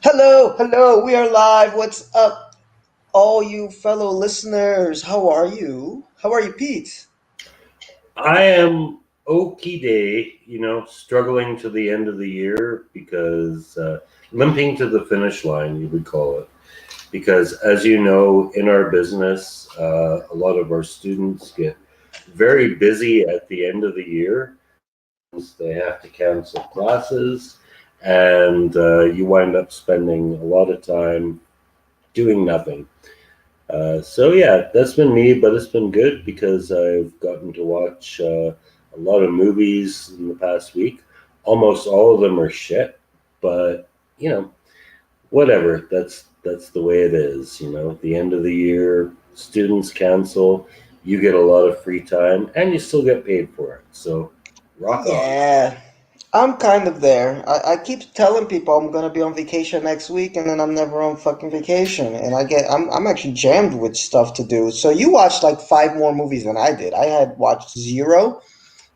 Hello, hello, we are live. What's up, all you fellow listeners? How are you? How are you, Pete? I am okie day, struggling to the end of the year because limping to the finish line, you would call it. Because as you know, in our business, a lot of our students get very busy at the end of the year. They have to cancel classes, and you wind up spending a lot of time doing nothing. So yeah, that's been me, but it's been good because I've gotten to watch a lot of movies in the past week. Almost all of them are shit, but you know, whatever. That's the way it is. At the end of the year, students cancel. You get a lot of free time, and you still get paid for it. So, rock on. Yeah, I'm kind of there. I keep telling people I'm gonna be on vacation next week, and then I'm never on fucking vacation. And I'm actually jammed with stuff to do. So you watched like five more movies than I did. I had watched zero,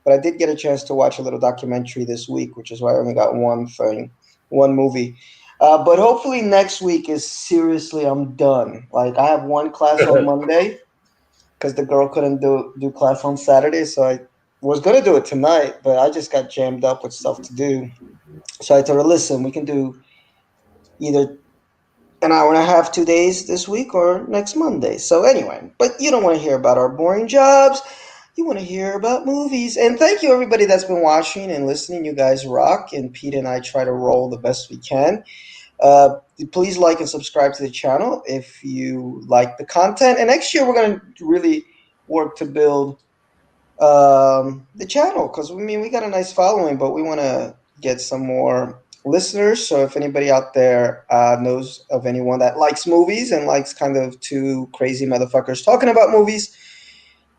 but I did get a chance to watch a little documentary this week, which is why I only got one thing, one movie. But hopefully next week is seriously I'm done. Like I have one class on Monday because the girl couldn't do class on Saturday, so I was gonna do it tonight, but I just got jammed up with stuff to do. So I told her, listen, we can do either an hour and a half, 2 days this week, or next Monday. So anyway, but you don't want to hear about our boring jobs. You want to hear about movies. And thank you, everybody that's been watching and listening. You guys rock. And Pete and I try to roll the best we can. Uh, Please like and subscribe to the channel if you like the content. And next year, we're going to really work to build the channel because we got a nice following, but we want to get some more listeners. So if anybody out there knows of anyone that likes movies and likes kind of two crazy motherfuckers talking about movies,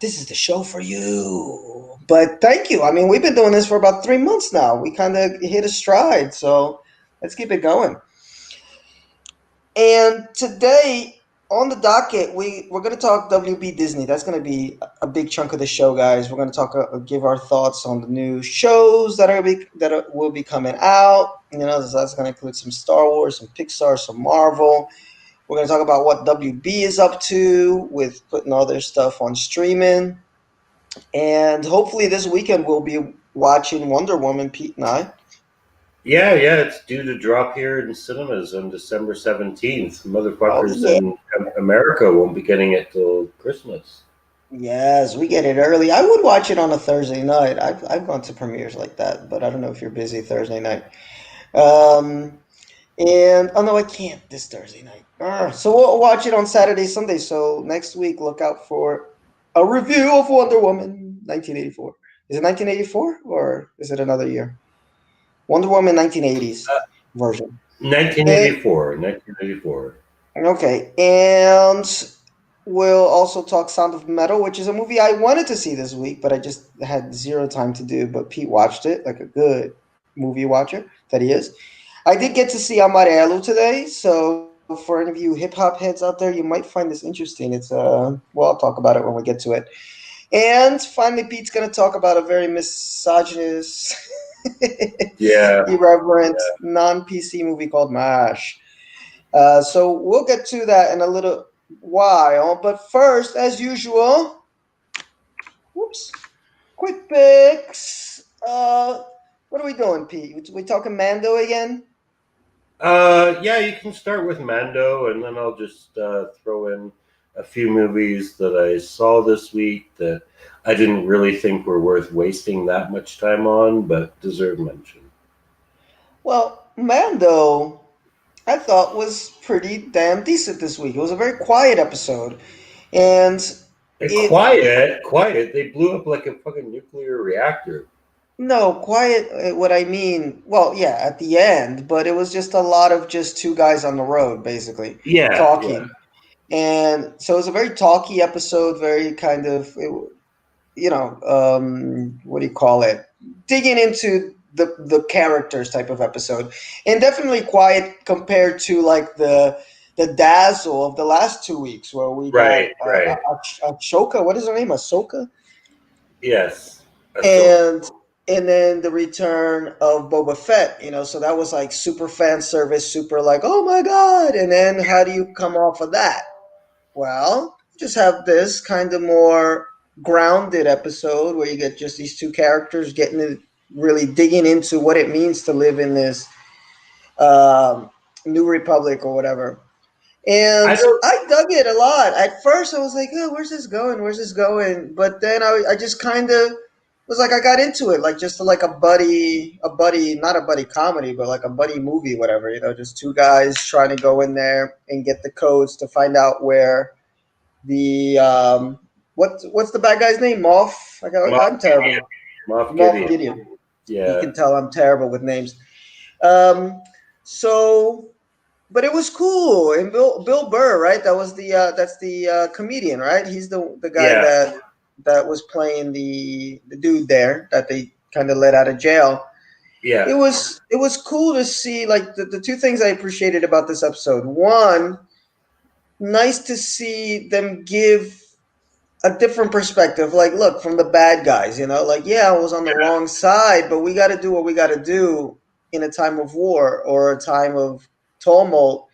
this is the show for you. But thank you. I mean, we've been doing this for about 3 months now. We kind of hit a stride, so let's keep it going. And today on the docket, we're going to talk WB Disney. That's going to be a big chunk of the show, guys. We're going to talk, give our thoughts on the new shows will be coming out. That's going to include some Star Wars, some Pixar, some Marvel. We're going to talk about what WB is up to with putting all their stuff on streaming. And hopefully this weekend we'll be watching Wonder Woman, Pete and I. Yeah, it's due to drop here in cinemas on December 17th. Oh Motherfuckers yeah. in America won't be getting it till Christmas. Yes, we get it early. I would watch it on a Thursday night. I've gone to premieres like that, but I don't know if you're busy Thursday night. Um, and oh no, I can't this Thursday night. So we'll watch it on Saturday, Sunday. So next week, look out for a review of Wonder Woman 1984. Is it 1984 or is it another year? Wonder Woman 1980s version. And 1984, 1984. okay, and we'll also talk Sound of Metal, which is a movie I wanted to see this week, but I just had zero time to do. But Pete watched it like a good movie watcher that he is. I did get to see AmarElo today, so for any of you hip hop heads out there, you might find this interesting. Well, I'll talk about it when we get to it. And finally, Pete's gonna talk about a very misogynist, Yeah, irreverent, non-PC movie called MASH. So we'll get to that in a little while. But first, as usual, whoops, quick picks. What are we doing, Pete? We talking Mando again? yeah. You can start with Mando, and then I'll just throw in a few movies that I saw this week that I didn't really think were worth wasting that much time on, but deserve mention. Well, Mando, I thought was pretty damn decent this week. It was a very quiet episode, and And it quiet. They blew up like a fucking nuclear reactor. no quiet. What I mean, well, yeah, at the end, but it was just a lot of just two guys on the road, basically Yeah. talking. And so it was a very talky episode, very kind of, what do you call it? Digging into the characters type of episode, and definitely quiet compared to like the dazzle of the last 2 weeks where we got Right. Ashoka. What is her name? Ahsoka. Yes. And Ahsoka. and then the return of Boba Fett, so that was like super fan service, super like, oh my God. And then how do you come off of that? Well, just have this kind of more grounded episode where you get just these two characters really digging into what it means to live in this um, New Republic or whatever. I And don't. I dug it a lot. At first, I was like, "Oh, where's this going? Where's this going?" But then I just kind of was like, I got into it, like just like a buddy, not a buddy comedy, but like a buddy movie, whatever. Just two guys trying to go in there and get the codes to find out where the what's the bad guy's name? Moff. Moff I'm terrible. Moff Moff Gideon. Gideon. You Yeah, can tell I'm terrible with names. Um, so but it was cool. And Bill Burr, right? That's the comedian, right? He's the guy yeah, that was playing the dude there that they kind of let out of jail. yeah. It was cool to see like the two things I appreciated about this episode. One, nice to see them give a different perspective. Like, look, from the bad guys, like, yeah, I was on the wrong side, but we got to do what we got to do in a time of war or a time of tumult.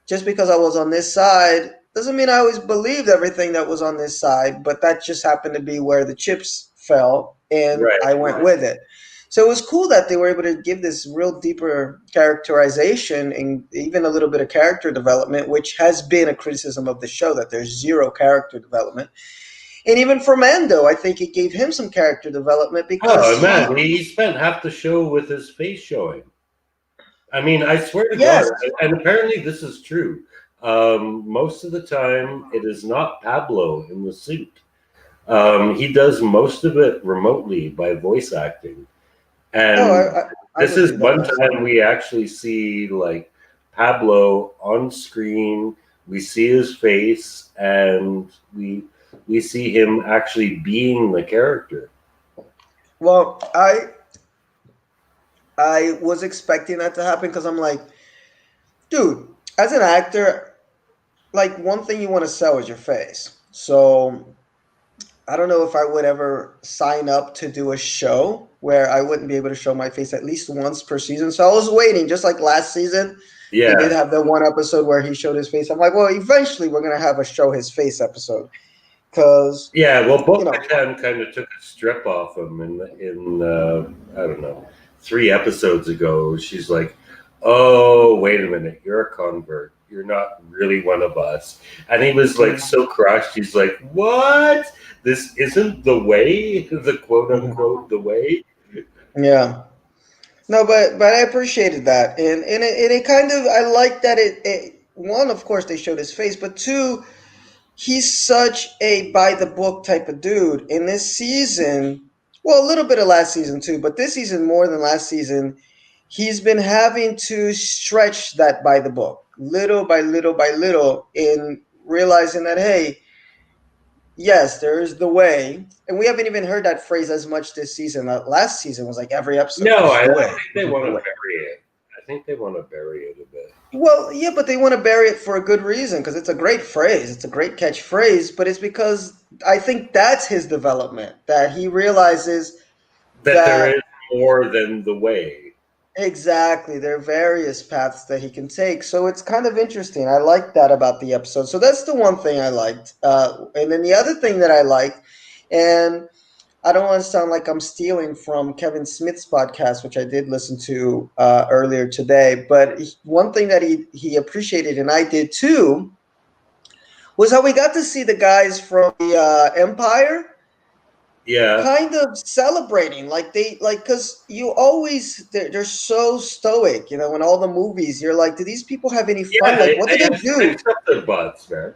Just because I was on this side doesn't mean I always believed everything that was on this side, but that just happened to be where the chips fell and Right. I went with it. So it was cool that they were able to give this real deeper characterization and even a little bit of character development, which has been a criticism of the show that there's zero character development. And even for Mando, I think it gave him some character development because Oh man, he spent half the show with his face showing. I mean, I swear to yes, God, and apparently this is true. Most of the time, it is not Pablo in the suit. He does most of it remotely by voice acting. oh, And I this is believe that. one time we actually see like Pablo on screen. We see his face, and we see him actually being the character. Well, I was expecting that to happen because I'm like, dude, as an actor, like one thing you want to sell is your face. So I don't know if I would ever sign up to do a show where I wouldn't be able to show my face at least once per season. So I was waiting, just like last season. They did Yeah, have the one episode where he showed his face. I'm like, well, eventually we're gonna have a show his face episode because yeah. Well, you know, Bo-Katan kind of took a strip off him in I don't know 3 episodes ago. She's like, "Oh, wait a minute, you're a convert. You're not really one of us." And he was like so crushed. He's like, "What? This isn't the way, the quote unquote the way." yeah. No, but I appreciated that, and it kind of I like that it one, of course they showed his face, but two, he's such a by the book type of dude. In this season, well, a little bit of last season too, but this season more than last season, he's been having to stretch that by the book, little by little by little, in realizing that hey, yes, there is the way, and we haven't even heard that phrase as much this season. Last season was like every episode, No, this is I the think way, they this is want the to way. bury it. I think they want to bury it a bit. Well, yeah, but they want to bury it for a good reason because it's a great phrase. It's a great catchphrase, but it's because I think that's his development that he realizes That there that is more than the way. exactly there are various paths that he can take. So it's kind of interesting. I like that about the episode. So that's the one thing I liked. And then the other thing that I liked, and I don't want to sound like I'm stealing from Kevin Smith's podcast, which I did listen to earlier today. But one thing that he appreciated, and I did too, was how we got to see the guys from the Empire Yeah, kind of celebrating, like they like because you always they're so stoic, in all the movies. You're like, do these people have any yeah. fun? Like, what do They they have do? sticks up their butts, man.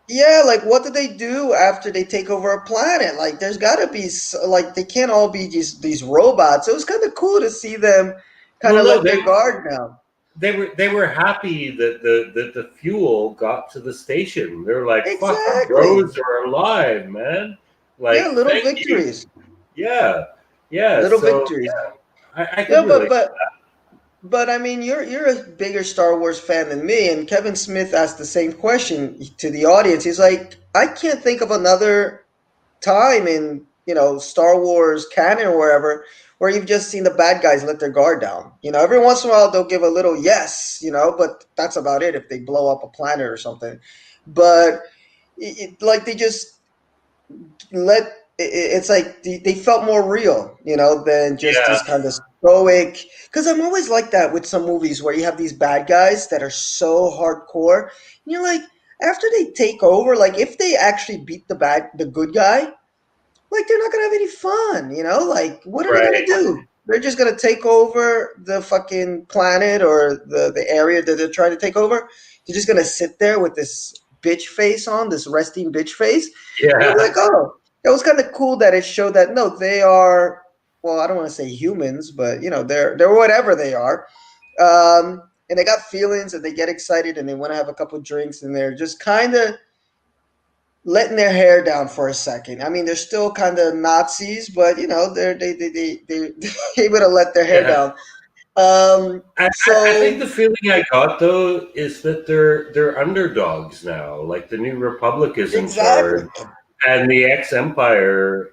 Yeah, like what do they do after they take over a planet? Like there's got to be like they can't all be just these robots. It was kind of cool to see them kind Well, of no, let their guard down. they were happy that the fuel got to the station. They're like, "Fuck, our Exactly. bros are alive, man!" Yeah, Like, little thank you. victories. Yeah, yeah. Little So victories. yeah, I Yeah, can relate. but I mean, you're a bigger Star Wars fan than me, and Kevin Smith asked the same question to the audience. He's like, I can't think of another time in Star Wars canon or wherever where you've just seen the bad guys let their guard down. Every once in a while they'll give a little yes, but that's about it if they blow up a planet or something. But like they just let it's like they felt more real, than just Yeah, these kind of stoic. Because I'm always like that with some movies where you have these bad guys that are so hardcore, and you're like, after they take over, like if they actually beat the good guy, like they're not gonna have any fun, Like what are they gonna right. do? They're just gonna take over the fucking planet or the area that they're trying to take over. They're just gonna sit there with this bitch face on, this resting bitch face. And I'm Yeah, like, oh, it was kind of cool that it showed that no, they are. Well, I don't want to say humans, but they're whatever they are. And they got feelings and they get excited and they want to have a couple drinks and they're just kind of letting their hair down for a second. I mean, they're still kind of Nazis, but they're able to let their hair yeah. down. I think So the feeling I got though is that they're underdogs now. Like the New Republic is in exactly, charge, and the ex Empire,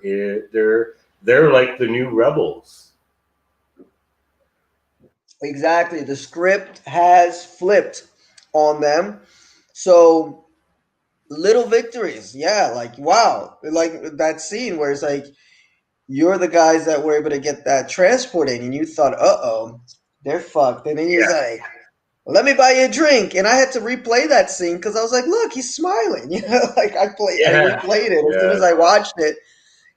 they're like the new rebels. exactly. The script has flipped on them. So little victories, yeah. Like wow, like that scene where it's like you're the guys that were able to get that transport in, and you thought, uh-oh, they're fucked. And then he was Yeah, like, let me buy you a drink. And I had to replay that scene because I was like, look, he's smiling. Like I yeah, replayed it as soon yeah, as I watched it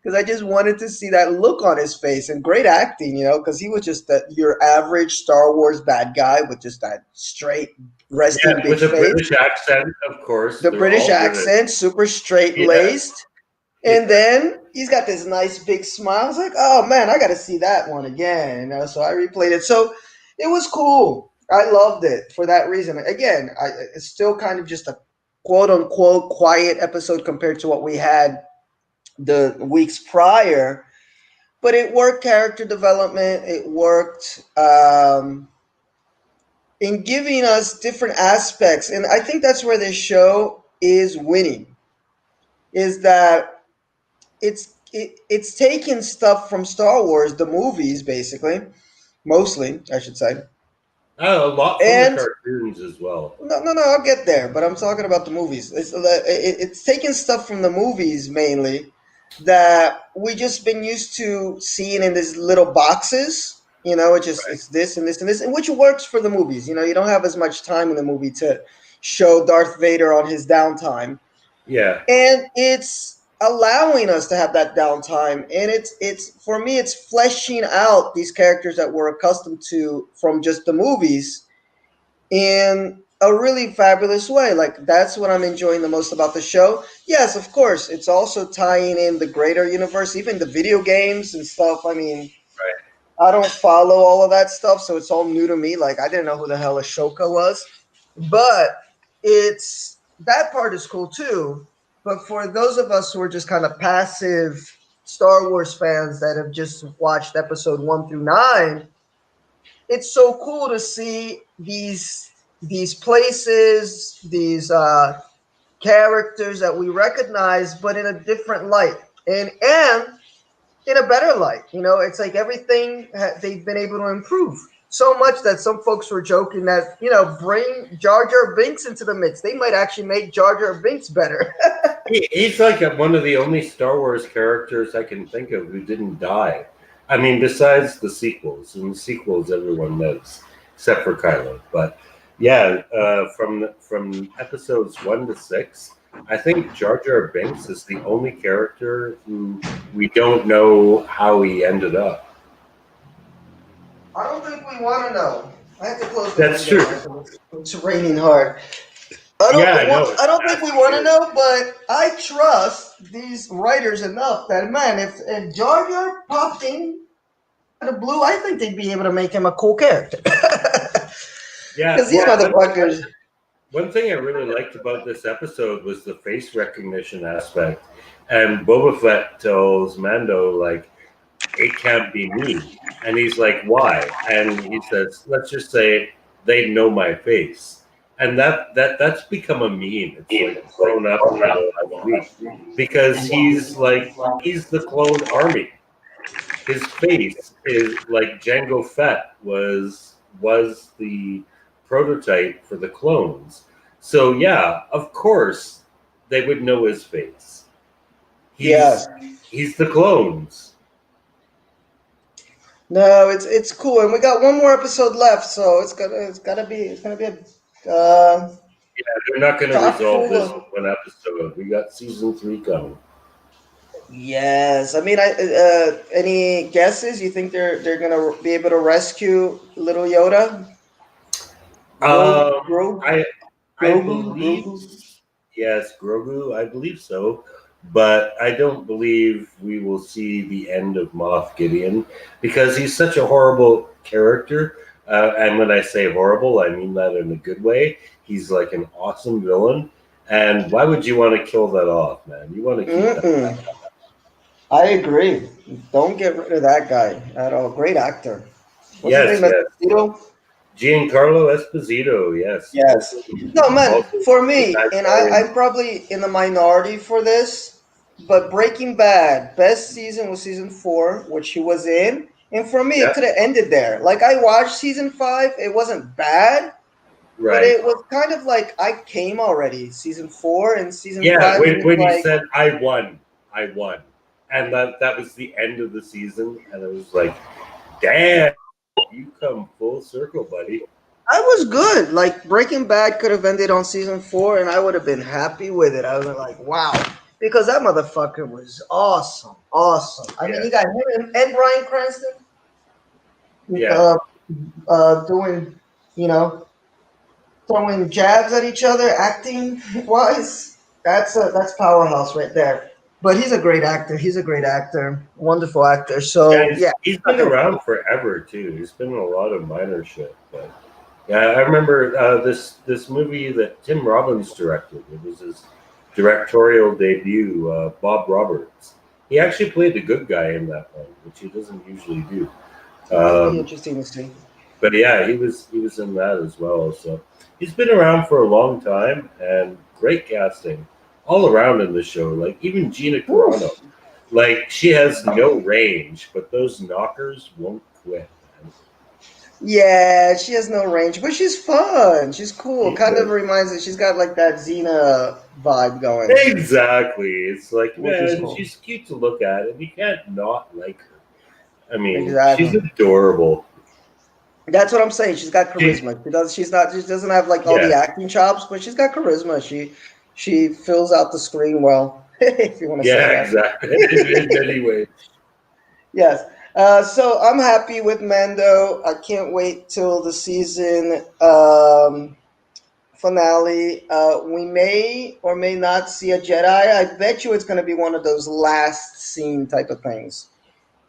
because I just wanted to see that look on his face and great acting, because he was just your average Star Wars bad guy with just that straight resting yeah. bitch With a face, British accent, of course. the They're British all British. accent, super straight Yeah, laced. yeah, And then he's got this nice big smile. I was like, oh man, I got to see that one again. So I replayed it. So it was cool. I loved it for that reason. Again, it's still kind of just a quote unquote quiet episode compared to what we had the weeks prior. But it worked character development. It worked in giving us different aspects. And I think that's where this show is winning, is that it's taking stuff from Star Wars, the movies, basically, mostly, I should say. oh, a lot from the And cartoons as well. no, I'll get there, but I'm talking about the movies. It's taking stuff from the movies mainly that we just been used to seeing in these little boxes. It's this and this and this, and which works for the movies. You don't have as much time in the movie to show Darth Vader on his downtime, Yeah, and it's allowing us to have that downtime, and it's for me it's fleshing out these characters that we're accustomed to from just the movies in a really fabulous way. Like that's what I'm enjoying the most about the show. Yes, of course, it's also tying in the greater universe, even the video games and stuff. I mean, right. I don't follow all of that stuff, so it's all new to me. Like I didn't know who the hell Ashoka was, but it's that part is cool too. But for those of us who are just kind of passive Star Wars fans that have just watched episode 1 through 9, it's so cool to see these places, these characters that we recognize, but in a different light, and in a better light. It's like everything they've been able to improve so much that some folks were joking that bring Jar Jar Binks into the mix. They might actually make Jar Jar Binks better. He's like one of the only Star Wars characters I can think of who didn't die. I mean, besides the sequels, and the sequels everyone knows, except for Kylo. But yeah, from episodes 1 to 6, I think Jar Jar Binks is the only character who we don't know how he ended up. I don't think we want to know. I have to close the That's window. true. It's raining hard. I Yeah, don't I want. know. I It's don't think we nasty want to here. know, but I trust these writers enough that man, if Jar Jar popped in the blue, I think they'd be able to make him a cool character. Yeah, Because these well, motherfuckers. one thing I really liked about this episode was the face recognition aspect. And Boba Fett tells Mando, like, it can't be me. And he's like, why? And he says, let's just say they know my face. And that's become a meme. It's like blown up in the last week because he's the clone army. his face is like Jango Fett was the prototype for the clones. So yeah, of course they would know his face. Yes. He's the clones. No, it's cool, and we got one more episode left, so it's gonna be a Yeah, they're not going to chock resolve full this of. in one episode. We got season 3 coming. Yes, I mean, any guesses? You think they're gonna be able to rescue little Yoda? Grogu, I believe Grogu. yes, Grogu. I believe so, but I don't believe we will see the end of Moff Gideon because he's such a horrible character. And when I say horrible, I mean that in a good way. He's like an awesome villain. And why would you want to kill that off, man? You want to keep that. Mm-mm. I agree. Don't get rid of that guy at all. Great actor. What's his Yes, name? yes. Esposito? Giancarlo Esposito, yes. Yes. No, man, Also for the me, bad and guy in I'm probably in the minority for this, but Breaking Bad, best season was season 4, which he was in. And for me, it yeah, could have ended there. Like, I watched season 5, it wasn't bad, but right. it was kind of like I came already. Season 4 and season Yeah, 5, it was when he like, said I won, and that was the end of the season, and it was like, damn, you come full circle, buddy. I was good. Like, Breaking Bad could have ended on season 4, and I would have been happy with it. I was like, wow. Because that motherfucker was awesome. Awesome. I mean, Yeah, you got him and Bryan Cranston yeah, uh, doing, you know, throwing jabs at each other, acting wise. That's powerhouse right there. But he's a great actor. He's a great actor. Wonderful actor. yeah. So, yeah. He's been around forever too. He's been in a lot of minor shit, but yeah, I remember this movie that Tim Robbins directed. It was his directorial debut. Bob Roberts. He actually played the good guy in that one, which he doesn't usually do. That'd be Um, interesting to see. but yeah, he was in that as well. So he's been around for a long time and great casting all around in the show. Like even Gina Carano, Oof. like she has no range, but those knockers won't quit. Man. Yeah, she has no range, but she's fun. She's cool. She Kind of is. reminds me. She's got like that Xena vibe going, Exactly. It's like which is man, cool. she's cute to look at, and you can't not like her. I mean, she's Exactly. adorable. That's what I'm saying. She's got She, charisma. She does. She's not. She doesn't have like all the yeah, acting chops, but she's got charisma. She fills out the screen well, if you want to say yeah, that. exactly. In many ways. Yes. So I'm happy with Mando. I can't wait till the season finale. We may or may not see a Jedi. I bet you it's going to be one of those last scene type of things.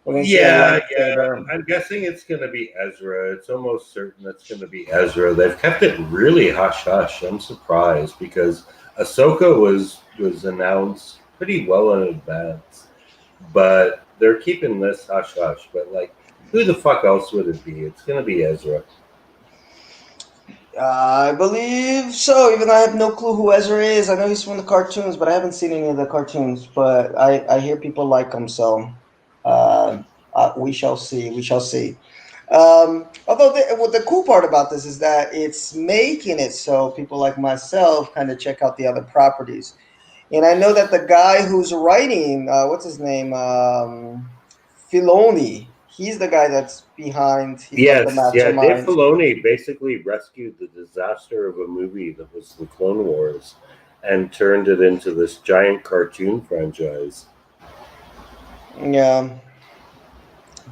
We're going to see a Yeah, yeah. lightsaber. I'm guessing it's going to be Ezra. It's almost certain it's going to be Ezra. They've kept it really hush hush. I'm surprised because Ahsoka was announced pretty well in advance, but they're keeping this hush hush. But like, who the fuck else would it be? It's going to be Ezra. I believe so, even though I have no clue who Ezra is. I know he's from the cartoons, but I haven't seen any of the cartoons. But I hear people like him, so uh, we shall see. We shall see. Although what the cool part about this is that it's making it so people like myself kind of check out the other properties. And I know that the guy who's writing, what's his name, Filoni, he's the guy that's behind. He's like the Yes, yeah. Dave mastermind. Filoni basically rescued the disaster of a movie that was the Clone Wars and turned it into this giant cartoon franchise. Yeah.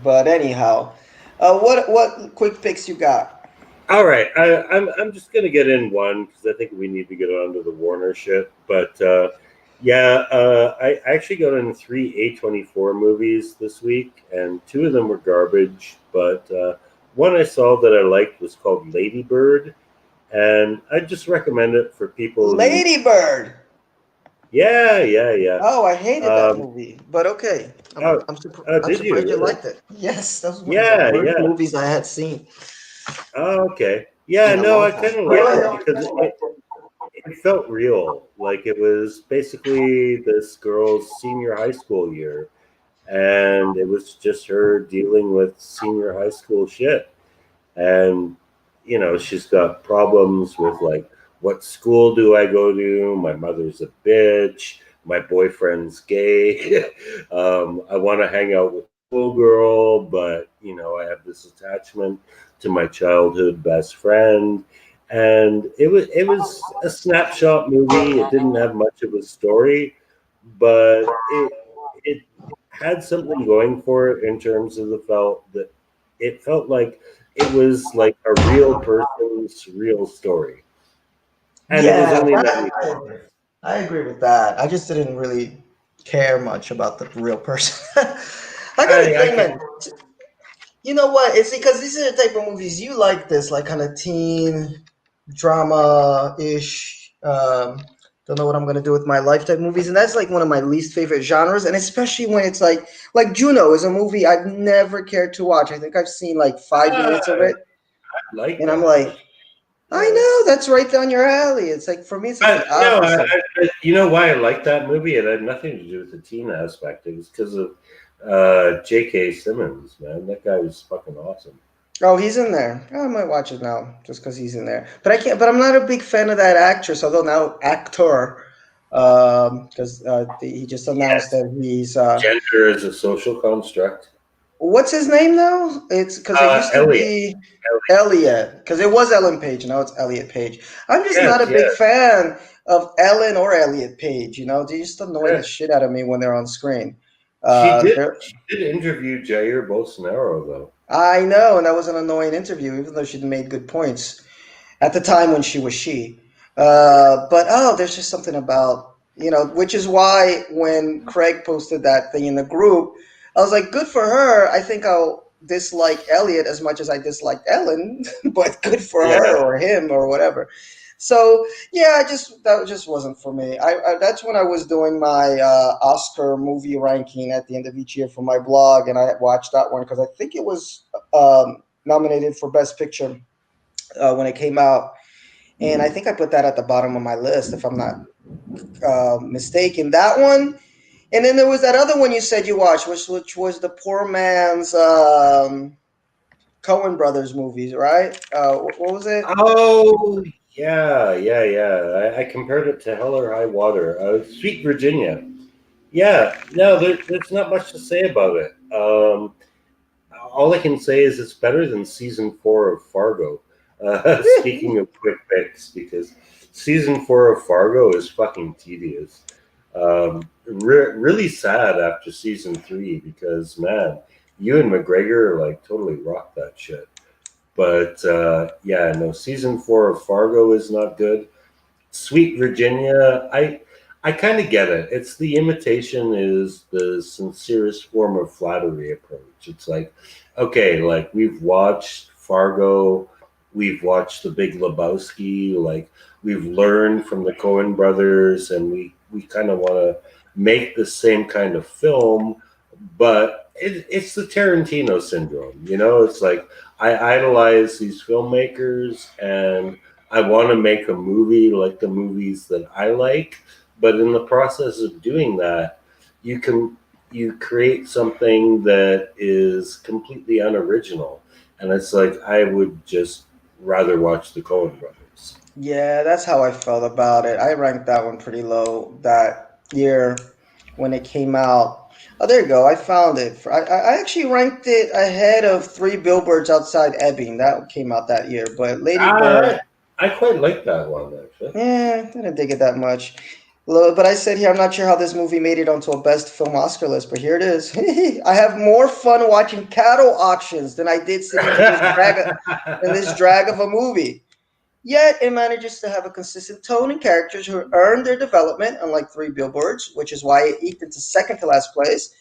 But anyhow, what quick picks you got? All right, I'm just gonna get in one because I think we need to get on to the Warner shit. But yeah, I actually got in 3 A24 movies this week, and 2 of them were garbage. But one I saw that I liked was called Ladybird, and I just recommend it for people who. Ladybird. Yeah, yeah, yeah. Oh, I hated that Um, movie, but okay. oh, I'm did you surprised you really? liked it. Yes, that was one of the Yeah, worst yeah. movies I had seen Oh, okay. Yeah, in a no, long I kind time. of liked it because it felt real. Like it was basically this girl's senior high school year, and it was just her dealing with senior high school shit. And she's got problems with like, what school do I go to? My mother's a bitch. My boyfriend's gay. I want to hang out with a cool girl, but I have this attachment to my childhood best friend. And it was a snapshot movie. It didn't have much of a story, but it had something going for it in terms of the felt that it felt like it was like a real person's real story, and it was Yeah, only 90 I agree with that. I just didn't really care much about the real person. I gotta I think, can man. You know what? It's because these are the type of movies you like. This like kind of teen drama ish. Don't know what I'm gonna do with my life type movies, and that's like one of my least favorite genres. And especially when it's like Juno is a movie I've never cared to watch. I think I've seen like 5 minutes of uh, it, like and I'm that. like, I Yeah. know that's right down your alley. It's like for me, it's like I, the no, opposite. you know why I like that movie? It had nothing to do with the teen aspect. It was because of J.K. Simmons, man. That guy was fucking awesome. Oh, he's in there. Oh, I might watch it now just because he's in there. But I can't. But I'm not a big fan of that actress, although now actor, because he just announced Yes, that he's gender is a social construct. what's his name now? It's because it used to Elliot. be Elliot, because it was Ellen Page. Now it's Elliot Page. I'm just not Yes, a big yes. fan of Ellen or Elliot Page. They just annoy the Yeah. shit out of me when they're on screen. She did. They're She did interview Jair Bolsonaro, though. I know, and that was an annoying interview, even though she made good points at the time when she was she. But there's just something about which is why when Craig posted that thing in the group, I was like, good for her. I think I'll dislike Elliot as much as I disliked Ellen, but good for her Yeah. or him or whatever. So yeah, that just wasn't for me. That's when I was doing my Oscar movie ranking at the end of each year for my blog, and I watched that one because I think it was nominated for Best Picture when it came out, and I think I put that at the bottom of my list if I'm not mistaken. That one, and then there was that other one you said you watched, which was the poor man's Coen Brothers movies, right? What was it? Oh, yeah, yeah, yeah. I compared it to Hell or High Water. Sweet Virginia. Yeah, no, there's not much to say about it. All I can say is it's better than season 4 of Fargo. Speaking of quick picks, because season 4 of Fargo is fucking tedious. Really sad after season 3 because, man, Ewan McGregor like totally rocked that shit. But yeah, no, season 4 of Fargo is not good. Sweet Virginia, I kind of get it. It's the imitation is the sincerest form of flattery approach. It's like, okay, like we've watched Fargo, we've watched The Big Lebowski, like we've learned from the Coen brothers, and we kind of want to make the same kind of film, but it's the Tarantino syndrome. It's like I idolize these filmmakers and I want to make a movie like the movies that I like, but in the process of doing that, you create something that is completely unoriginal, and it's like I would just rather watch the Coen Brothers. Yeah, that's how I felt about it. I ranked that one pretty low that year when it came out. Oh, there you go. I found it. I actually ranked it ahead of Three Billboards Outside Ebbing. That came out that year. But Lady Bird, I quite like that one actually. I didn't dig it that much. But I said here, I'm not sure how this movie made it onto a best film Oscar list, but here it is. I have more fun watching cattle auctions than I did sitting through this drag of a movie. Yet it manages to have a consistent tone and characters who earn their development, unlike Three Billboards, which is why it eked into second to last place.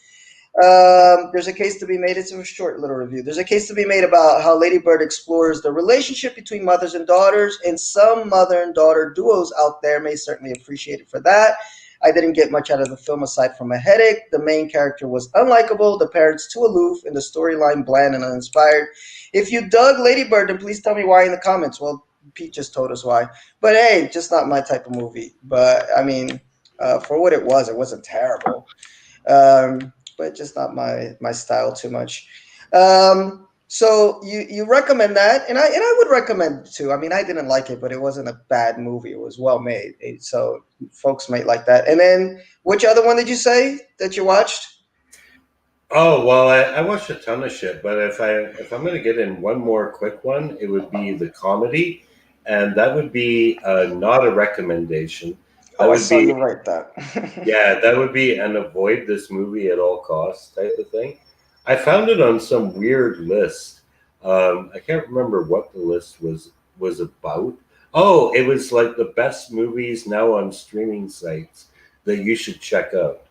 There's a case to be made. It's a short little review. There's a case to be made about how Lady Bird explores the relationship between mothers and daughters, and some mother and daughter duos out there may certainly appreciate it for that. I didn't get much out of the film aside from a headache. The main character was unlikable, the parents too aloof, and the storyline bland and uninspired. If you dug Lady Bird, then please tell me why in the comments. Well, Pete just told us why. But hey, just not my type of movie. But I mean, for what it wasn't terrible. Um, but just not my style too much. So you recommend that, and I would recommend it too. I mean, I didn't like it, but it wasn't a bad movie. It was well made, so folks might like that. And then, which other one did you say that you watched? Oh well, I watched a ton of shit, but if I'm gonna get in one more quick one, it would be the comedy, and that would be not a recommendation. That Oh, I would saw be you write that. Yeah, that would be an avoid this movie at all costs type of thing. I found it on some weird list. I can't remember what the list was about. Oh, it was like the best movies now on streaming sites that you should check out.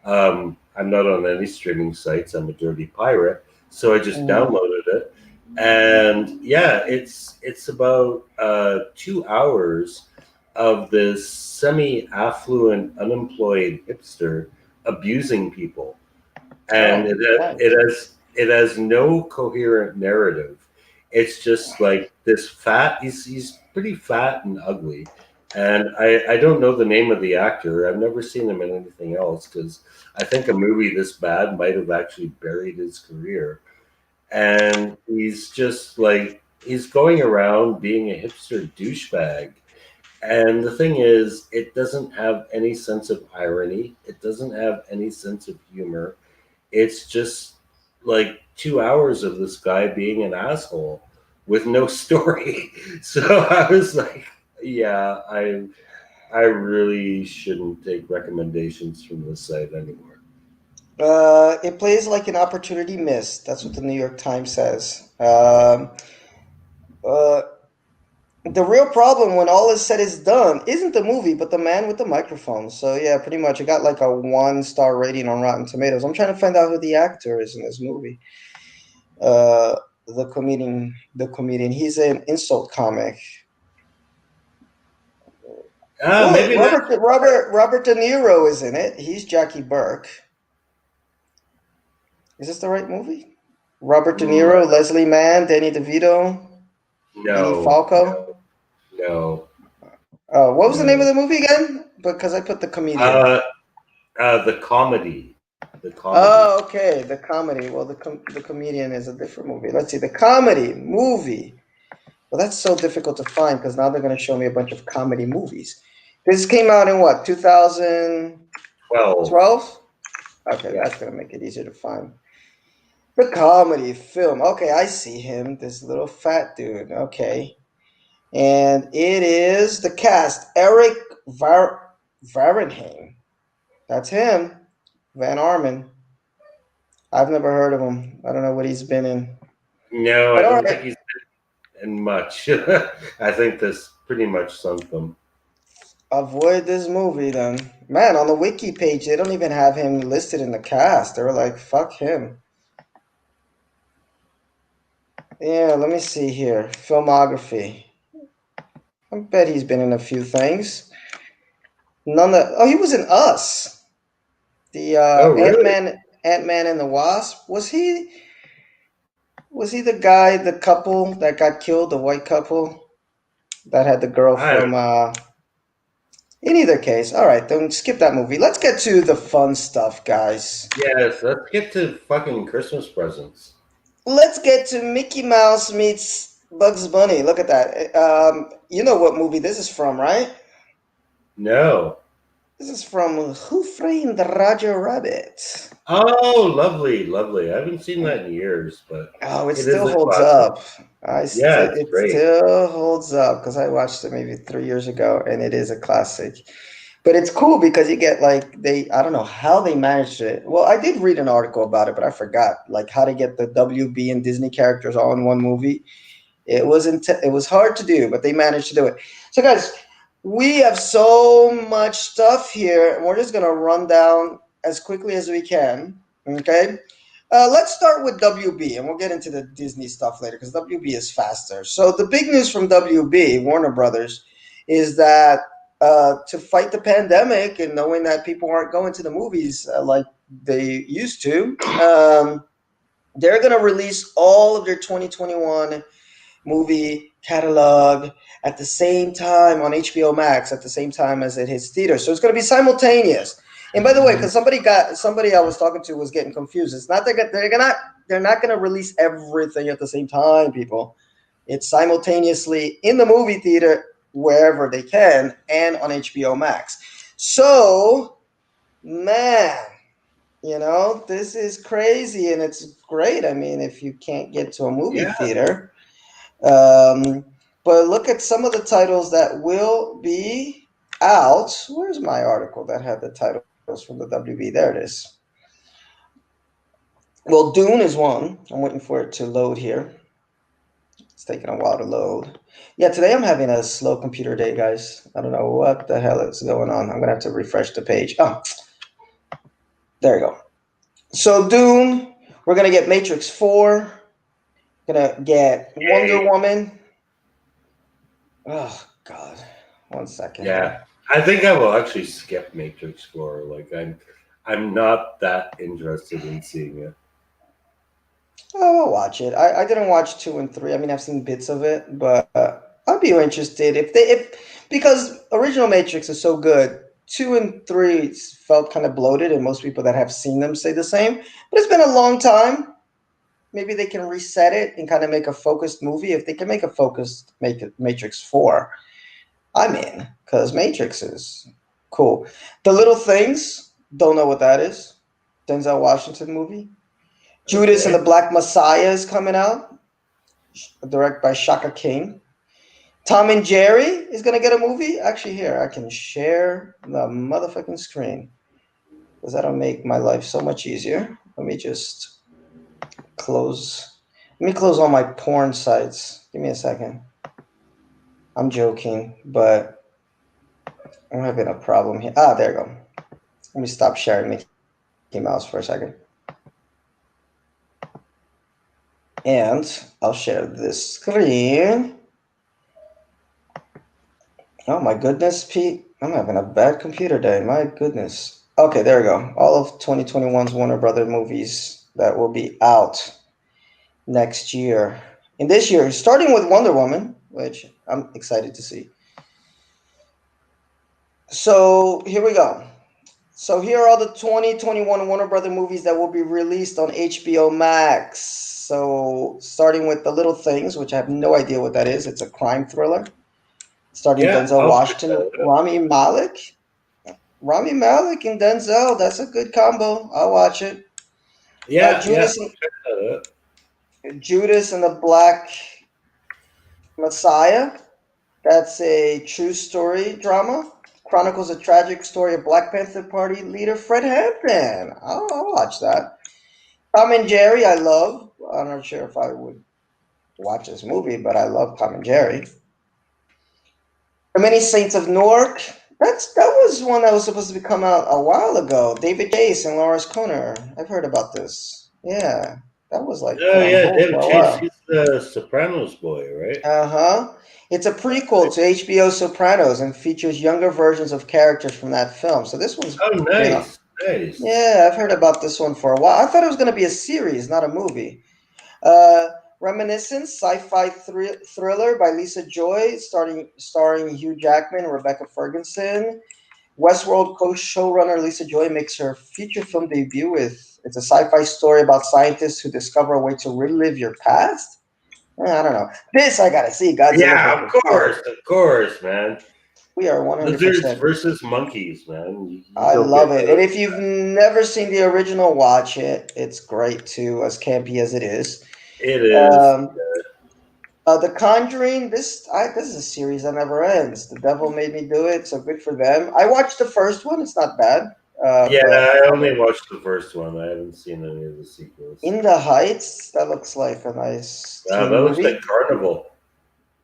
I'm not on any streaming sites. I'm a dirty pirate, so I just Mm. downloaded it, and yeah, it's about 2 hours of this semi-affluent, unemployed hipster abusing people, and Oh, right. it has no coherent narrative. It's just like this fat. He's pretty fat and ugly, and I don't know the name of the actor. I've never seen him in anything else because I think a movie this bad might have actually buried his career. And he's just like he's going around being a hipster douchebag. And the thing is, it doesn't have any sense of irony. It doesn't have any sense of humor. It's just like 2 hours of this guy being an asshole with no story. So I was like, yeah, I really shouldn't take recommendations from this site anymore. It plays like an opportunity missed. That's what the New York Times says. Uh, the real problem, when all is said is done, isn't the movie, but the man with the microphone. So yeah, pretty much, it got like a 1 star rating on Rotten Tomatoes. I'm trying to find out who the actor is in this movie. Uh, the comedian. He's an insult comic. Look, Maybe that. Robert De Niro is in it. He's Jackie Burke. Is this the right movie? Robert De mm, Niro, Leslie Mann, Danny DeVito, Edie no, Falco. no, What was the name of no. the movie again? Because I put the comedian. Uh, the comedy, the comedy. Oh, okay, the comedy. Well, the comedian is a different movie. Let's see, the comedy movie. Well, that's so difficult to find because now they're going to show me a bunch of comedy movies. This came out in what, 12. 2012? Okay, Yeah. that's going to make it easier to find. The comedy film. Okay, I see him. This little fat dude. Okay. And it is the cast. Eric Varenheim. That's him. Van Arman. I've never heard of him. I don't know what he's been in. No, I But all don't right. think he's in much. I think this pretty much sunk them. Avoid this movie then. Man, on the wiki page, they don't even have him listed in the cast. They were like, fuck him. Yeah, let me see here. Filmography. I bet he's been in a few things. He was in Us. The Oh, really? Ant-Man and the Wasp. Was he the guy, the couple that got killed, the white couple that had the girl I don't. from in either case. All right, then skip that movie. Let's get to the fun stuff, guys. Yes, let's get to fucking Christmas presents. Let's get to Mickey Mouse meets Bugs Bunny. Look at that. You know what movie this is from, right? No. This is from Who Framed Roger Rabbit. Oh, lovely, lovely. I haven't seen that in years, but Oh, it it is still a holds classic. up. Yeah, it's It great. still holds up because I watched it maybe 3 years ago, and it is a classic. But it's cool because you get like I don't know how they managed it. Well, I did read an article about it, but I forgot like how to get the WB and Disney characters all in one movie. It was hard to do, but they managed to do it. So guys, we have so much stuff here, and we're just gonna run down as quickly as we can. Okay. Let's start with WB, and we'll get into the Disney stuff later because WB is faster. So the big news from WB, Warner Brothers, is that to fight the pandemic and knowing that people aren't going to the movies like they used to, they're going to release all of their 2021 movie catalog at the same time on HBO Max at the same time as it hits theaters. So it's going to be simultaneous. And by the way, because somebody I was talking to was getting confused. It's not they're not gonna release everything at the same time, people. It's simultaneously in the movie theater wherever they can and on HBO Max. So, man, this is crazy and it's great. I mean, if you can't get to a movie Yeah. theater, but look at some of the titles that will be out. Where's my article that had the titles from the WB? There it is. Well, Dune is one. I'm waiting for it to load here. It's taking a while to load. Yeah, today I'm having a slow computer day, guys. I don't know what the hell is going on. I'm going to have to refresh the page. Oh, there you go. So Dune, we're going to get Matrix 4. Going to get Wonder Woman. Oh, God. 1 second. Yeah. I think I will actually skip Matrix 4. Like I'm not that interested in seeing it. Oh, I'll watch it. I didn't watch 2 and 3. I mean, I've seen bits of it, but I'd be interested because original Matrix is so good. 2 and 3 felt kind of bloated, and most people that have seen them say the same. But it's been a long time. Maybe they can reset it and kind of make a focused movie. If they can make a focused Matrix 4, I'm in, because Matrix is cool. The Little Things, don't know what that is. Denzel Washington movie. Judas and the Black Messiah is coming out, directed by Shaka King. Tom and Jerry is going to get a movie. Actually, here, I can share the motherfucking screen, because that'll make my life so much easier. Let me just close all my porn sites. Give me a second. I'm joking, but I'm having a problem here. There you go. Let me stop sharing Mickey Mouse for a second. And I'll share this screen. Oh my goodness, Pete. I'm having a bad computer day. My goodness. Okay, there we go. All of 2021's Warner Brother movies that will be out next year. In this year, starting with Wonder Woman, which I'm excited to see. So here we go. So here are all the 2021 Warner Brother movies that will be released on HBO Max. So starting with The Little Things, which I have no idea what that is. It's a crime thriller. Starting Denzel Washington, Rami Malek. Rami Malek and Denzel, that's a good combo. I'll watch it. Yeah, Judas and the Black Messiah. That's a true story drama. Chronicles a tragic story of Black Panther Party leader Fred Hampton. I'll watch that. Tom and Jerry, I love. I'm not sure if I would watch this movie, but I love Tom and Jerry. The Many Saints of Newark. That was one that was supposed to come out a while ago. David Chase and Lawrence Conner. I've heard about this. Yeah, that was like David Chase. He's the Sopranos boy, right? It's a prequel to HBO Sopranos and features younger versions of characters from that film. So this one's nice. Yeah, I've heard about this one for a while. I thought it was going to be a series, not a movie. Reminiscence, sci-fi thriller by Lisa Joy, starring Hugh Jackman and Rebecca Ferguson. Westworld co-showrunner Lisa Joy makes her feature film debut it's a sci-fi story about scientists who discover a way to relive your past. I don't know. This I gotta see. Godzilla. Yeah, of course, man. We are 100%. Lizards versus monkeys, man. I love it. And if you've never seen the original, watch it. It's great too, as campy as it is. It is. The Conjuring. This is a series that never ends. The devil made me do it, so good for them. I watched the first one. It's not bad. I only watched the first one. I haven't seen any of the sequels. In the Heights. That looks like a nice. That looks like Carnival.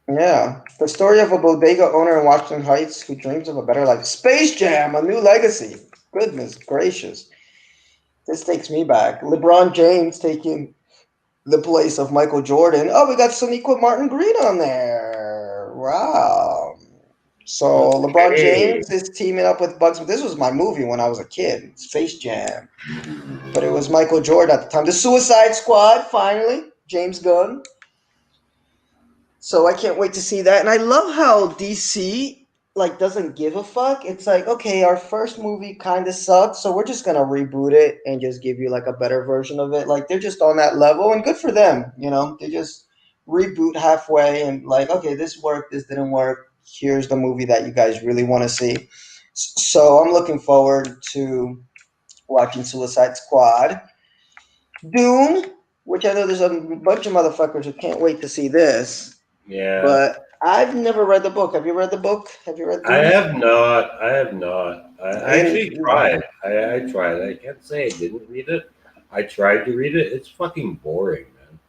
Yeah, the story of a bodega owner in Washington Heights who dreams of a better life. Space Jam: A New Legacy. Goodness gracious. This takes me back. LeBron James taking the place of Michael Jordan. Oh, we got Sonequa Martin Green on there. Wow. So LeBron James is teaming up with Bugs. This was my movie when I was a kid. Space Jam. But it was Michael Jordan at the time. The Suicide Squad, finally. James Gunn. So I can't wait to see that. And I love how DC like doesn't give a fuck. It's like, okay, our first movie kind of sucked, so we're just gonna reboot it and just give you like a better version of it. Like they're just on that level, and good for them. They just reboot halfway and like, okay, this worked, this didn't work. Here's the movie that you guys really want to see. So I'm looking forward to watching Suicide Squad, Doom, which I know there's a bunch of motherfuckers who can't wait to see this. Yeah. But I've never read the book. Have you read the book? Have you read I Doom? have not. I have not. I And actually tried. I tried. I can't say I didn't read it. I tried to read it. It's fucking boring, man.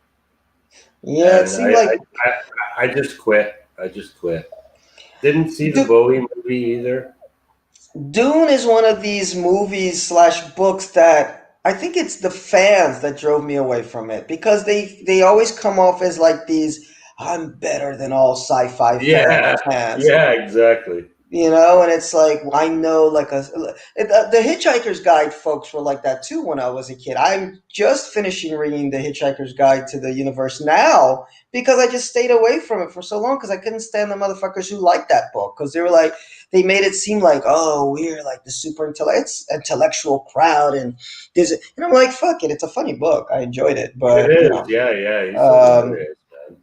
yeah, it And seemed like I just quit. I just quit. Didn't see the Du- Bowie movie either. Dune is one of these movies slash books that I think it's the fans that drove me away from it because they always come off as like these I'm better than all sci-fi Yeah. fans. Yeah, exactly. And it's like I know like the Hitchhiker's Guide folks were like that too when I was a kid. I'm just finishing reading the Hitchhiker's Guide to the Universe now because I just stayed away from it for so long because I couldn't stand the motherfuckers who liked that book because they were like they made it seem like, oh, we're like the super intellectual crowd and I'm like, fuck it, it's a funny book, I enjoyed it, It but is. Yeah, yeah. He's um hilarious, man.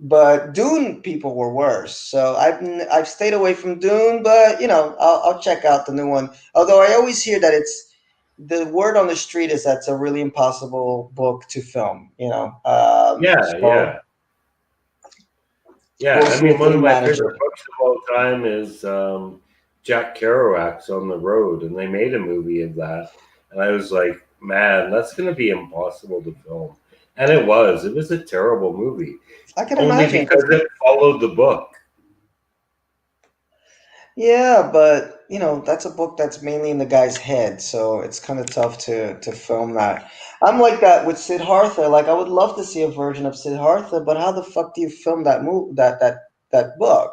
but Dune people were worse, so I've stayed away from Dune. But I'll check out the new one. Although I always hear that it's the word on the street is that's a really impossible book to film. Yeah, So yeah. Yeah, we'll I see mean, if one they of my manage favorite it. books of all time is Jack Kerouac's On the Road, and they made a movie of that. And I was like, man, that's going to be impossible to film. And it was. It was a terrible movie, I can only imagine because because it followed the book. yeah, but that's a book that's mainly in the guy's head, so it's kind of tough to film that. I'm like that with Siddhartha. Like I would love to see a version of Siddhartha, but how the fuck do you film that book?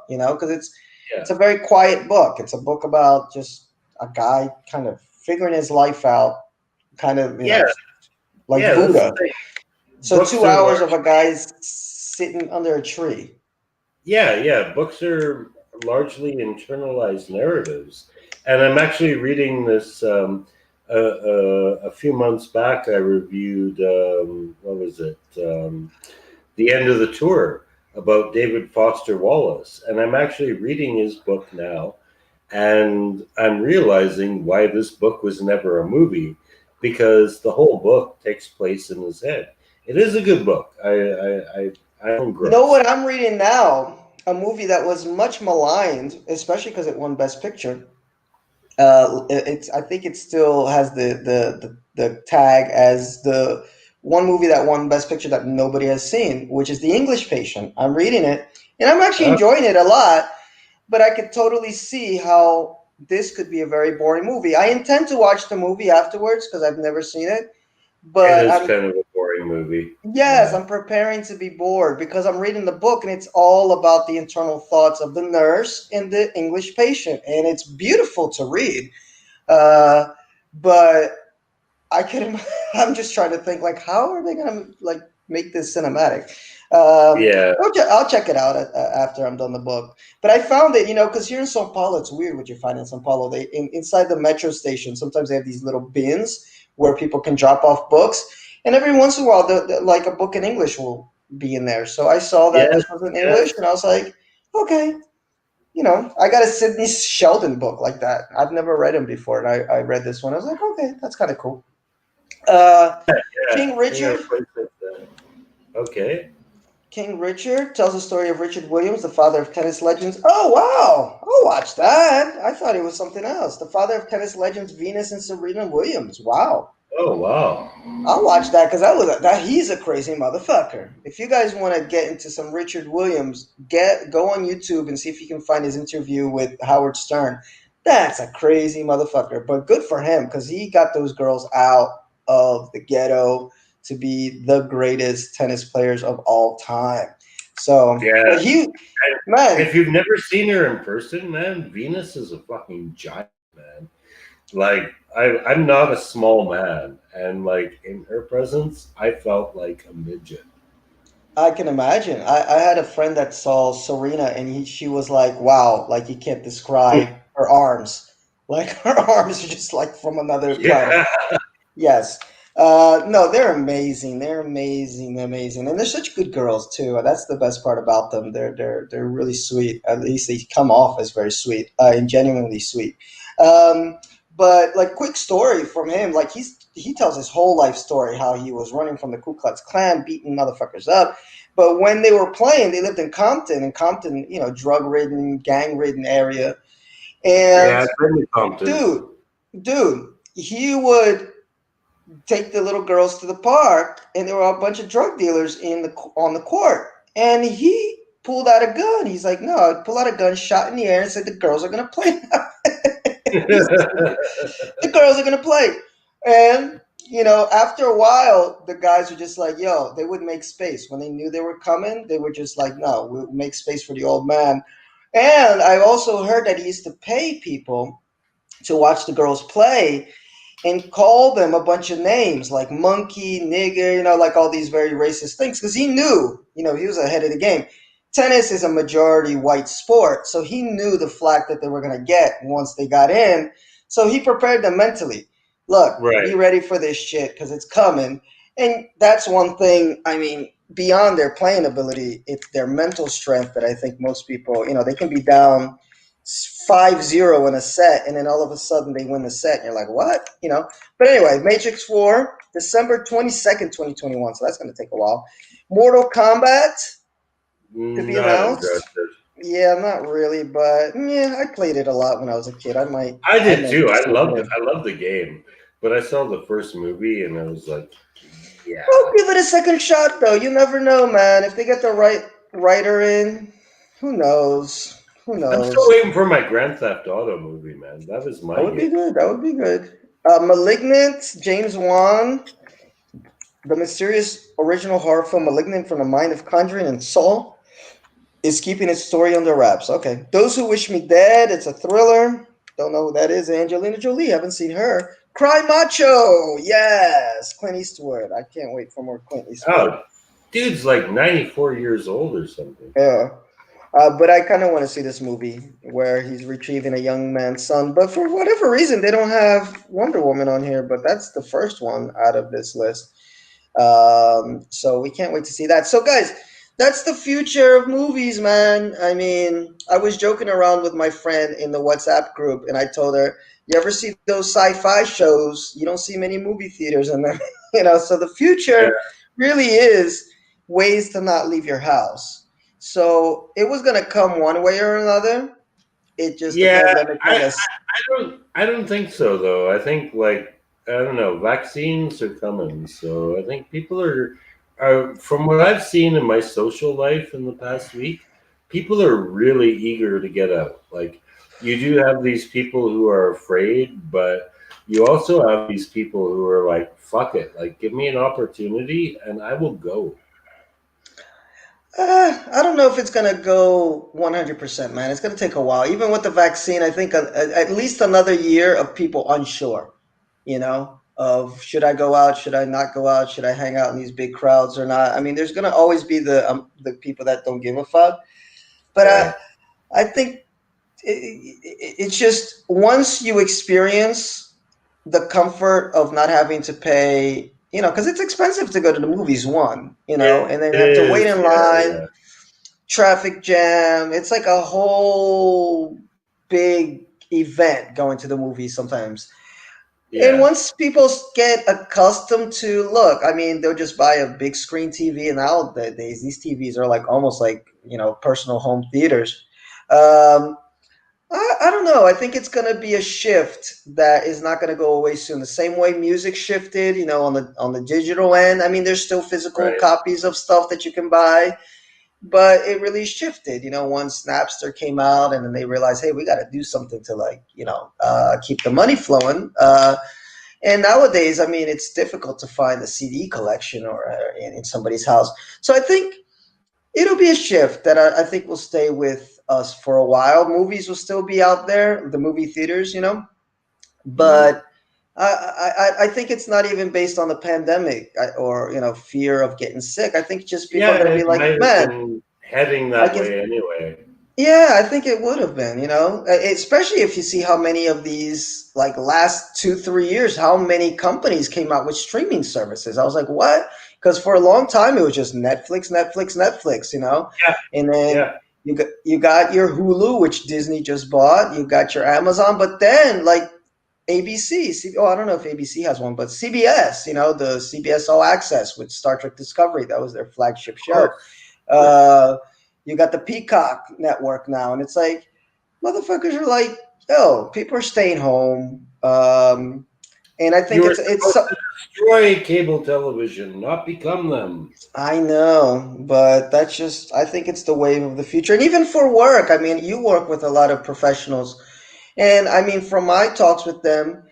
Because it's Yeah. a very quiet book. It's a book about just a guy kind of figuring his life out, kind of Yeah, like yeah, that's the Buddha. thing. So Books 2 are hours of a largely, guy sitting under a tree. yeah, yeah, books are largely internalized narratives. And I'm actually reading this. A few months back, I reviewed, what was it? The End of the Tour about David Foster Wallace. And I'm actually reading his book now. And I'm realizing why this book was never a movie because the whole book takes place in his head. It is a good book. I'm You know engrossed. what I'm reading now? A movie that was much maligned, especially because it won Best Picture. It's I think it still has the tag as the one movie that won Best Picture that nobody has seen, which is The English Patient. I'm reading it, and I'm actually Uh, enjoying it a lot. But I could totally see how this could be a very boring movie. I intend to watch the movie afterwards because I've never seen it. it But is I'm kind of a boring movie. Yes, Yeah. I'm preparing to be bored because I'm reading the book and it's all about the internal thoughts of the nurse and the English patient, and it's beautiful to read. Uh, but I can I'm just trying to think like how are they gonna like make this cinematic? Yeah. I'll check it out after I'm done the book. But I found it, because here in São Paulo, it's weird what you find in São Paulo. Inside the metro station, sometimes they have these little bins where people can drop off books, and every once in a while, like a book in English will be in there. So I saw that Yes. this was in English, Yes. and I was like, okay, I got a Sidney Sheldon book like that. I've never read him before, and I read this one. I was like, okay, that's kind of cool. Uh, Yeah. King They got Richard. a place like that. Okay. King Richard tells the story of Richard Williams, the father of tennis legends. Oh wow, I'll watch that. I thought it was something else. The father of tennis legends Venus and Serena Williams. Wow, Oh wow. I'll watch that because that he's a crazy motherfucker. If you guys want to get into some Richard Williams, go on YouTube and see if you can find his interview with Howard Stern. That's a crazy motherfucker, but good for him because he got those girls out of the ghetto to be the greatest tennis players of all time. So, Yeah. but he, And man, if you've never seen her in person, man, Venus is a fucking giant, man. Like I'm not a small man, and like in her presence, I felt like a midget. I can imagine. I had a friend that saw Serena, and she was like, "Wow, like you can't describe her arms. Like her arms are just like from another planet." Yeah. Yes. No, they're amazing. They're amazing, amazing, and they're such good girls too. That's the best part about them. They're really sweet. At least they come off as very sweet, and genuinely sweet. Um, but like, quick story from him. Like he tells his whole life story how he was running from the Ku Klux Klan, beating motherfuckers up. But when they were playing, they lived in Compton, and Compton, drug ridden, gang ridden area, and Yeah, I've been to Compton. dude, dude, he would take the little girls to the park, and there were a bunch of drug dealers on the court, and he pulled out a gun. He's like, "No, I pull out a gun, shot in the air, and said the girls are gonna play now." The girls are gonna play, and after a while, the guys were just like, "Yo," they would make space when they knew they were coming. They were just like, "No, we'll make space for the old man." And I also heard that he used to pay people to watch the girls play and call them a bunch of names like monkey, nigger, like all these very racist things, because he knew, he was ahead of the game. Tennis is a majority white sport, so he knew the flack that they were going to get once they got in. So he prepared them mentally. Look, Right. be ready for this shit because it's coming. And that's one thing, I mean, beyond their playing ability, it's their mental strength that I think most people, they can be down 5-0 in a set, and then all of a sudden they win the set, and you're like, what? But anyway, Matrix 4, December 22nd, 2021. So that's going to take a while. Mortal Kombat to be Not announced. interested. Yeah, not really, but yeah, I played it a lot when I was a kid. I might, I I did might too. I sneak it loved it. in. I loved the game, but I saw the first movie and I was like, yeah. Well, give it a second shot, though. You never know, man. If they get the right writer in, who knows? Who I'm still knows? waiting for my Grand Theft Auto movie, man. That was That my would be game. good. That would be good. Malignant, James Wan, the mysterious original horror film Malignant from the mind of Conjuring and Saw is keeping its story under wraps. Okay. Those Who Wish Me Dead, it's a thriller. Don't know who that is. Angelina Jolie, haven't seen her. Cry Macho, yes. Clint Eastwood. I can't wait for more Clint Eastwood. Oh, dude's like 94 years old or something. Yeah. But I kind of want to see this movie where he's retrieving a young man's son. But for whatever reason, they don't have Wonder Woman on here. But that's the first one out of this list. So we can't wait to see that. So, guys, that's the future of movies, man. I mean, I was joking around with my friend in the WhatsApp group, and I told her, "You ever see those sci-fi shows? You don't see many movie theaters in them, So the Yeah. future really is ways to not leave your house. So it was gonna come one way or another. It just the Yeah, pandemic kind of. I don't think so though. I think like I don't know, vaccines are coming, so I think people are from what I've seen in my social life in the past week, people are really eager to get out. Like you do have these people who are afraid, but you also have these people who are like, fuck it, like give me an opportunity and I will go. I don't know if it's gonna go 100%, man. It's gonna take a while. Even with the vaccine, I think at least another year of people unsure, of should I go out, should I not go out, should I hang out in these big crowds or not. I mean, there's gonna always be the people that don't give a fuck. But Right. I think it's just once you experience the comfort of not having to pay, because it's expensive to go to the movies, It and then you have to wait is, in yeah, line, yeah. traffic jam. It's like a whole big event going to the movies sometimes. And Yeah. once people get accustomed to, look, I mean, they'll just buy a big screen TV, and nowadays these TVs are like almost like personal home theaters. Um, I don't know. I think it's going to be a shift that is not going to go away soon. The same way music shifted, on the digital end. I mean, there's still physical Right. copies of stuff that you can buy, but it really shifted. Once Napster came out, and then they realized, hey, we got to do something to keep the money flowing. And nowadays, I mean, it's difficult to find a CD collection or in somebody's house. So I think it'll be a shift that I think will stay with us for a while. Movies will still be out there, the movie theaters, Mhm. but I think it's not even based on the pandemic or fear of getting sick. I think just people are Yeah, gonna be it like, might have man, been heading I that can. way anyway. Yeah, I think it would have been. Especially if you see how many of these like last 2 3 years, how many companies came out with streaming services. I was like, what? Because for a long time it was just Netflix, Netflix, Netflix. Yeah, And then yeah. you got your Hulu, which Disney just bought. You got your Amazon, but then like ABC, I don't know if ABC has one, but CBS, the CBS All Access with Star Trek Discovery, that was their flagship Of course, show. of course. You got the Peacock network now, and it's like motherfuckers are like, yo, people are staying home, and I You think were it's. supposed to destroy cable television, not become them. I know, but that's just. I think it's the wave of the future, and even for work. I mean, you work with a lot of professionals, and I mean, from my talks with them,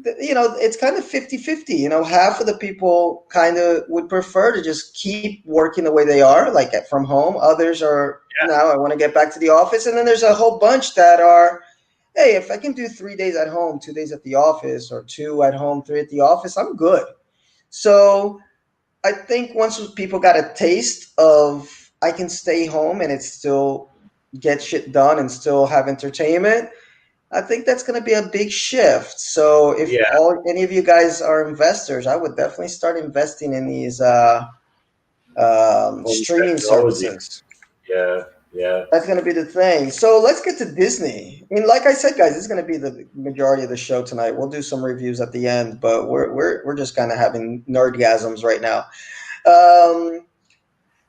it's kind of 50-50. Half of the people kind of would prefer to just keep working the way they are, like from home. Others are, now I want to get back to the office. And then there's a whole bunch that are, hey, if I can do 3 days at home, 2 days at the office, or two at home, three at the office, I'm good. So I think once people got a taste of I can stay home and it still get shit done and still have entertainment, I think that's going to be a big shift. So if Yeah, any of you guys are investors, I would definitely start investing in these home streaming technology. services. Yeah, yeah. That's going to be the thing. So let's get to Disney. I mean, like I said, guys, this is going to be the majority of the show tonight. We'll do some reviews at the end, but we're just kind of having nerdgasms right now. Um,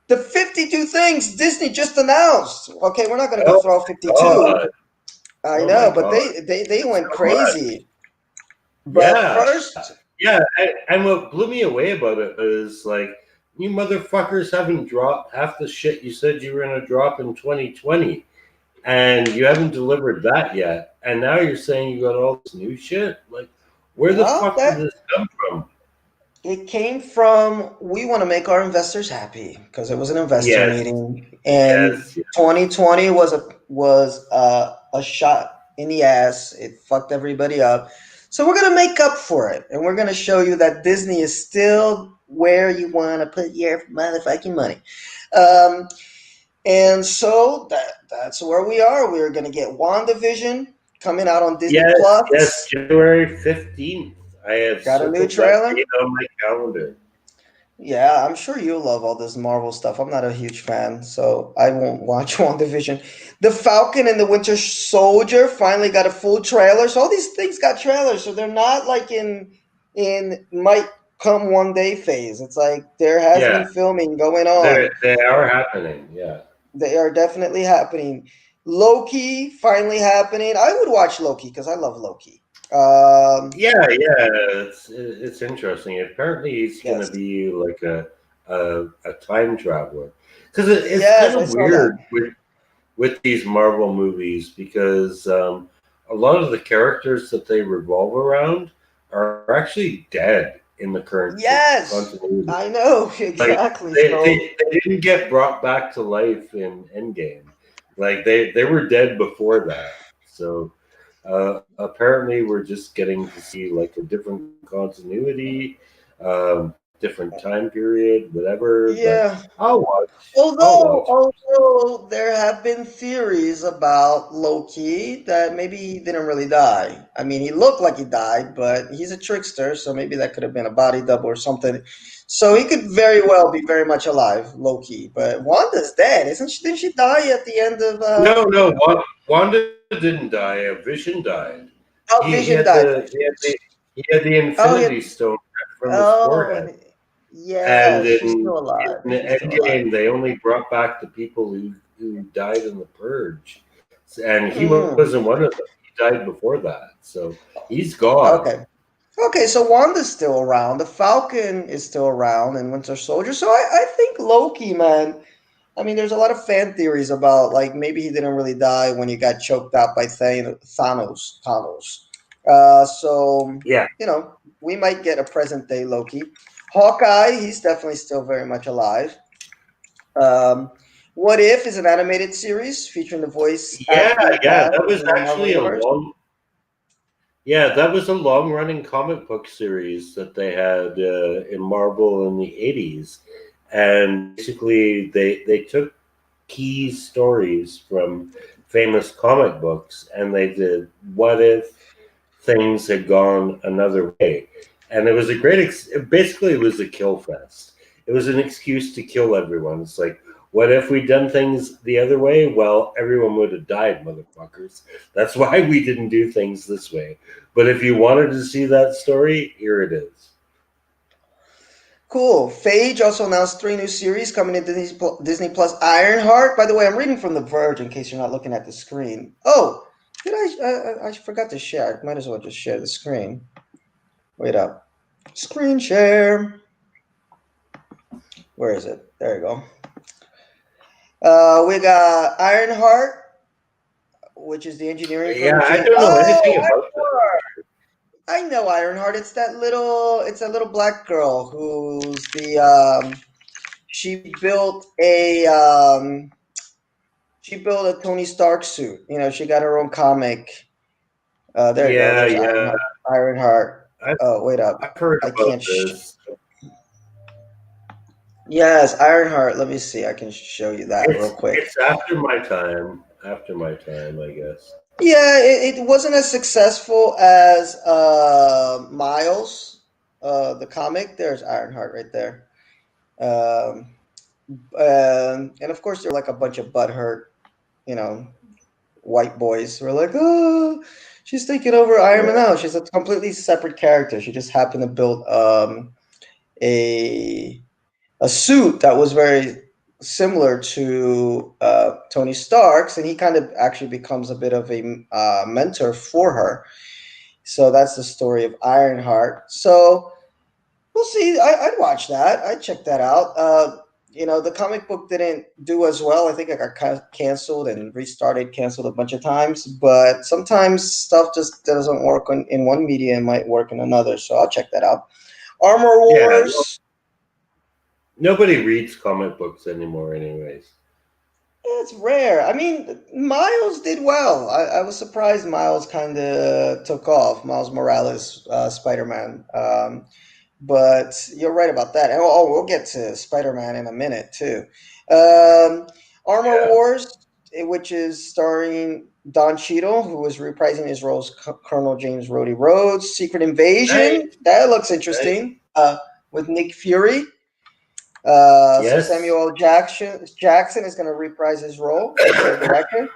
the 52 things Disney just announced. Okay, we're not going to go Oh through all my 52. god. I Oh my know, but god. they went So much. crazy. But Yeah, first, yeah. And what blew me away about it is like, you motherfuckers haven't dropped half the shit you said you were gonna drop in 2020, and you haven't delivered that yet. And now you're saying you got all this new shit. Like, where the well, fuck did that this come from? it came from we want to make our investors happy because it was an investor Yes, meeting, and yes, yes. 2020 was a shot in the ass. It fucked everybody up. So we're gonna make up for it, and we're gonna show you that Disney is still where you want to put your motherfucking money. Um, and so that's where we are. We're gonna get WandaVision coming out on Disney Yes, yes, Plus. January 15th. I have Got a new circled that trailer. date on my calendar. Yeah, I'm sure you love all this Marvel stuff. I'm not a huge fan, so I won't watch WandaVision. The Falcon and the Winter Soldier finally got a full trailer. So all these things got trailers, so they're not like in might come one day phase. It's like there has Yeah, been filming going on. they are happening. Yeah. They are definitely happening. Loki finally happening. I would watch Loki because I love Loki. Yeah, yeah, it's interesting. Apparently, he's going to Yes, be like a time traveler, because it's kind yes, I of saw that. weird with these Marvel movies, because a lot of the characters that they revolve around are actually dead in the current Yes, continuity. I know Like, exactly. they, So they, they didn't get brought back to life in Endgame. Like, they were dead before that. So apparently, we're just getting to see like a different continuity, different time period, whatever. But yeah. I'll watch. I'll Although, watch. although there have been theories about Loki that maybe he didn't really die. I mean, he looked like he died, but he's a trickster, so maybe that could have been a body double or something. So he could very well be very much alive, Loki. But Wanda's dead, isn't she? Didn't she die at the end of? No, no. Wanda didn't die. A Vision died. Oh, He Vision had died. the Oh, Infinity Stone from his oh, forehead. and yeah, And she's still alive. in She's still alive. Endgame, they only brought back the people who died in the Purge, and he Mm, wasn't one of them. He died before that, so he's gone. okay. Okay, so Wanda's still around. The Falcon is still around, and Winter Soldier. So I think Loki, man. I mean, there's a lot of fan theories about like maybe he didn't really die when he got choked out by Thanos. Thanos. So Yeah, we might get a present day Loki. Hawkeye, he's definitely still very much alive. Um, what If is an animated series featuring the voice yeah, acting yeah. cast That was from the Marvel actually a Universe. long. Yeah, that was a long-running comic book series that they had in Marvel in the '80s, and basically they took key stories from famous comic books and they did what if things had gone another way, and it was a great. Basically, it was a kill fest. It was an excuse to kill everyone. It's like, what if we'd done things the other way? Well, everyone would have died, motherfuckers. That's why we didn't do things this way. But if you wanted to see that story, here it is. Cool. Phage also announced 3 new series coming to Disney Plus. Ironheart. By the way, I'm reading from The Verge in case you're not looking at the screen. Oh, did I forgot to share. I might as well just share the screen. Wait up. Screen share. Where is it? There you go. We got Ironheart, which is the engineering Yeah, from I James. don't know anything Oh, about that. I know Ironheart. It's that little black girl who's the she built a Tony Stark suit. You know, she got her own comic. There you go. Yeah, There's yeah, Ironheart. Ironheart. I've, Oh, wait up. I've heard I about can't. this. Yes, Ironheart. Let me see. I can show you that real quick. It's after my time. After my time, I guess. Yeah, it wasn't as successful as Miles, the comic. There's Ironheart right there. Um, and of course, they're like a bunch of butthurt, you know, white boys who are like, oh, she's taking over Iron Man Yeah, now. She's a completely separate character. She just happened to build a a suit that was very similar to Tony Stark's, and he kind of actually becomes a bit of a mentor for her. So that's the story of Ironheart. So we'll see. I'd watch that. I'd check that out. The comic book didn't do as well. I think it got canceled and restarted, canceled a bunch of times. But sometimes stuff just doesn't work in one media and might work in another. So I'll check that out. Armor yeah. Wars. Nobody reads comic books anymore, anyways. It's rare. I mean, Miles did well. I was surprised Miles kind of took off. Miles Morales, Spider-Man. But you're right about that. And we'll get to Spider-Man in a minute too. Armor Yeah. Wars, which is starring Don Cheadle, who is reprising his role as Colonel James Rhodey Rhodes. Secret Invasion, Nice, that looks nice. interesting. With Nick Fury. So Yes. Samuel Jackson is going to reprise his role as the director,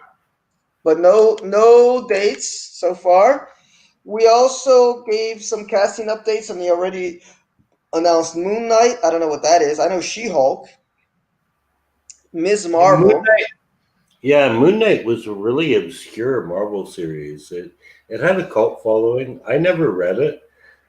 but no dates so far. We also gave some casting updates on the already announced Moon Knight. I don't know what that is. I know She-Hulk, Ms. Moon Marvel. Knight. Yeah, Moon Knight was a really obscure Marvel series. It had a cult following. I never read it,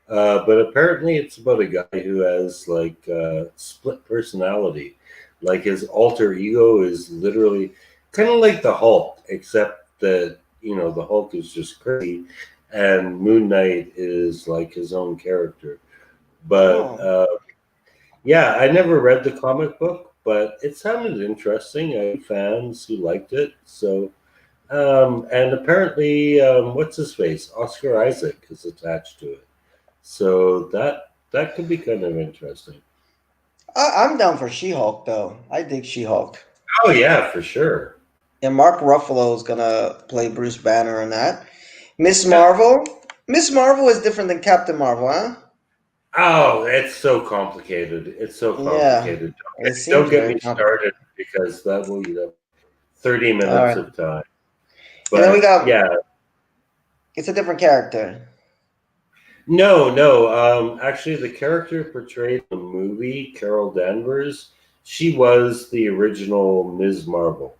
but apparently it's about a guy who has like split personality. Like his alter ego is literally kind of like the Hulk, except that the Hulk is just crazy, and Moon Knight is like his own character. But Oh, yeah, I never read the comic book, but it sounded interesting. I had fans who liked it. So, and apparently, what's his face? Oscar Isaac is attached to it. So that could be kind of interesting. I'm down for She-Hulk though. I dig She-Hulk. Oh yeah, for sure. And Mark Ruffalo is gonna play Bruce Banner in that. Miss Yeah. Marvel. Miss Marvel is different than Captain Marvel, huh? Oh, it's so complicated. It's so Yeah, complicated. it Don't seems get very me complicated. started because that will eat up 30 All minutes right, of time. and then we But got yeah, it's a different character. no, no. Actually, the character portrayed in the movie, Carol Danvers, she was the original Ms. Marvel,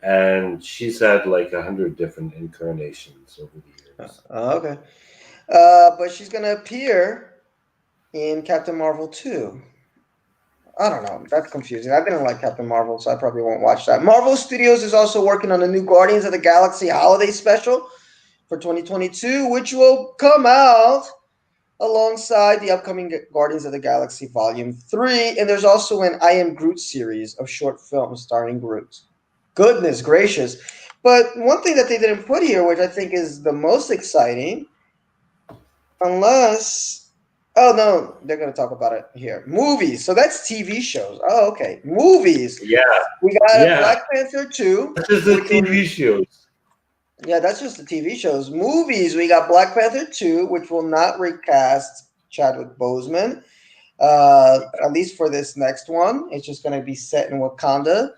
and she's had like 100 different incarnations over the years. Okay. But she's gonna appear in Captain Marvel 2. I don't know. That's confusing. I didn't like Captain Marvel, so I probably won't watch that. Marvel Studios is also working on a new Guardians of the Galaxy holiday special for 2022, which will come out alongside the upcoming Guardians of the Galaxy Volume 3. And there's also an I Am Groot series of short films starring Groot. Goodness gracious. But one thing that they didn't put here, which I think is the most exciting, Unless, oh no, they're gonna talk about it here. Movies. So that's TV shows. Oh, okay. Movies. Yeah, We got a yeah. Black Panther 2, This is the which will, TV shows. yeah, that's just the TV shows. Movies, we got Black Panther 2, which will not recast Chadwick Boseman. At least for this next one. It's just gonna be set in Wakanda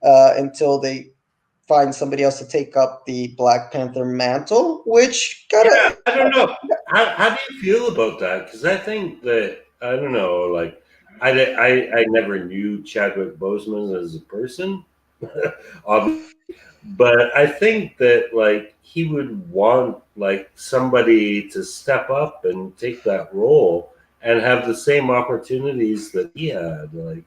until they find somebody else to take up the Black Panther mantle, which Yeah, gotta. I don't know. How do you feel about that? Because I think that I don't know. Like, I never knew Chadwick Boseman as a person, obviously, but I think that like he would want like somebody to step up and take that role and have the same opportunities that he had. Like,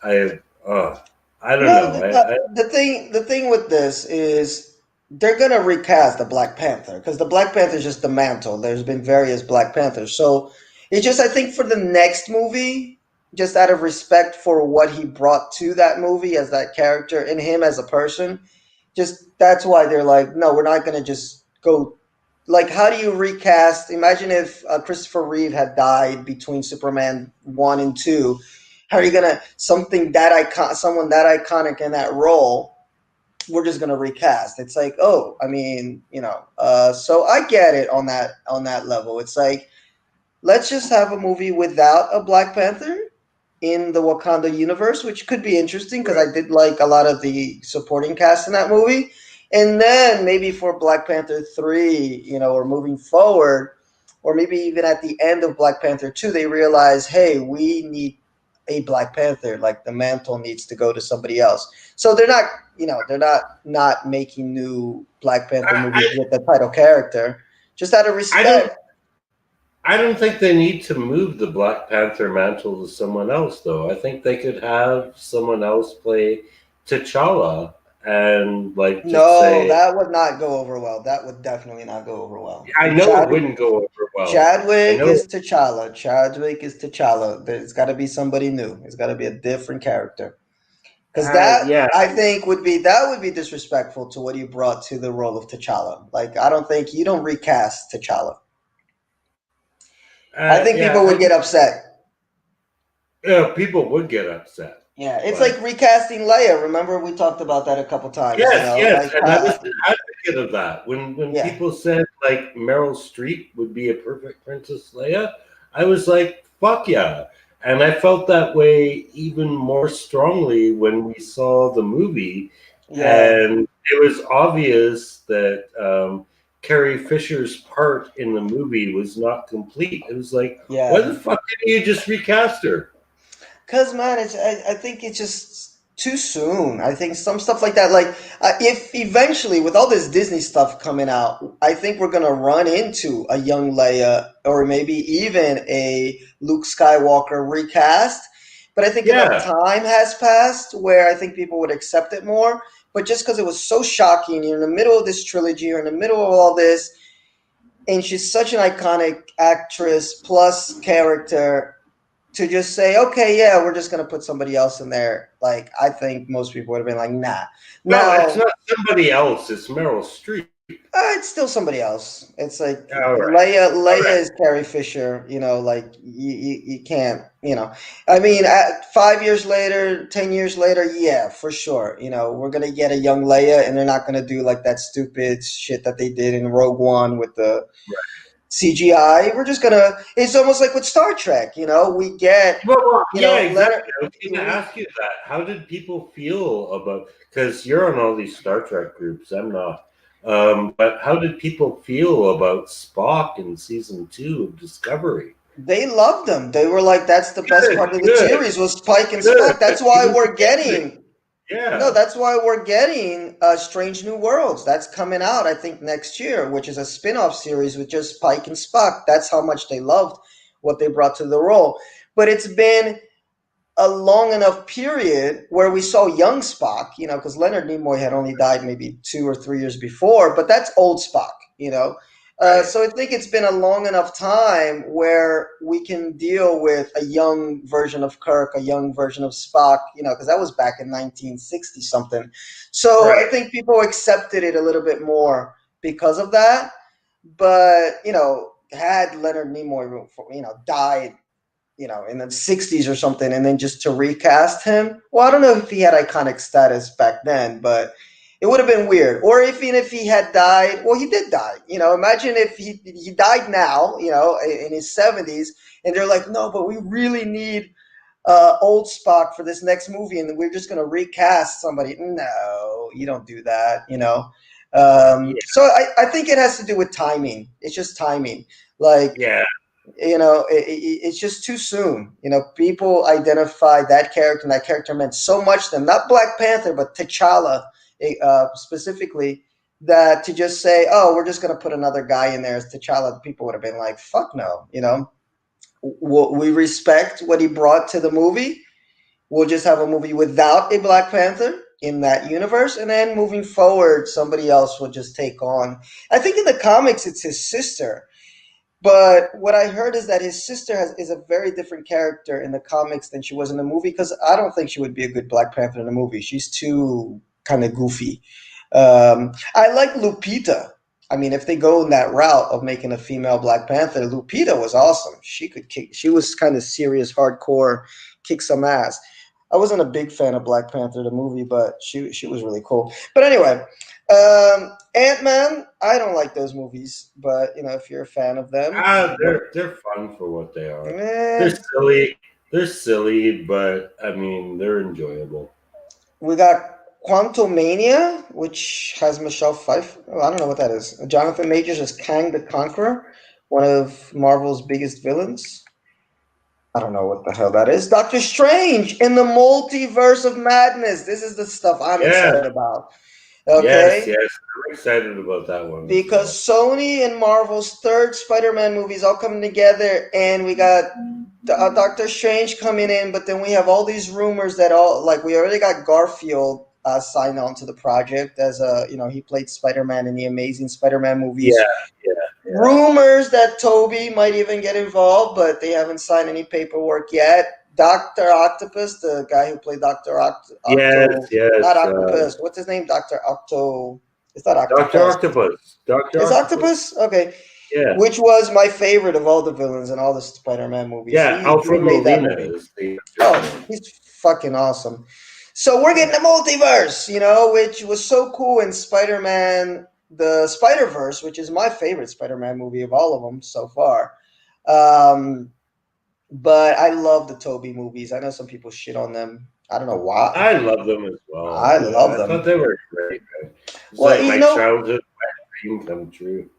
I, uh, I don't No, know. the thing with this is they're gonna recast the Black Panther because the Black Panther is just the mantle. There's been various Black Panthers, so it just I think for the next movie, just out of respect for what he brought to that movie as that character and him as a person, just that's why they're like, no, we're not gonna just go. Like, how do you recast? Imagine if Christopher Reeve had died between Superman 1 and 2. How are you gonna something that someone that iconic in that role? We're just gonna recast. It's like, oh, I mean, so I get it on that level. It's like, let's just have a movie without a Black Panther in the Wakanda universe, which could be interesting because I did like a lot of the supporting cast in that movie. And then maybe for Black Panther 3, or moving forward, or maybe even at the end of Black Panther 2, they realize, hey, we need a Black Panther. Like the mantle needs to go to somebody else. So they're not making new Black Panther movies I, with the title character, just out of I don't. respect. I don't think they need to move the Black Panther mantle to someone else, though. I think they could have someone else play T'Challa and like just No, say, that would not go over well. That would definitely not go over well. I know it Chad, wouldn't go over well. I Chadwick know, is T'Challa. Chadwick is T'Challa. There's got to be somebody new. It's got to be a different character. Because yeah, I think that would be disrespectful to what he brought to the role of T'Challa. Like, I don't think you don't recast T'Challa. I think yeah. people would get upset. People would get upset, Yeah, it's like but recasting Leia. Remember, we talked about that a couple times. yes, Like, and I was an advocate of that. When yeah, people said like Meryl Streep would be a perfect Princess Leia, I was like, fuck yeah. And I felt that way even more strongly when we saw the movie, yeah, and it was obvious that Carrie Fisher's part in the movie was not complete. It was like, why yeah. the fuck didn't you just recast her? Cause man, I think it's just too soon. I think some stuff like that, like if eventually with all this Disney stuff coming out, I think we're gonna run into a young Leia or maybe even a Luke Skywalker recast. But I think enough Yeah, time has passed where I think people would accept it more. But just because it was so shocking, you're in the middle of this trilogy, you're in the middle of all this, and she's such an iconic actress plus character to just say, okay, yeah, we're just gonna put somebody else in there. Like, I think most people would have been like, nah. well, it's Now, not somebody else; it's Meryl Streep. it's still somebody else. It's like All right. Leia. All Leia right. is Carrie Fisher. Like you can't. I mean, 5 years later, 10 years later, yeah, for sure. We're gonna get a young Leia, and they're not gonna do like that stupid shit that they did in Rogue One with the CGI. We're just gonna. It's almost like with Star Trek. We get. Yeah, Leonard. exactly. I was going to We ask you that. How did people feel about? Because you're on all these Star Trek groups. I'm not. But how did people feel about Spock in season 2 of Discovery? They loved them. They were like, "That's the best Good, part of the good, series was Spike and good. Spock." That's He why was we're amazing. getting no. Yeah, That's why we're getting Strange New Worlds. That's coming out, I think, next year, which is a spin-off series with just Spike and Spock. That's how much they loved what they brought to the role. But it's been a long enough period where we saw young Spock, because Leonard Nimoy had only died maybe 2 or 3 years before, but that's old Spock. right. So I think it's been a long enough time where we can deal with a young version of Kirk, a young version of Spock, because that was back in 1960 something. So I Right. think people accepted it a little bit more because of that. But had Leonard Nimoy, died, in the 60s or something, and then just to recast him. Well, I don't know if he had iconic status back then, but it would have been weird. Or even if he had died, well, he did die. Imagine if he died now, in his 70s, and they're like, no, but we really need old Spock for this next movie, and we're just going to recast somebody. No, you don't do that. Yeah. So I think it has to do with timing. It's just timing. Like, Yeah. it's just too soon. People identify that character, and that character meant so much to them. Not Black Panther, but T'Challa specifically. That to just say, oh, we're just going to put another guy in there as T'Challa, people would have been like, fuck no. We respect what he brought to the movie. We'll just have a movie without a Black Panther in that universe, and then moving forward, somebody else will just take on. I think in the comics, it's his sister. But what I heard is that his sister is a very different character in the comics than she was in the movie, because I don't think she would be a good Black Panther in the movie. She's too kind of goofy. I like Lupita. I mean, if they go in that route of making a female Black Panther, Lupita was awesome. She could kick. She was kind of serious, hardcore, kick some ass. I wasn't a big fan of Black Panther the movie, but she was really cool. But anyway, Ant-Man, I don't like those movies, but if you're a fan of them, They're fun for what they are. eh, They're silly. They're silly, but I mean, they're enjoyable. we got Quantumania, which has Michelle Pfeiffer. Oh, I don't know what that is. Jonathan Majors as Kang the Conqueror, one of Marvel's biggest villains. I don't know what the hell that is. Doctor Strange in the Multiverse of Madness. This is the stuff I'm Yeah. excited about. Yes. Okay? I'm excited about that one. Because Sony and Marvel's third Spider-Man movie is all coming together, and we got Doctor Strange coming in, but then we have all these rumors that we already got Garfield signed on to the project as he played Spider-Man in the Amazing Spider-Man movies. Yeah. Rumors that Toby might even get involved, but they haven't signed any paperwork yet. Doctor Octopus, the guy who played Doctor Octo, Yes. not Octopus. What's his name? Doctor Octo. It's not Octopus. Doctor Octopus. It's Octopus? Okay. Yeah. Which was my favorite of all the villains in all the Spider-Man movies. Yeah, Alfred made that Molina movie. is the. Oh, he's fucking awesome. So we're getting the multiverse, which was so cool in Spider-Man, the Spider-Verse, which is my favorite Spider-Man movie of all of them so far. But I love the Tobey movies. I know some people shit on them. I don't know why. I love them as well. I love them. I thought they were great. It's Well, like my childhood dream come true.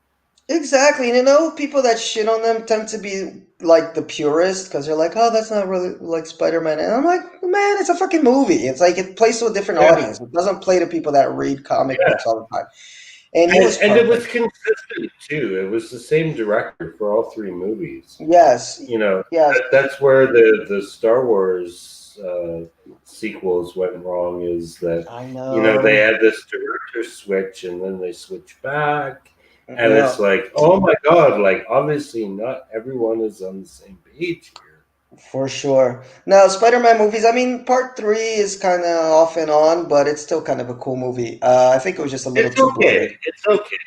Exactly. People that shit on them tend to be like the purist, because they're like, oh, that's not really like Spider-Man. And I'm like, man, it's a fucking movie. It's like it plays to a different audience. It doesn't play to people that read comic books all the time. And it was consistent too. It was the same director for all three movies. Yes. Yes. That's where the Star Wars sequels went wrong, is that I know. They had this director switch and then they switch back. And it's like, oh my God, like obviously not everyone is on the same page here. For sure. Now, Spider-Man movies, I mean, part 3 is kind of off and on, but it's still kind of a cool movie. I think it was just a little too bloated. It's okay.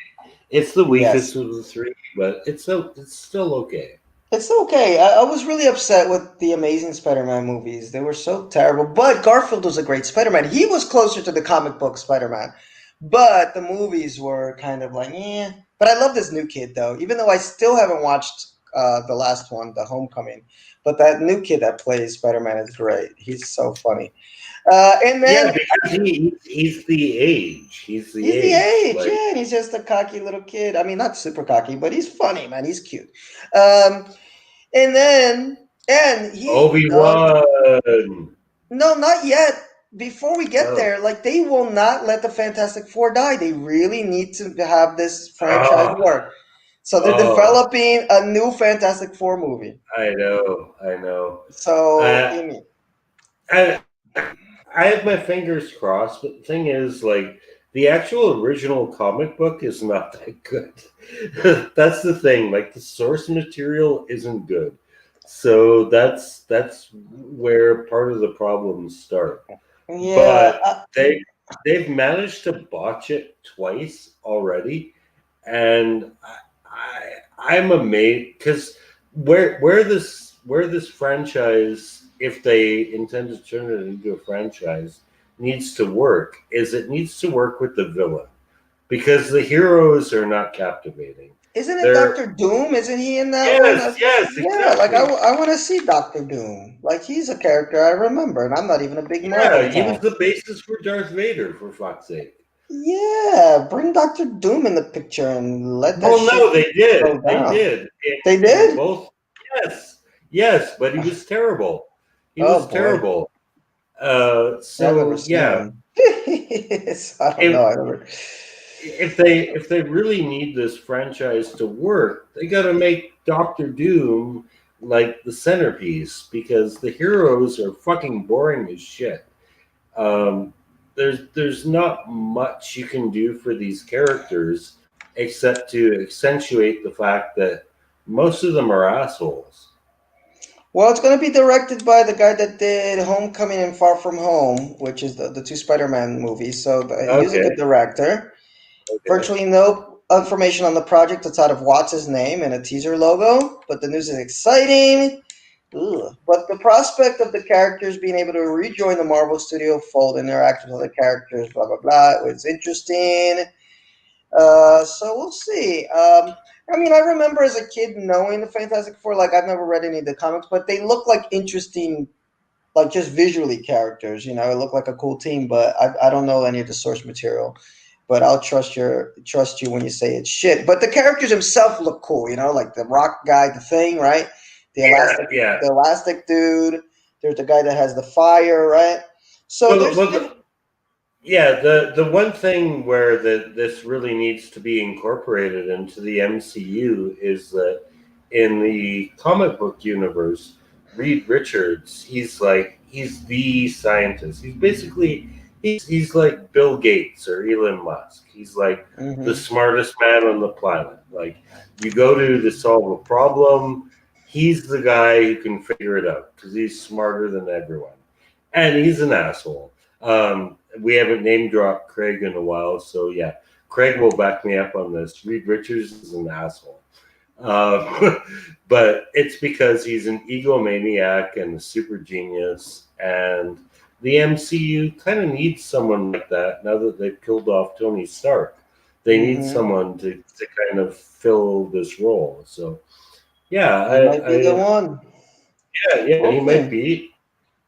It's the weakest of the three, but it's still okay. It's okay. I was really upset with the Amazing Spider-Man movies. They were so terrible. But Garfield was a great Spider-Man. He was closer to the comic book Spider-Man. But the movies were kind of like, yeah. But I love this new kid, though. Even though I still haven't watched the last one, The Homecoming. But that new kid that plays Spider-Man is great. He's so funny. And then because he's the age. He's the age. Like, yeah, and he's just a cocky little kid. I mean, not super cocky, but he's funny, man. He's cute. And he Obi-Wan. No, not yet. Before we get there, like they will not let the Fantastic Four die. They really need to have this franchise work. So they're developing a new Fantastic Four movie. I know. So I have my fingers crossed, but the thing is, like, the actual original comic book is not that good. That's the thing. Like, the source material isn't good. So that's where part of the problems start. Yeah, but they've managed to botch it twice already, and I'm amazed because where this franchise, if they intend to turn it into a franchise, needs to work is it needs to work with the villain because the heroes are not captivating. Isn't it They're Doctor Doom? Isn't he in that one? yes, yes, Yeah, like exactly. I want to see Doctor Doom. Like he's a character I remember, and I'm not even a big Marvel Yeah, he was fan. the basis for Darth Vader, for fuck's sake. Yeah, bring Doctor Doom in the picture and let that Well, shit no, they did. go They down. did. They In did? both. Yes, yes, but he was terrible. He Oh was boy, terrible. yeah, I've never So seen yeah, him. So I don't know. if I never. if they really need this franchise to work, they got to make Doctor Doom like the centerpiece because the heroes are fucking boring as shit. Um, there's not much you can do for these characters except to accentuate the fact that most of them are assholes. Well, it's going to be directed by the guy that did Homecoming and Far From Home, which is the two Spider-Man movies. So he was a good Okay, director. okay. Virtually no information on the project outside of Watts' name and a teaser logo, but the news is exciting. Ugh. But the prospect of the characters being able to rejoin the Marvel Studio fold, interact with other characters, blah blah blah, it's interesting. So we'll see. I mean, I remember as a kid knowing the Fantastic Four. Like I've never read any of the comics, but they look like interesting, like just visually characters. You know, it looked like a cool team, but I don't know any of the source material. But I'll trust you when you say it's shit. But the characters themselves look cool. You know, like the rock guy, the Thing, right? The Yeah, elastic, yeah. the elastic dude. There's the guy that has the fire, right? So Well, there's well, different. yeah. The one thing where this really needs to be incorporated into the MCU is that in the comic book universe, Reed Richards, he's the scientist. He's like Bill Gates or Elon Musk. He's like the Hmm. smartest man on the planet. Like you go to solve a problem, he's the guy who can figure it out because he's smarter than everyone, and he's an asshole. We haven't name dropped Craig in a while, so yeah, Craig will back me up on this. Reed Richards is an asshole. Uh, but it's because he's an egomaniac and a super genius, and the MCU kind of needs someone like that now that they've killed off Tony Stark. They need Hmm. someone to kind of fill this role. So yeah, He might be the one. yeah, he We'll might see. be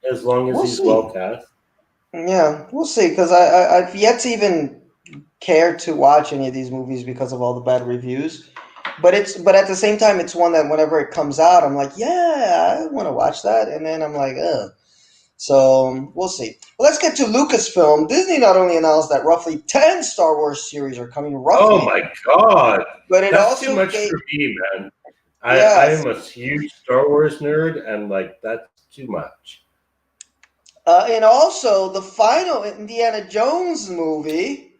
as long as We'll he's well see. cast. Yeah, we'll see. Because I've yet to even care to watch any of these movies because of all the bad reviews. But at the same time, it's one that whenever it comes out, I'm like, yeah, I want to watch that, and then I'm like, ugh. So we'll see. Well, let's get to Lucasfilm. Disney not only announced that roughly 10 Star Wars series are coming, Oh roughly, my god, but it that's too also much gave for me, man. I yes, am a huge Star Wars nerd, and like that's too much. and also the final Indiana Jones movie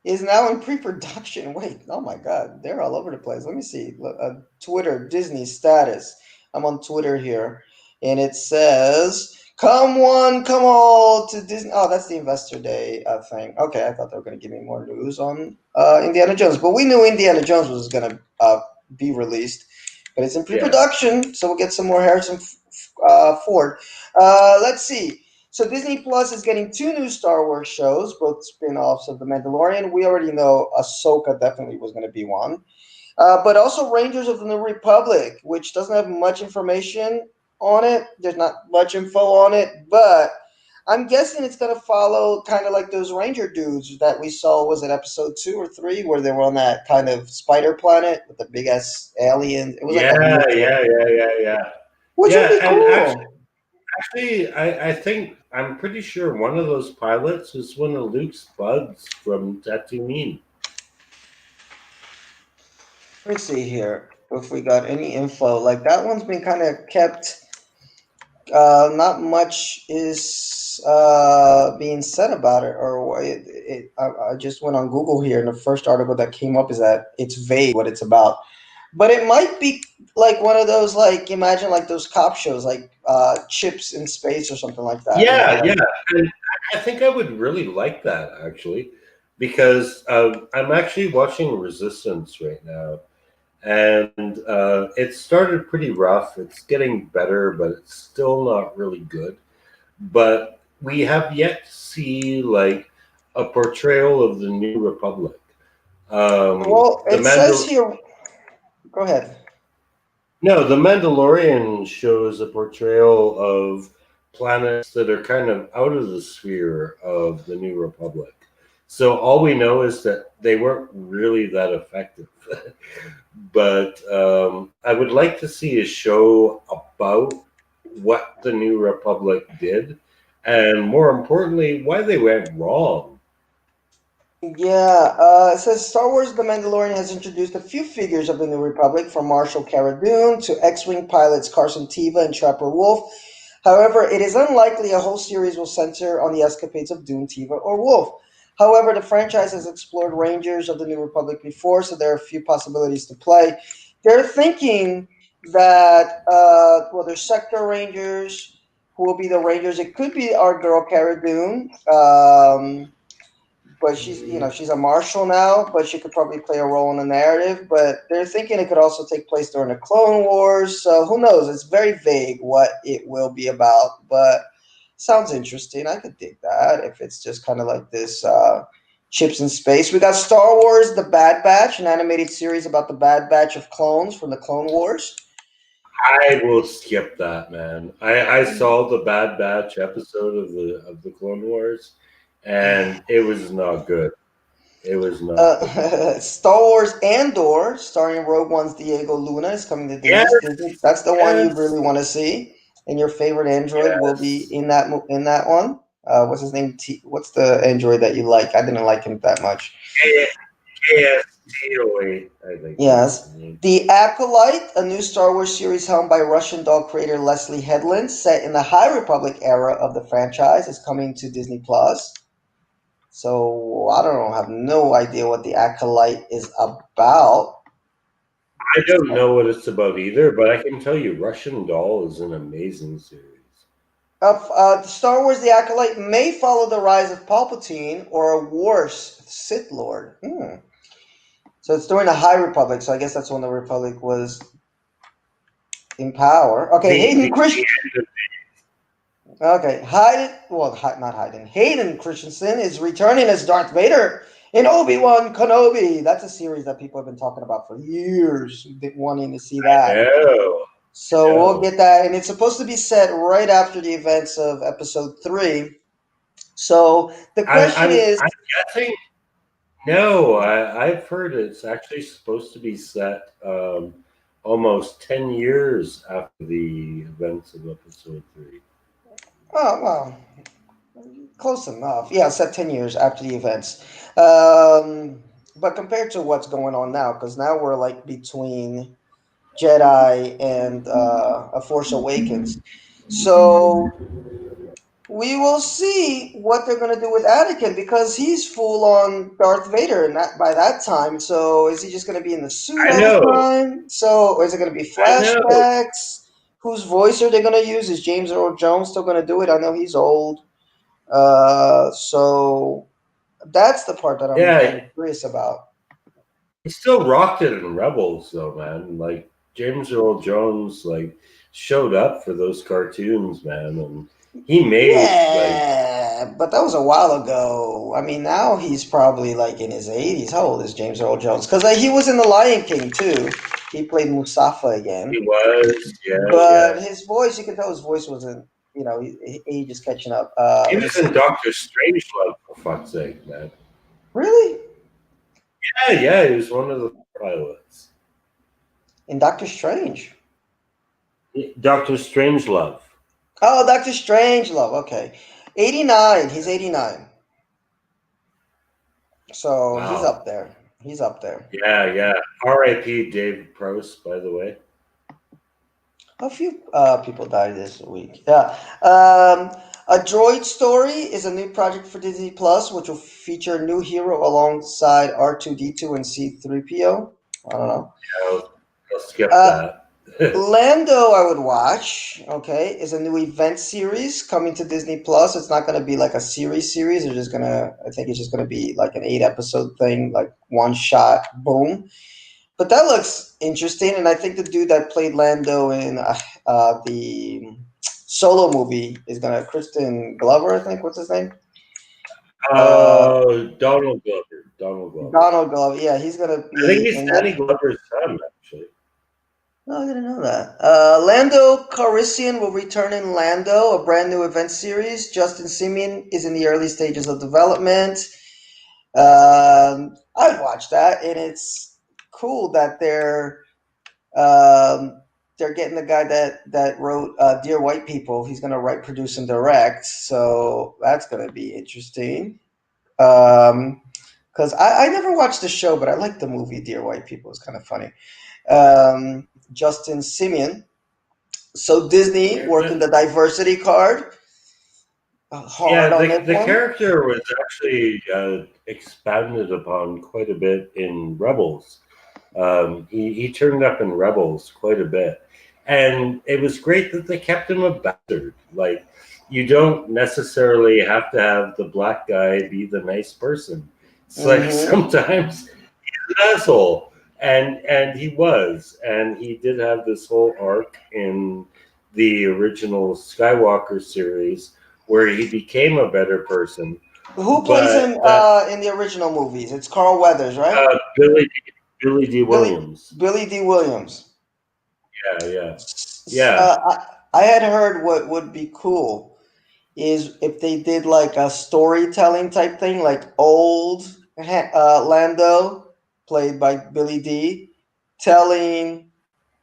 is now in pre-production. Wait, oh my God, they're all over the place. Let me see. Look, Twitter, Disney status. I'm on Twitter here, and it says, "Come one, come all to Disney." Oh, that's the Investor Day thing. Okay, I thought they were going to give me more news on Indiana Jones, but we knew Indiana Jones was going to be released, but it's in Yeah. pre-production, so we'll get some more Harrison Ford. Let's see. So Disney Plus is getting two new Star Wars shows, both spin-offs of The Mandalorian. We already know Ahsoka definitely was going to be one. But also Rangers of the New Republic, which doesn't have much information on it. There's not much info on it, but I'm guessing it's going to follow kind of like those Ranger dudes that we saw, was it episode 2 or 3, where they were on that kind of spider planet with the big ass alien. It was like a Yeah, mythical, yeah, yeah, yeah, yeah. which would Yeah, be and cool. actually, I think I'm pretty sure one of those pilots is one of Luke's buds from Tatooine. Let me see here if we got any info. Like that one's been kind of kept. Not much is being said about it, or I just went on Google here, and the first article that came up is that it's vague what it's about. But it might be like one of those, like imagine like those cop shows, like Chips in Space or something like that. You know, Yeah, like yeah, and I think I would really like that actually, because I'm actually watching Resistance right now, and it started pretty rough. It's getting better, but it's still not really good. But we have yet to see like a portrayal of the New Republic. Well, The it says Mandal here. Go ahead. No, the Mandalorian shows a portrayal of planets that are kind of out of the sphere of the New Republic. So all we know is that they weren't really that effective. But I would like to see a show about what the New Republic did, and more importantly, why they went wrong. Yeah, it says Star Wars The Mandalorian has introduced a few figures of the New Republic, from Marshal Cara Dune to X-Wing pilots Carson Teva and Trapper Wolf. However, it is unlikely a whole series will center on the escapades of Dune, Teva, or Wolf. However, the franchise has explored Rangers of the New Republic before, so there are a few possibilities to play. They're thinking that, well, there's Sector Rangers, who will be the Rangers. It could be our girl Cara Dune. But she's a marshal now, but she could probably play a role in the narrative. But they're thinking it could also take place during the Clone Wars. So who knows? It's very vague what it will be about, but sounds interesting. I could dig that if it's just kind of like this chips in space. We got Star Wars: The Bad Batch, an animated series about the Bad Batch of clones from the Clone Wars. I will skip that, man. I saw the Bad Batch episode of the Clone Wars, and it was not good. It was not good. Star Wars Andor, starring Rogue One's Diego Luna, is coming to Yes, Disney. That's the one you yes, really want to see, and your favorite android will be yes. in that one. What's his name? What's the android that you like? I didn't like him that much. KSTOA, I think is Yes, the name. The Acolyte, a new Star Wars series helmed by Russian doll creator Leslie Headland, set in the High Republic era of the franchise, is coming to Disney Plus. So I don't know, have no idea what The Acolyte is about. I don't know what it's about either, but I can tell you Russian Doll is an amazing series. Star Wars: The Acolyte may follow the rise of Palpatine or a worse Sith Lord. So it's during the High Republic, so I guess that's when the Republic was in power. Okay, The Hayden Christ. end of Okay, Hayden. Well, not Hayden. Hayden Christensen is returning as Darth Vader in Obi-Wan Kenobi. That's a series that people have been talking about for years, wanting to see I that. know. So we'll No. get that, and it's supposed to be set right after the events of Episode 3. So the question is, I'm guessing. No, I've heard it's actually supposed to be set almost 10 years after the events of Episode 3. oh well, close enough. Yeah, set 10 years after the events. But compared to what's going on now, because now we're like between Jedi and A Force Awakens. So we will see what they're going to do with Anakin, because he's full on Darth Vader and that by that time. So is he just going to be in the suit I all the know. time? So is it going to be I know. flashbacks? Whose voice are they going to use? Is James Earl Jones still going to do it? I know he's old. So that's the part that I'm Yeah, kind of curious about. he still rocked it in Rebels, though, man. Like, James Earl Jones, like, showed up for those cartoons, man. And he made, like, Yeah, but that was a while ago. I mean, now he's probably like in his 80s. How old is James Earl Jones? Because he was in The Lion King too. He played Mustafa he again. was, yeah, But yeah. his voice, you can tell his voice wasn't, age is catching up. He Let me was in see. Doctor Strangelove, for fuck's sake, man. Really? Yeah, yeah, he was one of the pilots. In Doctor Strange? Doctor Strangelove. Oh, Doctor Strangelove. Okay. 89. He's 89. So he's Wow. up there. He's up there. Yeah, yeah. R.I.P. Dave Proust, by the way. A few people died this week. Yeah. A Droid Story is a new project for Disney Plus, which will feature a new hero alongside R2D2 and C3PO. I don't know. I'll skip Uh, that. Lando, I would watch. Okay, is a new event series coming to Disney Plus. It's not going to be like a series. They're I think it's just going to be like an 8 episode thing, like one shot, boom. But that looks interesting, and I think the dude that played Lando in the Solo movie is gonna Kristen Glover, I think. What's his name? Donald Glover. Donald Glover. Donald Glover. Yeah, he's gonna I think be he's in Danny that. Glover's son, actually. No, I didn't know that. Lando Calrissian will return in Lando, a brand new event series. Justin Simeon is in the early stages of development. I'd watch that, and it's cool that they're getting the guy that wrote Dear White People. He's gonna write, produce, and direct. So that's gonna be interesting. Because I never watched the show, but I like the movie Dear White People. It's kind of funny. Justin Simeon. So Disney working the diversity card hard Yeah, on the this the one. character was actually expanded upon quite a bit in Rebels. He turned up in Rebels quite a bit, and it was great that they kept him a bastard. Like, you don't necessarily have to have the black guy be the nice person. It's like Mm-hmm. sometimes he's an asshole, and he was, and he did have this whole arc in the original Skywalker series where he became a better person. Who plays him But that in the original movies? It's Carl Weathers, right? uh, Billy Billy D. Billy Williams. Billy D. Williams. Yeah, yeah, yeah, I had heard what would be cool is if they did like a storytelling type thing, like old Lando, played by Billy D, telling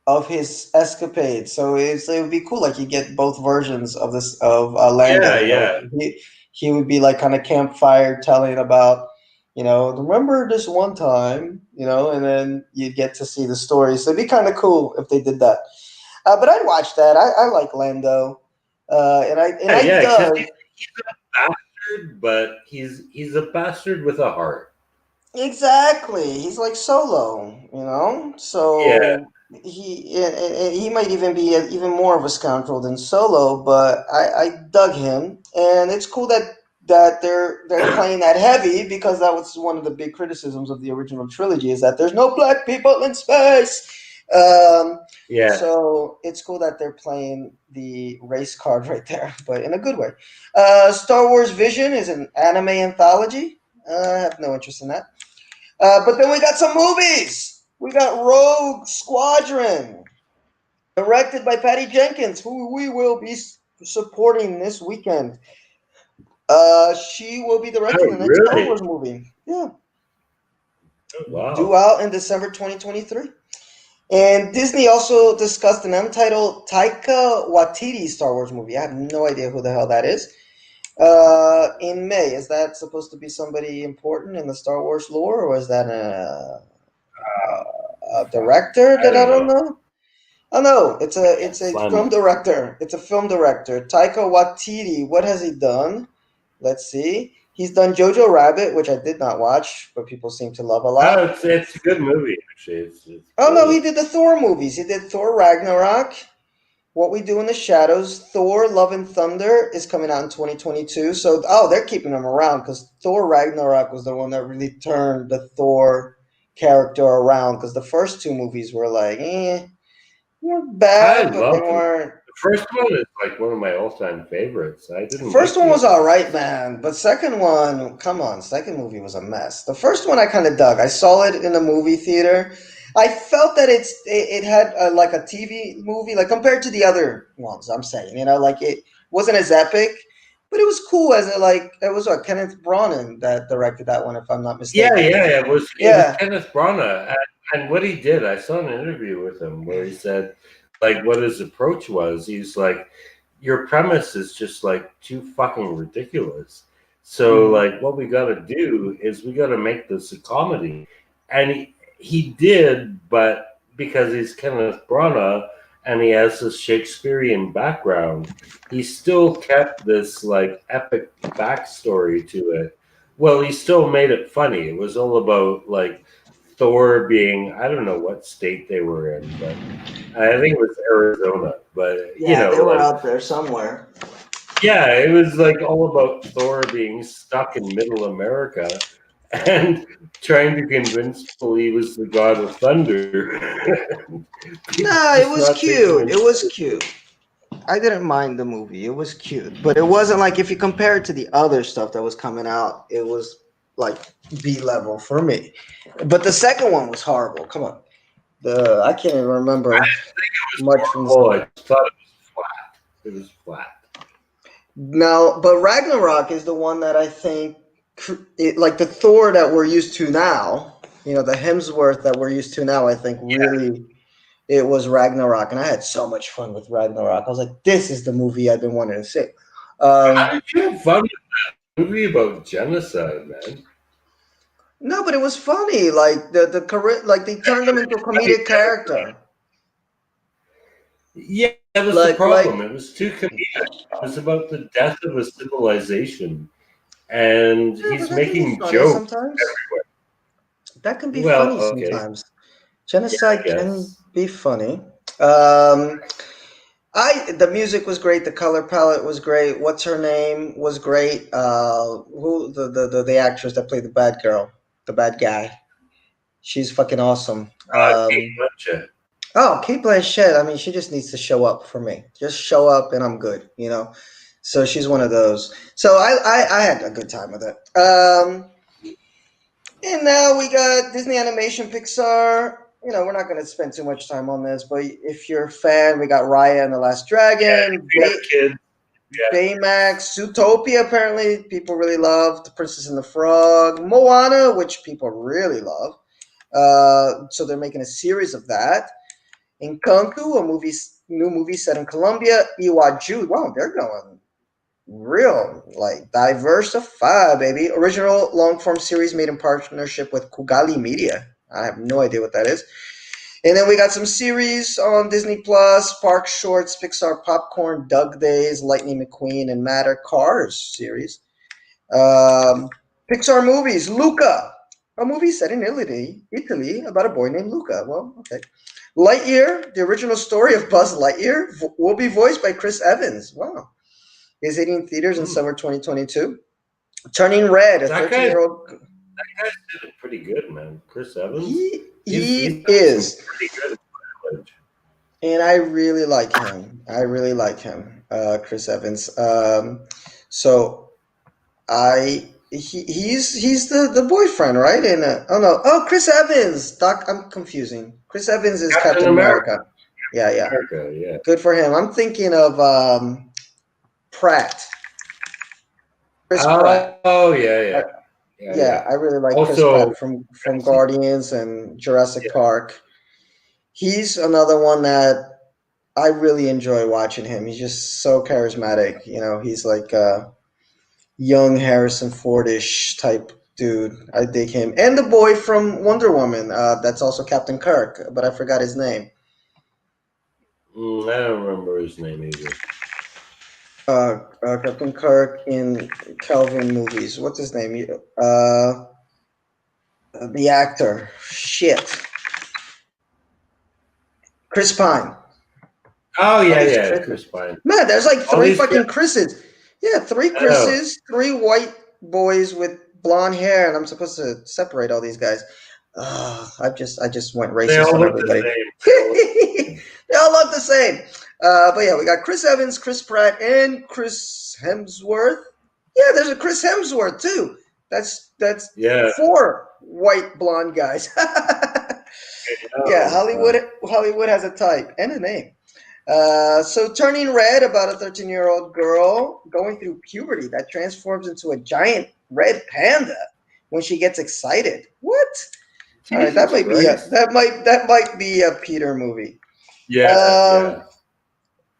of his escapades. So it would be cool. Like you get both versions of this of Lando. yeah, You know, yeah. he would be like on a campfire telling about, remember this one time, and then you'd get to see the story. So it'd be kind of cool if they did that. But I'd watch that. I like Lando, and Yeah, I yeah, because dug he's a bastard, but he's a bastard with a heart. exactly. He's like Solo, Yeah, So he might even be even more of a scoundrel than Solo. But I dug him, and it's cool that they're playing that heavy because that was one of the big criticisms of the original trilogy is that there's no black people in space. Um, yeah. so it's cool that they're playing the race card right there, but in a good way. Star Wars Vision is an anime anthology. I have no interest in that. But then we got some movies. We got Rogue Squadron, directed by Patty Jenkins, who we will be supporting this weekend. She will be directing Oh, the next Star really? Wars movie. Yeah, Oh, due wow. out in December 2023. And Disney also discussed an untitled Taika Watiti Star Wars movie. I have no idea who the hell that is. In May, is that supposed to be somebody important in the Star Wars lore, or is that a director I that I don't don't know. know? Oh no, it's I a can't it's a slam film it. director. It's a film director. Taika Waititi. What has he done? Let's see. He's done Jojo Rabbit, which I did not watch, but people seem to love a Oh, lot. it's a good movie actually. It's Oh no, he brilliant. did the Thor movies. He did Thor Ragnarok. What We Do in the Shadows, Thor: Love and Thunder is coming out in 2022. So, they're keeping him around because Thor Ragnarok was the one that really turned the Thor character around. Because the first two movies were like, weren't I bad, but they love them. weren't. The first one is like one of my all-time favorites. I The didn't first like one the was other all right, ones. man. But second one, come on, second movie was a mess. The first one I kind of dug. I saw it in a movie theater. I felt that it had like a TV movie, like compared to the other ones. I'm saying, like it wasn't as epic, but it was cool as it was what Kenneth Branagh that directed that one, if I'm not Yeah, mistaken. yeah, it was Yeah. Kenneth Branagh, and what he did, I saw an interview with him where he said, like, what his approach was. He's like, your premise is just like too fucking ridiculous. So, Hmm. like, what we got to do is we got to make this a comedy, and he did, but because he's Kenneth Branagh and he has this Shakespearean background, he still kept this like epic backstory to it. Well, he still made it funny. It was all about like Thor being, I don't know what state they were in, but I think it was Arizona. But Yeah, they were like, out there somewhere. yeah, it was like all about Thor being stuck in middle America and trying to convince people he was the god of thunder. People No, it just was not taking cute. him. It was cute. I didn't mind the movie. It was cute, but it wasn't like if you compare it to the other stuff that was coming out, it was like B level for me. But the second one was horrible. Come on, the I can't even remember much from the Oh, second. I thought it was flat. It was flat. Now, but Ragnarok is the one that I think, like the Thor that we're used to now. You know, the Hemsworth that we're used to now. I think really it was Ragnarok, and I had so much fun with Ragnarok. I was like, this is the movie I've been wanting to see. How did you have fun with that movie about genocide, man? No, but it was funny. Like like they turned him into a comedic character. Yeah, that was the Like problem. It was too comedic. It was about the death of a civilization, and yeah, but he's that can be making funny jokes sometimes. everywhere. That can be Well, funny okay, sometimes. yeah, I Genocide can guess. be funny. Um, the music was great. The color palette was great. What's her name was great. Who the actress that played the bad girl, the bad guy. She's fucking awesome. Kate Blanchett. Oh, Kate Blanchett. I mean, she just needs to show up for me. Just show up and I'm good, you know? So she's one of those. So I had a good time with it. And now we got Disney Animation, Pixar. You know, we're not going to spend too much time on this, but if you're a fan, we got Raya and the Last Yeah, Dragon, if you have kids, yeah. Baymax, Zootopia, apparently people really love, The Princess and the Frog, Moana, which people really love. So they're making a series of that. Encanto, new movie set in Colombia. Iwaju, wow, they're going real, like diversified, baby. Original long form series made in partnership with Kugali Media. I have no idea what that is. And then we got some series on Disney Plus, Park Shorts, Pixar Popcorn, Doug Days, Lightning McQueen, and Matter Cars series. Pixar movies, Luca, a movie set in Italy about a boy named Luca. Well, okay. Lightyear, the original story of Buzz Lightyear, will be voiced by Chris Evans. Wow. Is hitting theaters in summer 2022. Turning Red, a That guy's 13-year-old. doing pretty good, man. Chris Evans, he's He done some is. pretty good mileage. And I really like him. I really like him, Chris Evans. So he's the boyfriend, right? And oh no, oh Chris Evans. Doc, I'm confusing. Chris Evans is Captain Captain America, America. Yeah, yeah. America, yeah. Good for him. I'm thinking of Pratt. Chris Pratt. Oh yeah, yeah, yeah, Yeah, yeah. I really like Chris Also, Pratt from Guardians and Jurassic Park. He's another one that I really enjoy watching him. He's just so charismatic. You know, he's like a young Harrison Fordish type dude. I dig him. And the boy from Wonder Woman, that's also Captain Kirk, but I forgot his name. I don't remember his name either. Captain Kirk in Kelvin movies. What's his name? The actor. Shit. Chris Pine. Oh What yeah, is yeah, Chris? Chris Pine. Man, there's like All three these, yeah, fucking Chris's. Yeah, three I know. Chris's, three white boys with blonde hair, and I'm supposed to separate all these guys. I just went They racist all on look the everybody. same. They all look the same. They all look the same. But yeah, we got Chris Evans, Chris Pratt, and Chris Hemsworth. Yeah, there's a Chris Hemsworth too. That's Yeah. four white blonde guys. Yeah, Oh, Hollywood has a type and a name. So Turning Red, about a 13-year-old girl going through puberty that transforms into a giant red panda when she gets excited. What? All right, Jesus Christ. that might be a Peter movie. Yeah, Um,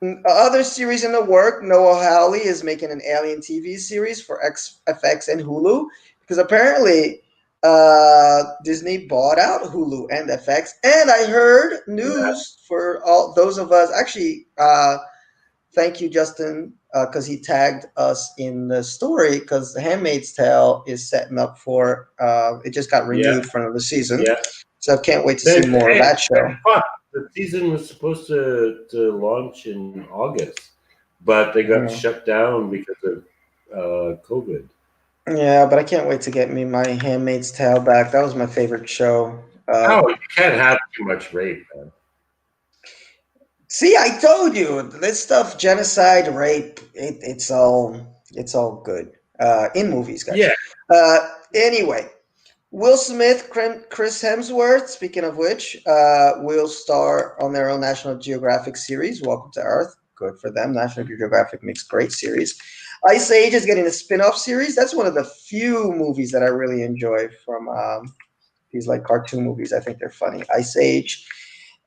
yeah. Other series in the work, Noah Hawley is making an Alien TV series for FX and Hulu because apparently Disney bought out Hulu and FX. And I heard Yeah. news for all those of us. Actually, thank you, Justin, because he tagged us in the story because The Handmaid's Tale is setting up for, it just got Yeah. renewed for another season. Yeah. So I can't wait to see Then, more of hey, that show. fuck. The season was supposed to launch in August, but they got Mm. shut down because of COVID. Yeah, but I can't wait to get me my Handmaid's Tale back. That was my favorite show. Oh, you can't have too much rape, man. See, I told you this stuff, genocide, rape, it's all good in movies, guys. Yeah, Anyway, Will Smith, Chris Hemsworth, speaking of which, will star on their own National Geographic series, Welcome to Earth. Good for them. National Geographic makes great series. Ice Age is getting a spin off series. That's one of the few movies that I really enjoy from these like cartoon movies. I think they're funny. Ice Age.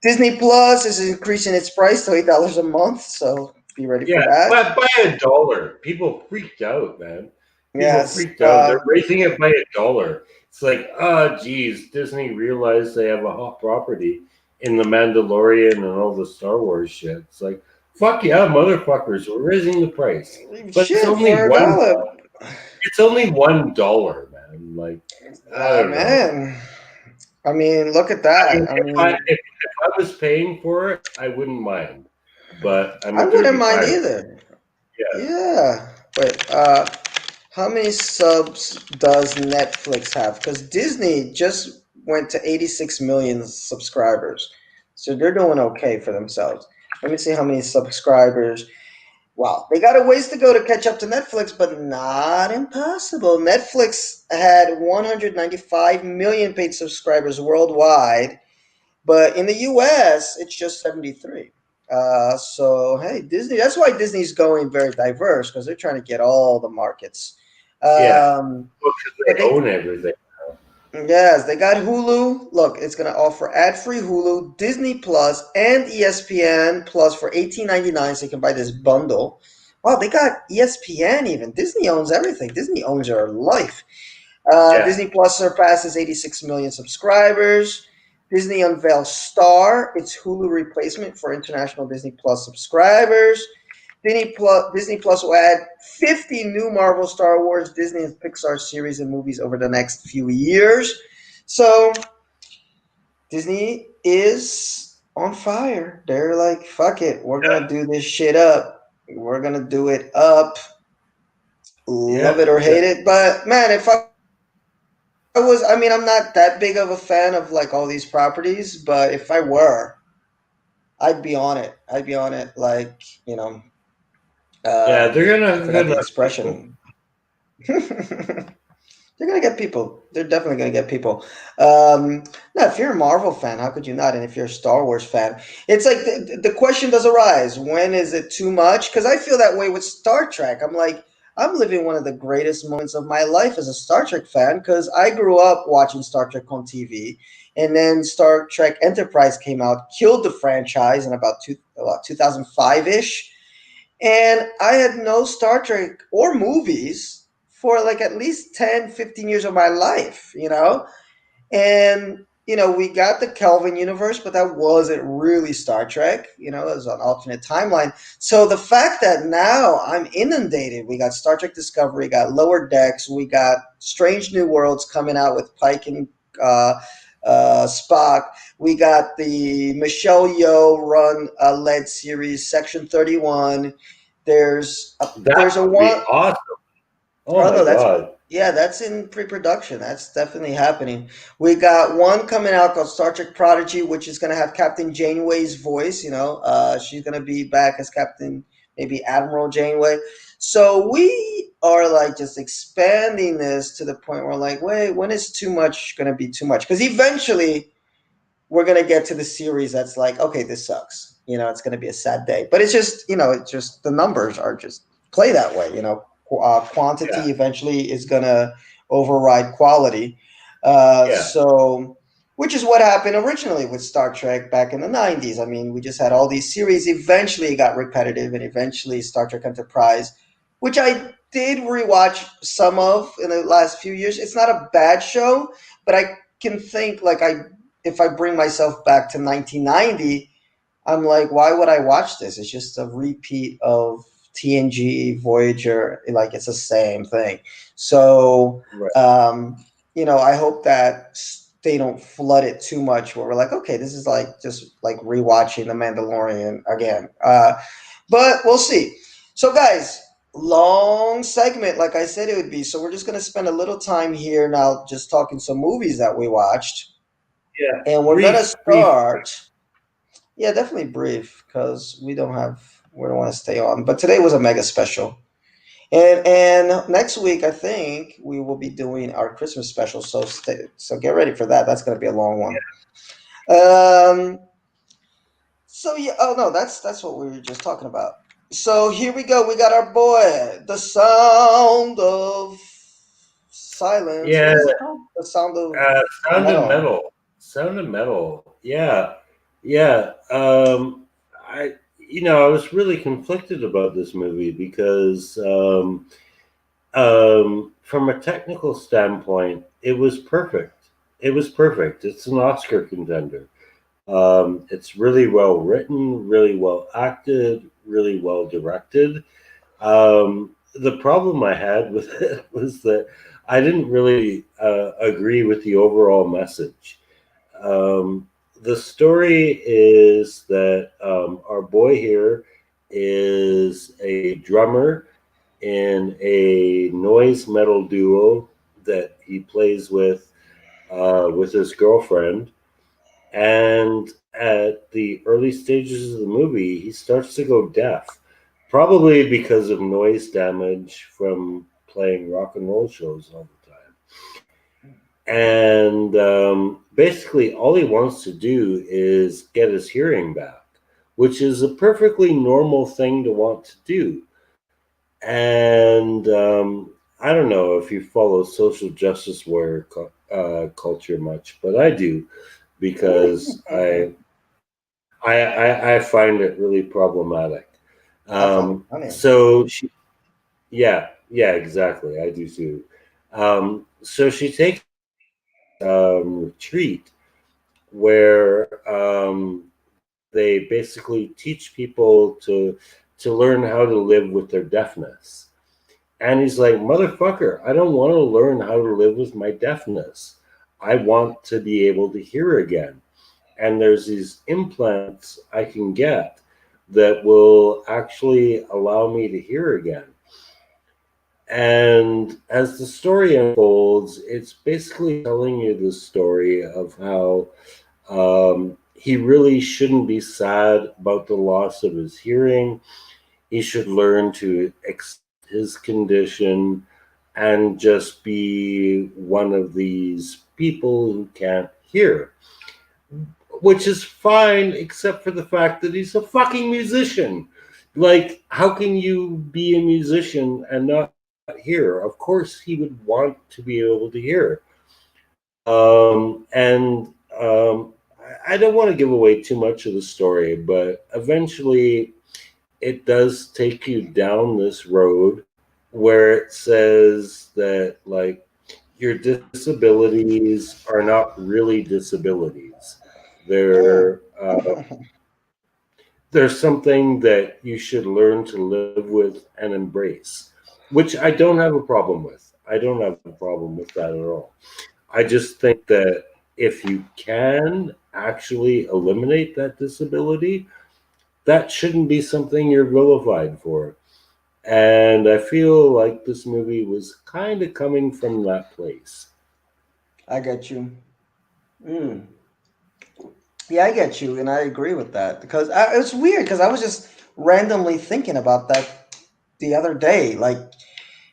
Disney Plus is increasing its price to $8 a month, so be ready for yeah. that. But by $1, people freaked out, man. People Yes. freaked out. They're raising it by $1. It's like, geez, Disney realized they have a hot property in the Mandalorian and all the Star Wars shit. It's like, fuck yeah, motherfuckers, we're raising the price, but it's Shit, only for a one. dollar. It's only $1, man. Like, I don't know. Man. I mean, look at I mean, that. I if I mean, if I was paying for it, I wouldn't mind. But I'm I a wouldn't mind 35. either. Yeah, Yeah. Wait, how many subs does Netflix have? Because Disney just went to 86 million subscribers. So they're doing okay for themselves. Let me see how many subscribers. Wow, they got a ways to go to catch up to Netflix, but not impossible. Netflix had 195 million paid subscribers worldwide, but in the US, it's just 73. So, hey, Disney, that's why Disney's going very diverse because they're trying to get all the markets. yeah. Um, Well, because but they own everything. yes, they got Hulu. Look, it's going to offer ad-free Hulu, Disney Plus, and ESPN Plus for $18.99, so you can buy this bundle. Wow, they got ESPN even. Disney owns everything. Disney owns your life. Yeah, Disney Plus surpasses 86 million subscribers. Disney unveils Star, its Hulu replacement for international Disney Plus subscribers. Disney Plus will add 50 new Marvel, Star Wars, Disney, and Pixar series and movies over the next few years. So Disney is on fire. They're like, fuck it, we're yeah, gonna do this shit up. We're gonna do it up. Love yeah, it or yeah. hate it. But man, if I mean, I'm not that big of a fan of like all these properties, but if I were, I'd be on it. I'd be on it, like, Yeah, they're forgot the gonna have people. expression. They're gonna get people. They're definitely gonna get people. Um, no, if you're a Marvel fan, how could you not? And if you're a Star Wars fan, it's like the question does arise: when is it too much? Because I feel that way with Star Trek. I'm like, I'm living one of the greatest moments of my life as a Star Trek fan because I grew up watching Star Trek on TV, and then Star Trek Enterprise came out, killed the franchise in about 2005 ish, and I had no Star Trek or movies for like at least 10, 15 years of my life. And, we got the Kelvin universe, but that wasn't really Star Trek. It was an alternate timeline. So the fact that now I'm inundated, we got Star Trek Discovery, got Lower Decks, we got Strange New Worlds coming out with Pike and uh, Spock. We got the Michelle Yeoh run led series, Section 31. There's a, That there's a would be one. awesome. Oh Oh my no, god. that's in pre-production. That's definitely happening. We got one coming out called Star Trek Prodigy, which is going to have Captain Janeway's voice. She's going to be back as Captain, maybe Admiral Janeway. So we are like just expanding this to the point where like, wait, when is too much going to be too much? Because eventually we're going to get to the series that's like, okay, this sucks. It's going to be a sad day. But it's just the numbers are just play that way. Yeah, Quantity eventually is going to override quality. yeah, So, which is what happened originally with Star Trek back in the 90s. I mean, we just had all these series. Eventually, it got repetitive, and eventually, Star Trek Enterprise, which I did rewatch some of in the last few years. It's not a bad show, but I can think like if I bring myself back to 1990, I'm like, why would I watch this? It's just a repeat of TNG, Voyager. Like, it's the same thing. So, right. I hope that they don't flood it too much where we're like, okay, this is like just like rewatching The Mandalorian again. But we'll see. So, guys, long segment, like I said it would be. So we're just gonna spend a little time here now, just talking some movies that we watched, Yeah, and we're gonna brief. start. Yeah, definitely brief because we don't want to stay on. But today was a mega special, and next week I think we will be doing our Christmas special. So get ready for that. That's gonna be a long one. Um. So yeah. Oh no, that's what we were just talking about. So here we go. We got our boy, the sound of silence. What Yeah, is it called? The sound of Sound of metal. Metal. Sound of Metal. Yeah, yeah. I was really conflicted about this movie because, from a technical standpoint, it was perfect. It was perfect. It's an Oscar contender. It's really well written, really well acted, really well directed. The problem I had with it was that I didn't really agree with the overall message. Um, the story is that our boy here is a drummer in a noise metal duo that he plays with his girlfriend. And at the early stages of the movie, he starts to go deaf, probably because of noise damage from playing rock and roll shows all the time. And basically, all he wants to do is get his hearing back, which is a perfectly normal thing to want to do. And I don't know if you follow social justice warrior culture much, but I do because I find it really problematic. I find it funny. So she, yeah, yeah, exactly. I do too. So she takes retreat where they basically teach people to learn how to live with their deafness. And he's like, motherfucker, I don't want to learn how to live with my deafness. I want to be able to hear again. And there's these implants I can get that will actually allow me to hear again. And as the story unfolds, it's basically telling you the story of how he really shouldn't be sad about the loss of his hearing. He should learn to accept his condition and just be one of these people who can't hear, which is fine, except for the fact that he's a fucking musician. Like, how can you be a musician and not hear? Of course, he would want to be able to hear. And I don't want to give away too much of the story, but eventually it does take you down this road where it says that, like, your disabilities are not really disabilities. Mm. They're there's something that you should learn to live with and embrace, which I don't have a problem with. I don't have a problem with that at all. I just think that if you can actually eliminate that disability, that shouldn't be something you're vilified for. And I feel like this movie was kind of coming from that place. I get you. Mm. Yeah, I get you, and I agree with that because it's weird because I was just randomly thinking about that the other day, like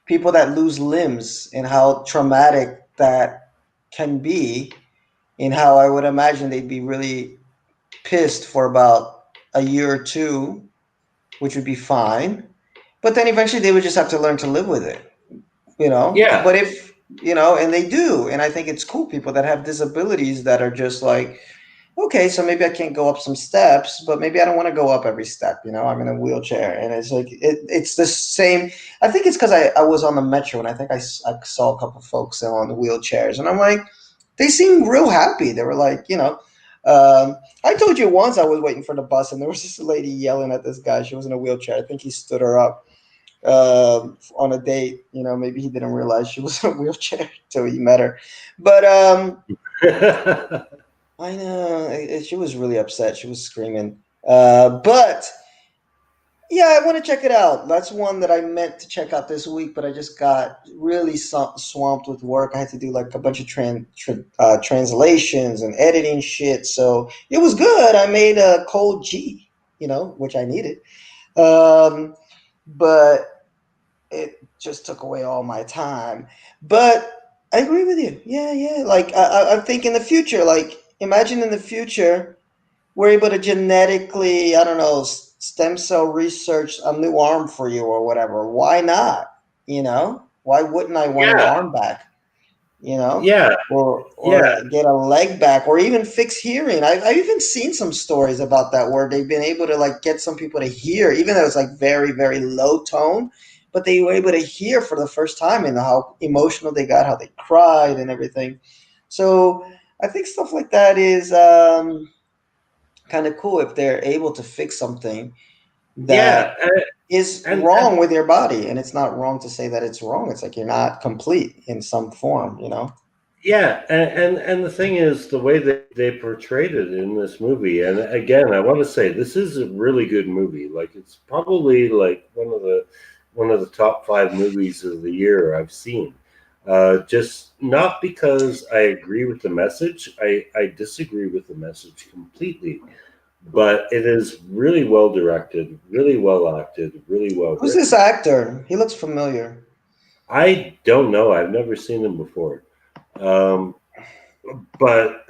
people that lose limbs and how traumatic that can be, and how I would imagine they'd be really pissed for about a year or two, which would be fine, but then eventually they would just have to learn to live with it, you know. Yeah, But if you know, and they do, and I think it's cool people that have disabilities that are just like, okay, so maybe I can't go up some steps, but maybe I don't want to go up every step. You know, I'm in a wheelchair, and it's like it's the same. I think it's because I was on the metro, and I think I saw a couple folks on the wheelchairs, and I'm like, they seemed real happy. They were like, you know, I told you once I was waiting for the bus, and there was this lady yelling at this guy. She was in a wheelchair. I think he stood her up on a date. You know, maybe he didn't realize she was in a wheelchair till he met her, but I know she was really upset. She was screaming. But Yeah, I want to check it out. That's one that I meant to check out this week, but I just got really swamped with work. I had to do like a bunch of translations and editing shit. So it was good. I made a cold G, which I needed. Um, but it just took away all my time. But I agree with you. Yeah, yeah. Like I'm thinking the future. Like imagine in the future we're able to genetically, I don't know, stem cell research a new arm for you or whatever. Why not? Why wouldn't I want an Yeah, arm back? yeah, Or yeah, get a leg back, or even fix hearing. I've even seen some stories about that where they've been able to like get some people to hear, even though it's like very very low tone, but they were able to hear for the first time and how emotional they got, how they cried and everything. So I think stuff like that is kind of cool if they're able to fix something that yeah, is and wrong with your body. And it's not wrong to say that it's wrong. It's like you're not complete in some form. yeah, and the thing is, the way that they portrayed it in this movie, and again, I want to say this is a really good movie. Like, it's probably like one of the top five movies of the year I've seen. Just not because I agree with the message. I disagree with the message completely. But it is really well directed, really well acted, really well Who's this written. actor? He looks familiar. I don't know. I've never seen him before. Um, but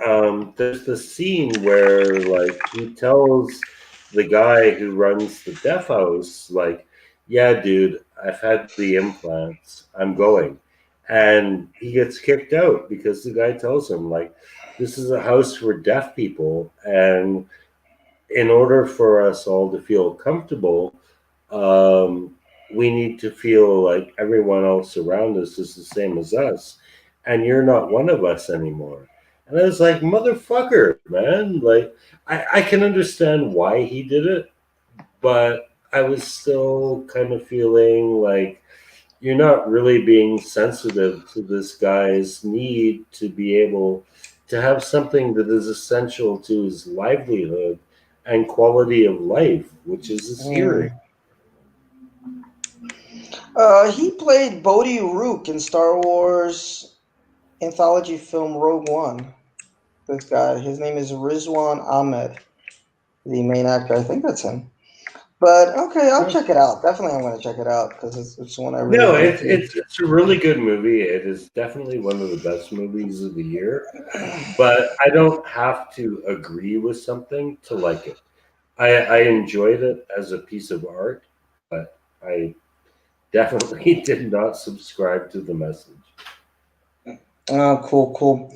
there's the scene where like he tells the guy who runs the deaf house, like, yeah, dude, I've had the implants, I'm going. And he gets kicked out because the guy tells him, like, this is a house for deaf people, and in order for us all to feel comfortable, um, we need to feel like everyone else around us is the same as us, and you're not one of us anymore. And I was like, motherfucker, man. Like, I can understand why he did it, but I was still kind of feeling like you're not really being sensitive to this guy's need to be able to have something that is essential to his livelihood and quality of life, which is his hearing. Mm. He played Bodhi Rook in Star Wars anthology film Rogue One. This guy, his name is Rizwan Ahmed, the main actor. I think that's him. But okay, I'll check it out. Definitely, I'm going to check it out because it's one I really No, want it's to. it's it's a really good movie. It is definitely one of the best movies of the year. But I don't have to agree with something to like it. I enjoyed it as a piece of art, but I definitely did not subscribe to the message. Oh, cool, cool.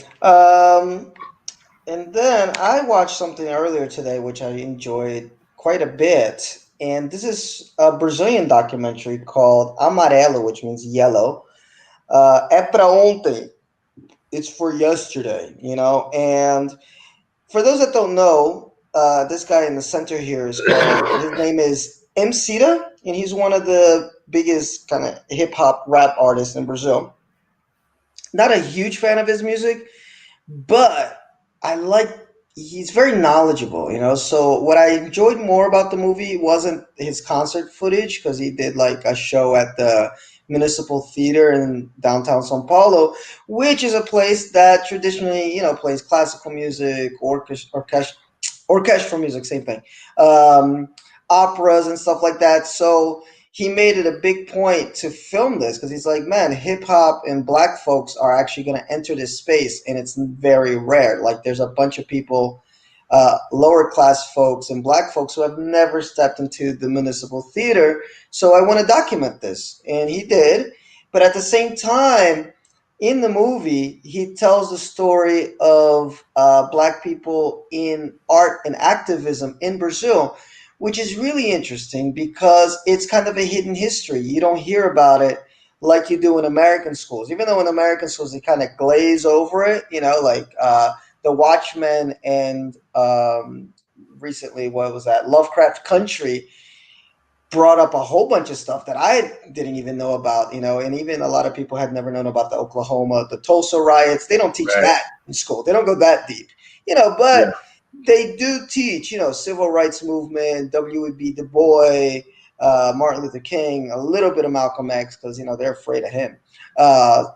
And then I watched something earlier today which I enjoyed quite a bit. And this is a Brazilian documentary called AmarElo, which means yellow. É pra ontem. It's for yesterday. And for those that don't know, this guy in the center here is called, his name is Mcida, and he's one of the biggest kind of hip hop rap artists in Brazil. Not a huge fan of his music, but I like he's very knowledgeable. So what I enjoyed more about the movie wasn't his concert footage because he did like a show at the Municipal Theater in downtown São Paulo, which is a place that traditionally plays classical music, orchestral music, same thing, um, operas and stuff like that. So he made it a big point to film this because he's like, man, hip hop and black folks are actually going to enter this space, and it's very rare. Like, there's a bunch of people, lower class folks and black folks who have never stepped into the municipal theater. So I want to document this, and he did. But at the same time, in the movie, he tells the story of black people in art and activism in Brazil, which is really interesting because it's kind of a hidden history. You don't hear about it like you do in American schools, even though in American schools they kind of glaze over it, like The Watchmen and recently, what was that? Lovecraft Country brought up a whole bunch of stuff that I didn't even know about, and even a lot of people had never known about the Tulsa riots. They don't teach Right. that in school. They don't go that deep, Yeah. but they do teach, civil rights movement, W.E.B. Du Bois, Martin Luther King, a little bit of Malcolm X, because they're afraid of him. So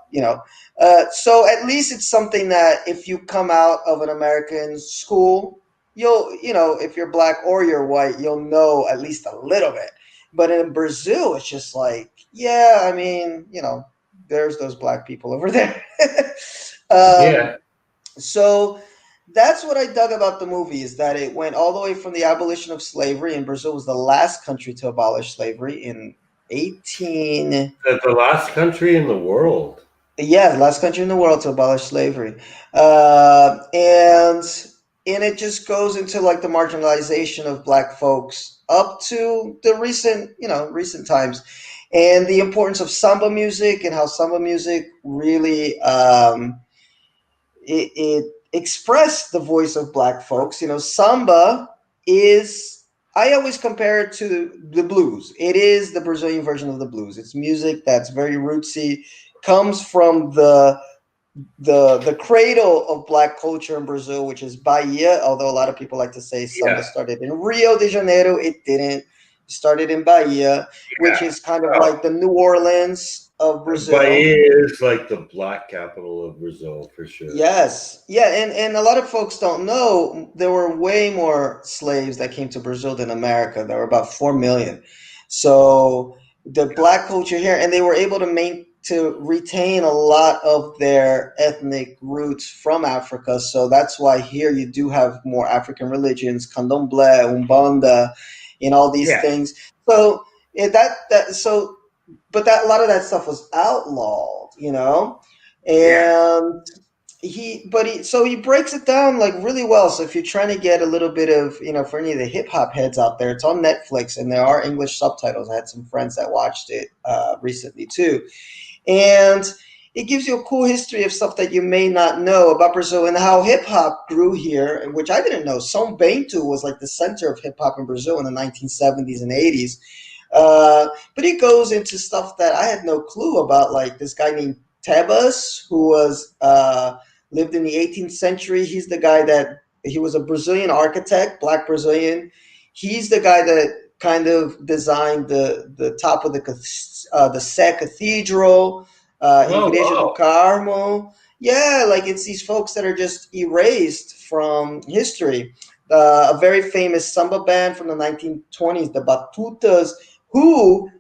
at least it's something that if you come out of an American school, if you're black or you're white, you'll know at least a little bit. But in Brazil, it's just like, yeah, I mean, there's those black people over there. Yeah. So that's what I dug about the movie, is that it went all the way from the abolition of slavery, and Brazil was the last country to abolish slavery in 18. The last country in the world. Yeah, the last country in the world to abolish slavery, and it just goes into like the marginalization of black folks up to the recent times, and the importance of samba music, and how samba music really it expressed the voice of black folks. Samba is, I always compare it to the blues. It is the Brazilian version of the blues. It's music that's very rootsy, comes from the cradle of black culture in Brazil, which is Bahia. Although a lot of people like to say samba started in Rio de Janeiro, it didn't. It started in Bahia, which is kind of like the New Orleans of Brazil. Bahia is like the black capital of Brazil, for sure. Yes. Yeah, and a lot of folks don't know there were way more slaves that came to Brazil than America. There were about 4 million. So the black culture here, and they were able to retain a lot of their ethnic roots from Africa. So that's why here you do have more African religions, Candomblé, Umbanda, and all these things. So but a lot of that stuff was outlawed, and he breaks it down like really well. So if you're trying to get a little bit of, for any of the hip hop heads out there, it's on Netflix and there are English subtitles. I had some friends that watched it recently too. And it gives you a cool history of stuff that you may not know about Brazil and how hip hop grew here, which I didn't know. São Bento was like the center of hip hop in Brazil in the 1970s and 80s. But it goes into stuff that I had no clue about, like this guy named Tebas, who was lived in the 18th century. He's the guy he was a Brazilian architect, black Brazilian. He's the guy that kind of designed the top of the Sé Cathedral, Igreja do Carmo. Yeah, like it's these folks that are just erased from history. A very famous samba band from the 1920s, the Batutas, who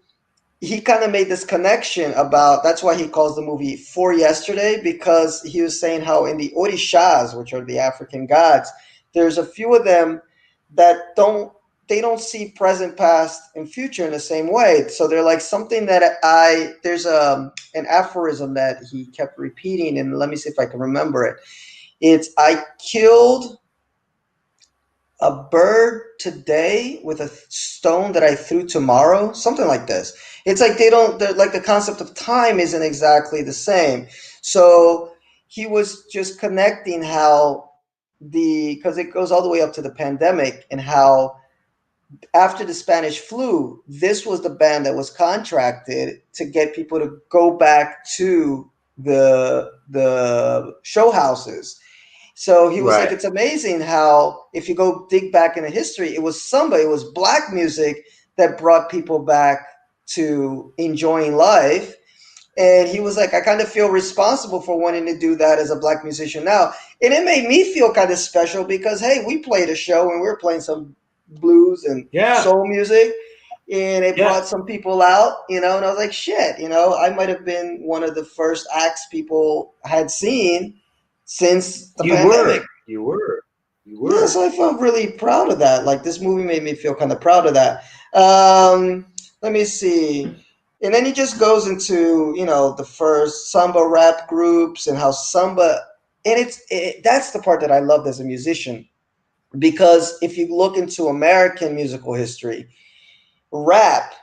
he kind of made this connection about. That's why he calls the movie For Yesterday, because he was saying how in the Orishas, which are the African gods, there's a few of them that don't see present, past, and future in the same way. So they're like something that there's an aphorism that he kept repeating, and let me see if I can remember it. It's, I killed a bird today with a stone that I threw tomorrow, something like this. It's like like the concept of time isn't exactly the same. So he was just connecting how because it goes all the way up to the pandemic, and how after the Spanish flu, this was the band that was contracted to get people to go back to the show houses. So he was like, it's amazing how if you go dig back into history, it was black music that brought people back to enjoying life. And he was like, I kind of feel responsible for wanting to do that as a black musician now. And it made me feel kind of special because, hey, we played a show and we were playing some blues and soul music. And it brought some people out, and I was like, shit, I might have been one of the first acts people had seen since the pandemic. You were. Yeah, so I felt really proud of that. Like, this movie made me feel kind of proud of that. Let me see. And then he just goes into, the first samba rap groups and how samba, and that's the part that I loved as a musician, because if you look into American musical history, rap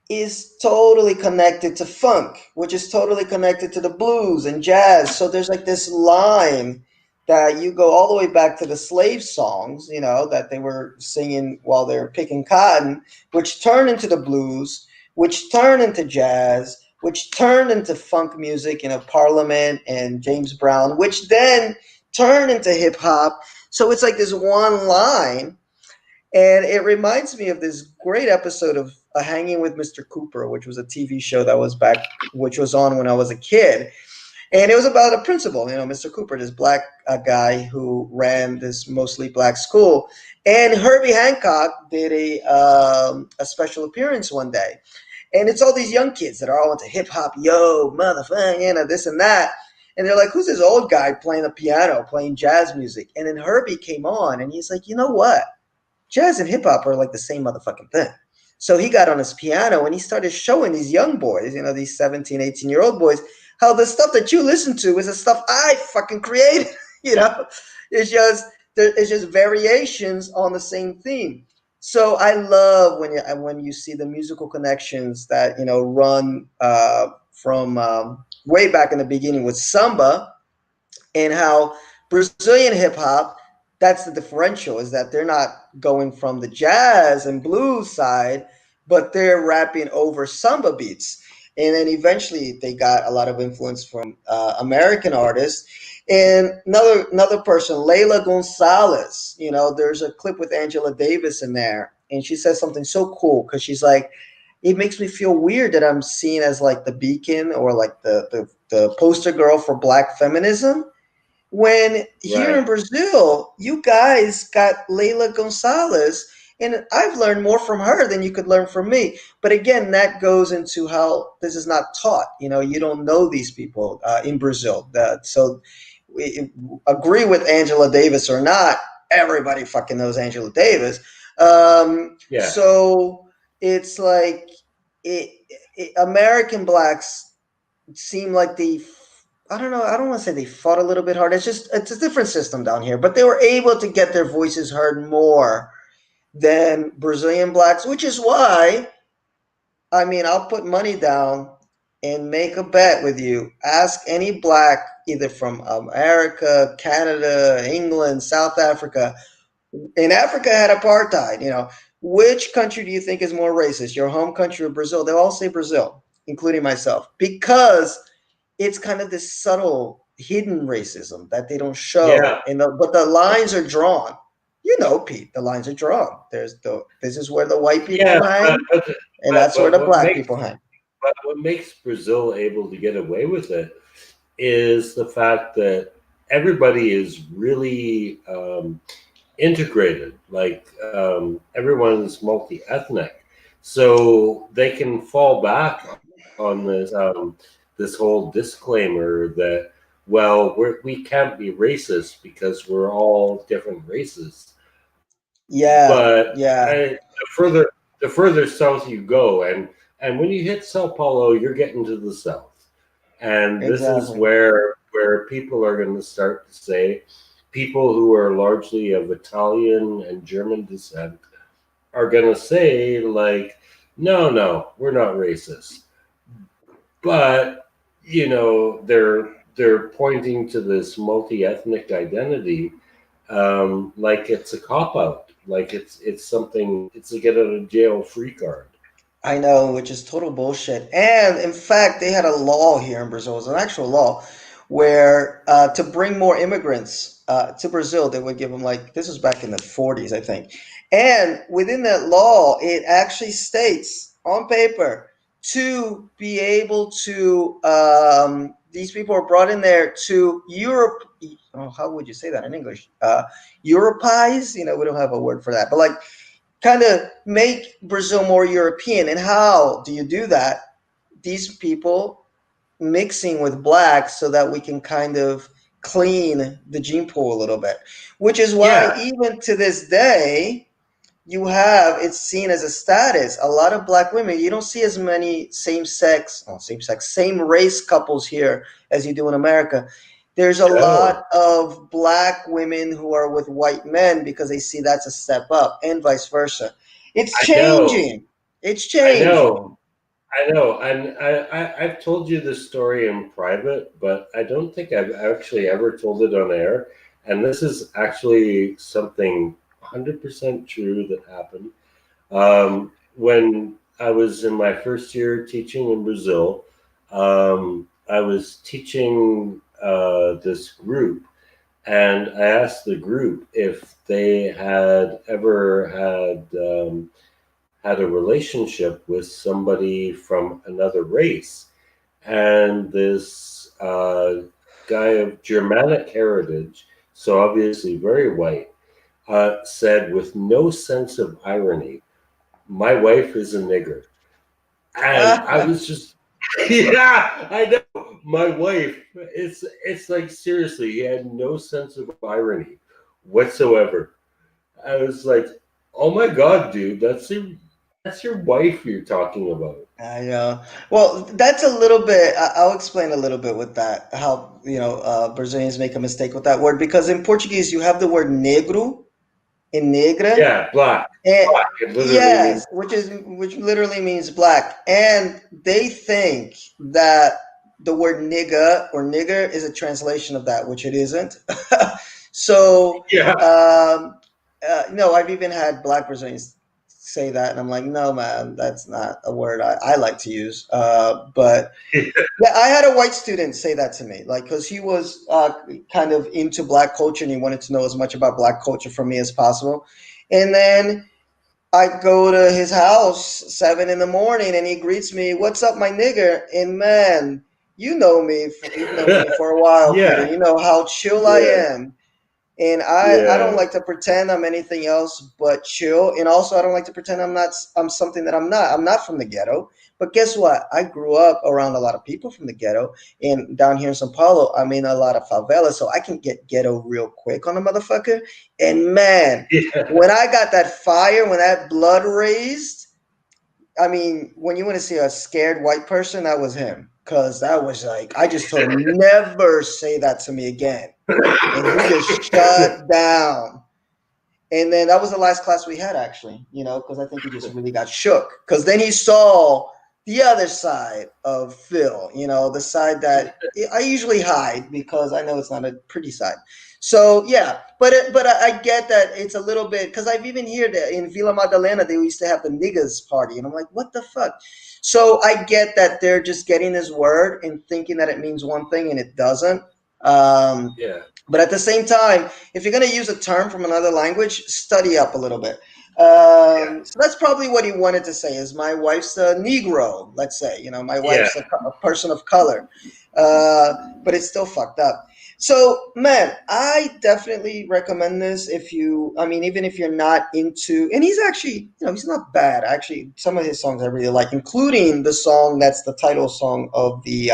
is totally connected to funk, which is totally connected to the blues and jazz. So there's like this line that you go all the way back to the slave songs, that they were singing while they were picking cotton, which turned into the blues, which turned into jazz, which turned into funk music, Parliament and James Brown, which then turned into hip hop. So it's like this one line. And it reminds me of this great episode of Hanging with Mr. Cooper, which was a TV show that was which was on when I was a kid. And it was about a principal, Mr. Cooper, this black guy who ran this mostly black school. And Herbie Hancock did a special appearance one day. And it's all these young kids that are all into hip hop, yo, motherfucker, this and that. And they're like, who's this old guy playing the piano, playing jazz music? And then Herbie came on and he's like, you know what? Jazz and hip hop are like the same motherfucking thing. So he got on his piano and he started showing these young boys, these 17, 18-year-old boys, how the stuff that you listen to is the stuff I fucking created. It's just variations on the same theme. So I love when you see the musical connections that run from way back in the beginning with samba, and how Brazilian hip hop, that's the differential, is that they're not going from the jazz and blues side, but they're rapping over samba beats. And then eventually they got a lot of influence from American artists. And another person, Leila Gonzalez, there's a clip with Angela Davis in there. And she says something so cool because she's like, it makes me feel weird that I'm seen as like the beacon or like the poster girl for black feminism, when here in Right. Brazil, you guys got Leila Gonzalez, and I've learned more from her than you could learn from me. But again, that goes into how this is not taught. You don't know these people in Brazil. So, agree with Angela Davis or not, everybody fucking knows Angela Davis. Yeah. So it's like American blacks seem like I don't know. I don't want to say they fought a little bit hard. It's a different system down here, but they were able to get their voices heard more than Brazilian blacks, which is why, I'll put money down and make a bet with you. Ask any black, either from America, Canada, England, South Africa. In Africa had apartheid. Which country do you think is more racist, your home country or Brazil? They'll all say Brazil, including myself, because it's kind of this subtle hidden racism that they don't show, Yeah. but the lines are drawn. Pete, the lines are drawn. This is where the white Yeah. people hang, and But, that's where but the what black makes people hang. but what makes Brazil able to get away with it is the fact that everybody is really integrated. Like everyone's multi-ethnic, so they can fall back on this whole disclaimer that, well, we can't be racist because we're all different races. Yeah, But yeah, the further south you go, and when you hit Sao Paulo, you're getting to the south, and this is exactly. where people are going to start to say, people who are largely of Italian and German descent are going to say, like, no, we're not racist, but they're pointing to this multi-ethnic identity, like it's a cop out, like it's something, it's a get out of jail free card. I know, which is total bullshit. And in fact, they had a law here in Brazil. It's an actual law where to bring more immigrants to Brazil, they would give them, like, this was back in the 40s, I think. And within that law, it actually states on paper to be able to, these people are brought in there to Europe. Oh, how would you say that in English? Europeize? We don't have a word for that. But like, kind of make Brazil more European. And how do you do that? These people mixing with blacks so that we can kind of clean the gene pool a little bit, which is why Yeah. even to this day, it's seen as a status. A lot of black women, you don't see as many same race couples here as you do in America. There's a No, lot of black women who are with white men because they see that's a step up, and vice versa. It's I know, changing. It's I know, changing. I know. And I've told you this story in private, but I don't think I've actually ever told it on air. And this is actually something 100% true that happened. When I was in my first year teaching in Brazil, I was teaching this group, and I asked the group if they had ever had a relationship with somebody from another race. And this guy of Germanic heritage, so obviously very white, said with no sense of irony, "My wife is a nigger." And I was just, yeah, I know. My wife, it's like seriously, he had no sense of irony whatsoever. I was like, oh my god, dude, that's your wife you're talking about. I know. Well, that's a little bit. I'll explain a little bit with that. How Brazilians make a mistake with that word because in Portuguese you have the word negro and negra, Yeah, black. and Black. It literally means yes, which literally means black, and they think that the word nigga or nigger is a translation of that, which it isn't. So, yeah. no, I've even had black Brazilians say that, and I'm like, no, man, that's not a word I like to use. But yeah, I had a white student say that to me, like, because he was kind of into black culture and he wanted to know as much about black culture from me as possible. And then I go to his house 7 in the morning and he greets me, "What's up, my nigger?" And man, you've known me for a while, Peter. yeah. You know how chill I Yeah. am. And I don't Yeah. like to pretend I'm anything else but chill. And also, I don't like to pretend I'm something that I'm not. I'm not from the ghetto. But guess what? I grew up around a lot of people from the ghetto. And down here in Sao Paulo, I'm in a lot of favelas. So I can get ghetto real quick on a motherfucker. And man, Yeah. when I got that fire, when that blood raised, I mean, when you want to see a scared white person, that was him. Because that was like, I just told him, never say that to me again, and he just shut down. And then that was the last class we had, actually, because I think he just really got shook. Because then he saw the other side of Phil, the side that I usually hide because I know it's not a pretty side. So yeah, but I get that it's a little bit because I've even heard that in Vila Madalena they used to have the niggas party, and I'm like, what the fuck? So I get that they're just getting this word and thinking that it means one thing and it doesn't. Um, yeah. but at the same time, if you're going to use a term from another language, study up a little bit. Yeah. So that's probably what he wanted to say is my wife's a Negro, let's say, my Yeah. wife's a person of color. Uh, but it's still fucked up. So, man, I definitely recommend this I mean, even if you're not into, and he's actually, he's not bad. Actually, some of his songs I really like, including the song that's the title song of the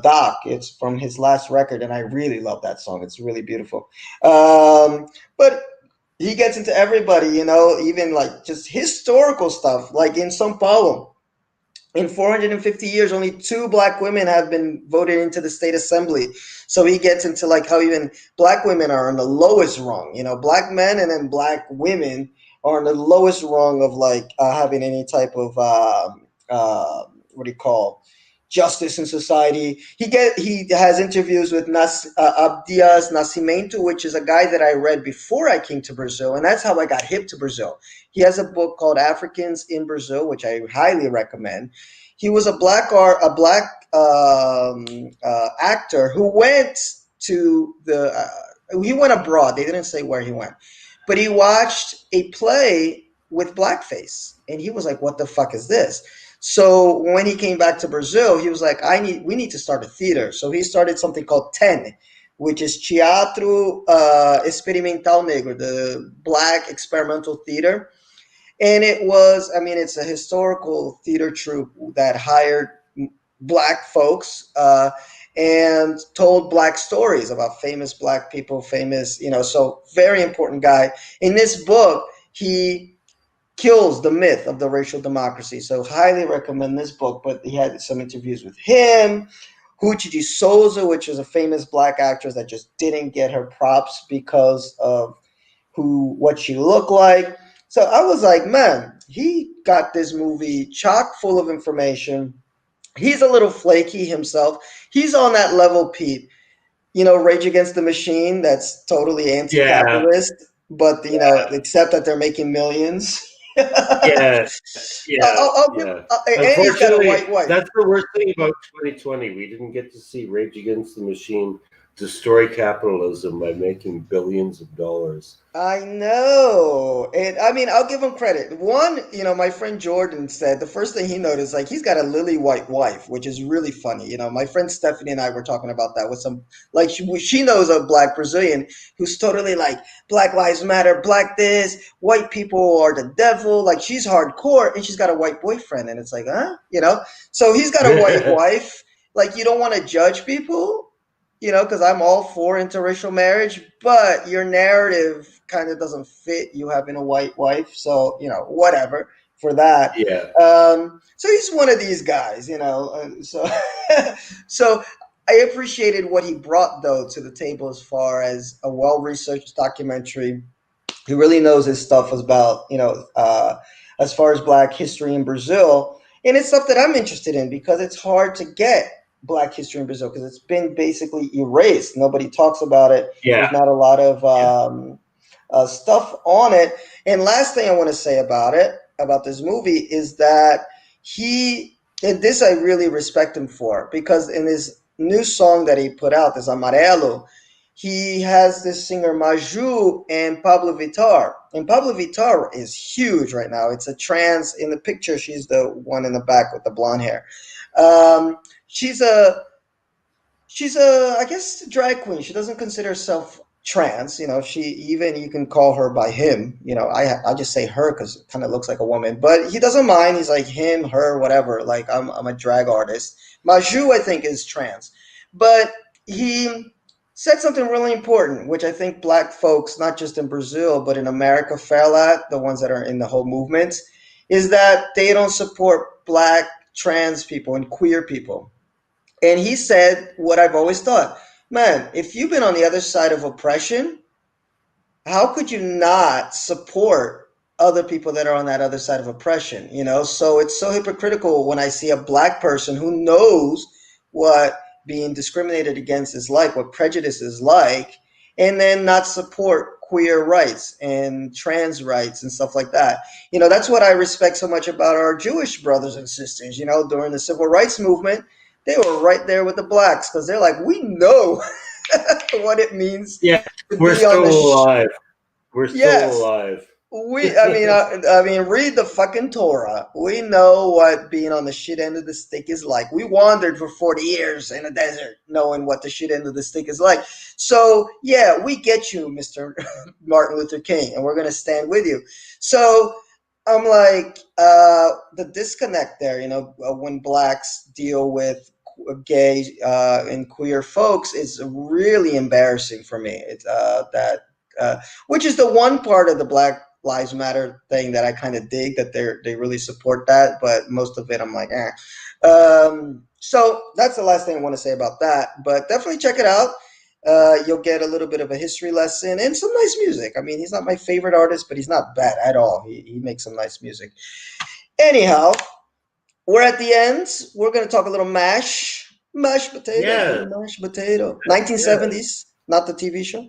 doc. It's from his last record, and I really love that song. It's really beautiful. But he gets into everybody, even like just historical stuff, like in São Paulo. In 450 years, only two black women have been voted into the state assembly. So he gets into like how even black women are on the lowest rung. Black men and then black women are on the lowest rung of like having any type of what do you call justice in society. He has interviews with Abdias Nascimento, which is a guy that I read before I came to Brazil, and that's how I got hip to Brazil. He has a book called Africans in Brazil, which I highly recommend. He was a black actor who went to he went abroad. They didn't say where he went, but he watched a play with blackface, and he was like, "What the fuck is this?" So when he came back to Brazil, he was like, we need to start a theater." So he started something called TEN, which is Teatro Experimental Negro, the Black Experimental Theater. And I mean, it's a historical theater troupe that hired black folks and told black stories about famous black people, so very important guy. In this book, he kills the myth of the racial democracy. So highly recommend this book. But he had some interviews with him. Ruth de Souza, which is a famous black actress that just didn't get her props because of what she looked like. So I was like, man, he got this movie chock full of information. He's a little flaky himself. He's on that level, Pete. Rage Against the Machine, that's totally Yeah. anti-capitalist, but Yeah. except that they're making millions. Yeah. Yeah. I'll give, Yeah. and he's got a Unfortunately, white wife. that's the worst thing about 2020. We didn't get to see Rage Against the Machine destroy capitalism by making billions of dollars. I know. And I mean, I'll give him credit. One, my friend Jordan said the first thing he noticed, like, he's got a lily white wife, which is really funny. My friend Stephanie and I were talking about that with some, like, she knows a black Brazilian who's totally like, Black Lives Matter, black this, white people are the devil. Like, she's hardcore and she's got a white boyfriend. And it's like, huh? So he's got a white wife. Like, you don't want to judge people, because I'm all for interracial marriage, but your narrative kind of doesn't fit you having a white wife. So, whatever for that. Yeah. So he's one of these guys, so, so I appreciated what he brought, though, to the table as far as a well-researched documentary. He really knows his stuff about, as far as Black history in Brazil. And it's stuff that I'm interested in because it's hard to get Black history in Brazil because it's been basically erased. Nobody talks about it. Yeah. There's not a lot of stuff on it. And last thing I want to say about this movie, is that and this I really respect him for, because in his new song that he put out, this AmarElo, he has this singer Maju and Pablo Vittar. And Pablo Vittar is huge right now. It's a trans, in the picture, she's the one in the back with the blonde hair. She's a, I guess, drag queen. She doesn't consider herself trans. You can call her by him. I just say her because it kind of looks like a woman. But he doesn't mind. He's like him, her, whatever. Like, I'm a drag artist. Maju, I think, is trans. But he said something really important, which I think Black folks, not just in Brazil, but in America, fail at, the ones that are in the whole movement, is that they don't support Black trans people and queer people. And he said what I've always thought, man, if you've been on the other side of oppression, how could you not support other people that are on that other side of oppression? So it's so hypocritical when I see a Black person who knows what being discriminated against is like, what prejudice is like, and then not support queer rights and trans rights and stuff like that. That's what I respect so much about our Jewish brothers and sisters. During the civil rights movement, they were right there with the Blacks because they're like, we know what it means. Yeah. To We're be on still the alive. We're still Yes. alive. I mean, read the fucking Torah. We know what being on the shit end of the stick is like. We wandered for 40 years in a desert knowing what the shit end of the stick is like. So, yeah, we get you, Mr. Martin Luther King, and we're going to stand with you. So, I'm like, the disconnect there, when Blacks deal with gay and queer folks is really embarrassing for me. It's which is the one part of the Black Lives Matter thing that I kind of dig, that they really support that, but most of it I'm like, eh. So that's the last thing I want to say about that. But definitely check it out. You'll get a little bit of a history lesson and some nice music. I mean, he's not my favorite artist, but he's not bad at all. He makes some nice music. Anyhow, we're at the end. We're going to talk a little mashed potatoes, Yeah. little mashed potato. 1970s, not the TV show.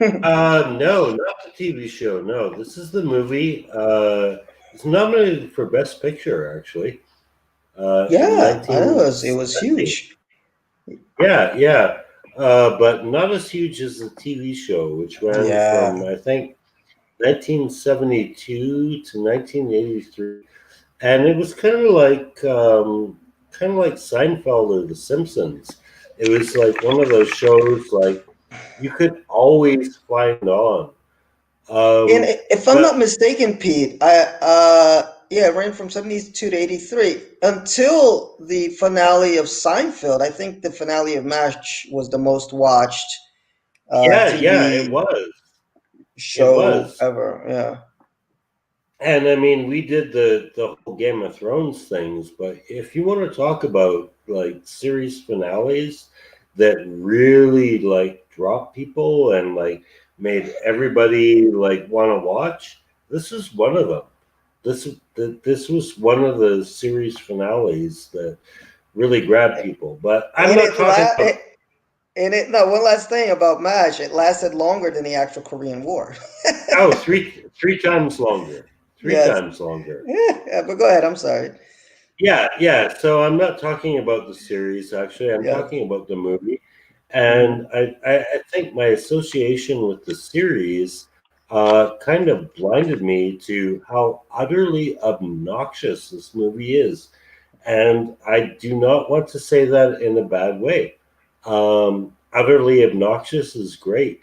No, not the TV show. No, this is the movie. It's nominated for Best Picture, actually. Yeah, I know it was huge. Yeah. But not as huge as the TV show, which ran from, I think, 1972 to 1983, and it was kind of like Seinfeld or The Simpsons. It was like one of those shows like you could always find on. And if I'm not mistaken, Pete, it ran from 72 to 83 until the finale of Seinfeld. I think the finale of MASH was the most watched TV it was. show ever. Yeah. And I mean, we did the whole Game of Thrones things, but if you want to talk about like series finales that really like dropped people and like made everybody like want to watch, this is one of them. This was one of the series finales that really grabbed people. But I'm not talking about. One last thing about MASH, it lasted longer than the actual Korean War. Oh, three times longer. Three times longer. Yeah, but go ahead. I'm sorry. Yeah. So I'm not talking about the series, actually. I'm talking about the movie. And I think my association with the series kind of blinded me to how utterly obnoxious this movie is. And I do not want to say that in a bad way. Utterly obnoxious is great.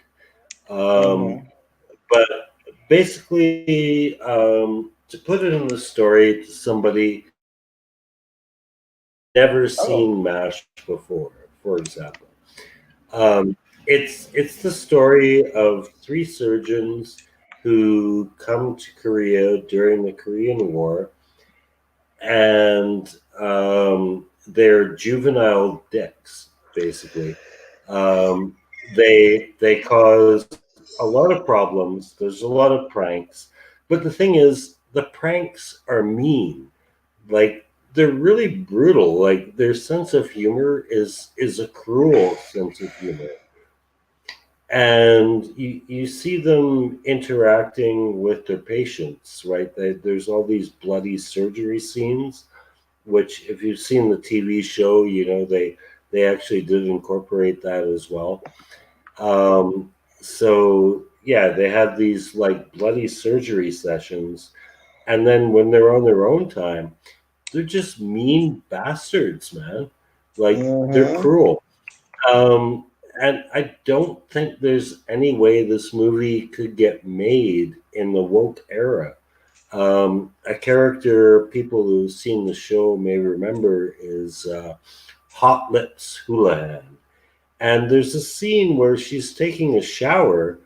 Um, Mm-hmm. but basically, to put it in the story to somebody never Oh. seen MASH before, for example. It's the story of three surgeons who come to Korea during the Korean War, and they're juvenile dicks, basically. Um, they cause a lot of problems. There's a lot of pranks, but the thing is, the pranks are mean. Like they're really brutal. Like their sense of humor is a cruel sense of humor, and you see them interacting with their patients, right? There's all these bloody surgery scenes, which if you've seen the TV show, you know they actually did incorporate that as well. So yeah, they have these like bloody surgery sessions, and then when they're on their own time, they're just mean bastards, man. Like they're Mm-hmm. cruel. Um, and I don't think there's any way this movie could get made in the woke era. A character people who've seen the show may remember is Hot Lips Houlihan. And there's a scene where she's taking a shower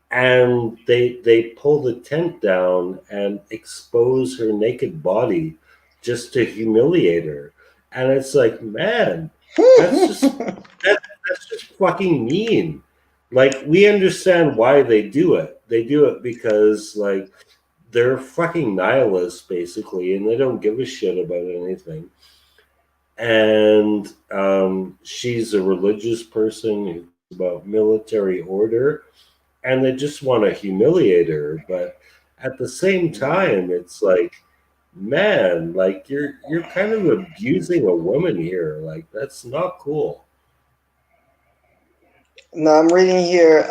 and they pull the tent down and expose her naked body just to humiliate her. And it's like, man, that's just that's just fucking mean. Like we understand why they do it. They do it because like they're fucking nihilists basically, and they don't give a shit about anything. And she's a religious person who cares about military order, and they just want to humiliate her. But at the same time, it's like, man, like you're kind of abusing a woman here. Like that's not cool. No, I'm reading here.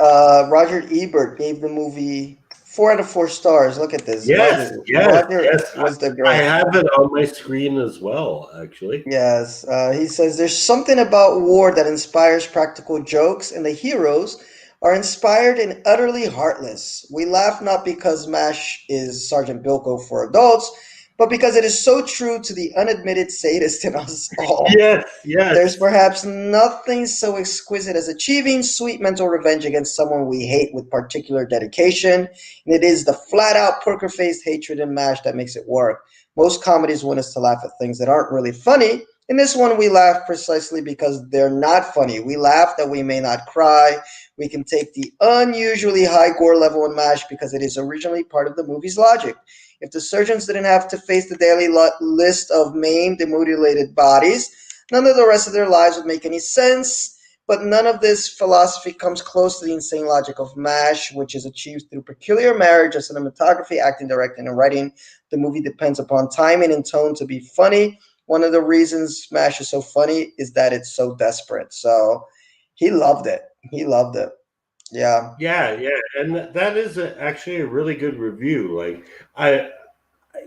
Roger Ebert gave the movie 4 out of 4 stars. Look at this. Yes, yes, Roger yes. was the I great. have it on my screen as well, actually. Yes, he says there's something about war that inspires practical jokes, and the heroes are inspired and utterly heartless. We laugh not because MASH is Sergeant Bilko for adults, but because it is so true to the unadmitted sadist in us all. Yes, There's yes. perhaps nothing so exquisite as achieving sweet mental revenge against someone we hate with particular dedication, and it is the flat out poker faced hatred and mash that makes it work. Most comedies want us to laugh at things that aren't really funny. In this one, we laugh precisely because they're not funny. We laugh that we may not cry. We can take the unusually high gore level in MASH because it is originally part of the movie's logic. If the surgeons didn't have to face the daily list of maimed and mutilated bodies, none of the rest of their lives would make any sense. But none of this philosophy comes close to the insane logic of MASH, which is achieved through peculiar marriage of cinematography, acting, directing, and writing. The movie depends upon timing and tone to be funny. One of the reasons MASH is so funny is that it's so desperate. So he loved it. He loved it. Yeah. Yeah, yeah, and that is actually a really good review. Like I,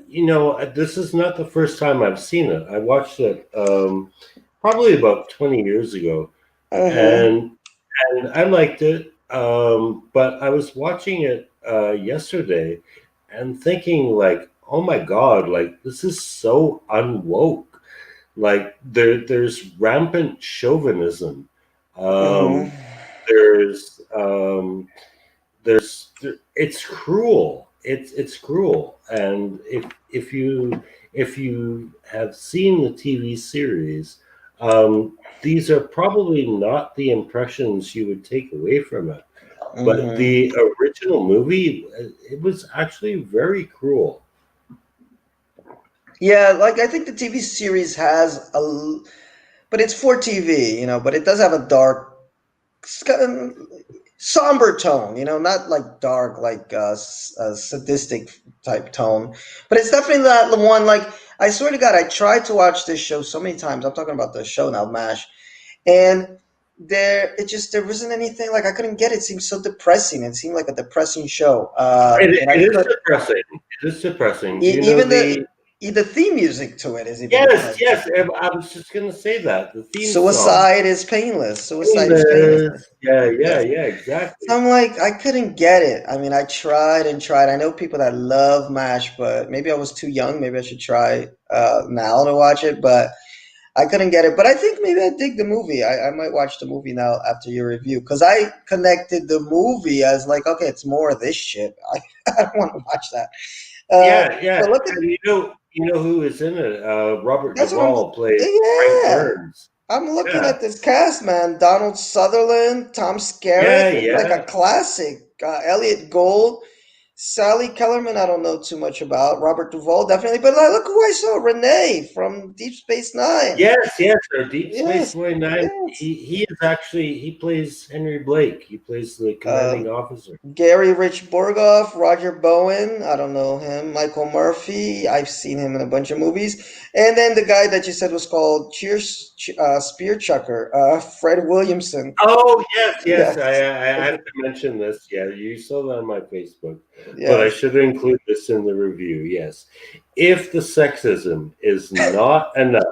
you know, this is not the first time I've seen it. I watched it probably about 20 years ago, Mm-hmm. and I liked it. But I was watching it yesterday and thinking like, oh my god, like this is so unwoke. Like there's rampant chauvinism. Mm-hmm. Um, there's it's cruel. It's cruel. And if you have seen the TV series, these are probably not the impressions you would take away from it. But Mm-hmm. the original movie, it was actually very cruel. Yeah, like I think the TV series has but it's for TV, but it does have a dark, somber tone, not like dark, like a sadistic type tone, but it's definitely not the one. Like, I swear to God, I tried to watch this show so many times. I'm talking about the show now, MASH, and there wasn't anything like I couldn't get it. It seemed so depressing. It seemed like a depressing show. And I It is could depressing. It is depressing. Do you know even the? the theme music to it is even Yes, depressing. yes. I was just gonna say that the theme song. Suicide is painless. Suicide is painless. Yeah, yeah, Yeah. yeah. So Exactly. I'm like, I couldn't get it. I mean, I tried and tried. I know people that love MASH, but maybe I was too young. Maybe I should try now to watch it, but I couldn't get it. But I think maybe I dig the movie. I might watch the movie now after your review because I connected the movie as like, okay, it's more of this shit. I don't want to watch that. Yeah, yeah. But look at And you know who is in it? Robert that's what I'm. Duvall plays Frank Yeah. Burns. I'm looking Yeah, at this cast, man. Donald Sutherland, Tom Skerritt, yeah, like a yeah. classic. Elliot Gould, Sally Kellerman. I don't know too much about. Robert Duvall, definitely. But look who I saw. Renee from Deep Space Nine. Yes, yes. Or Deep Yes, Space 9. yes. He is actually he plays Henry Blake. He plays the commanding Um, officer. Gary Rich Borgoff, Roger Bowen. I don't know him. Michael Murphy. I've seen him in a bunch of movies. And then the guy that you said was called Spear Chucker, Fred Williamson. Oh yes, yes. Yes. I have to mention this. Yeah, you saw that on my Facebook, but I Yes. should include this in the review. Yes, if the sexism is not enough,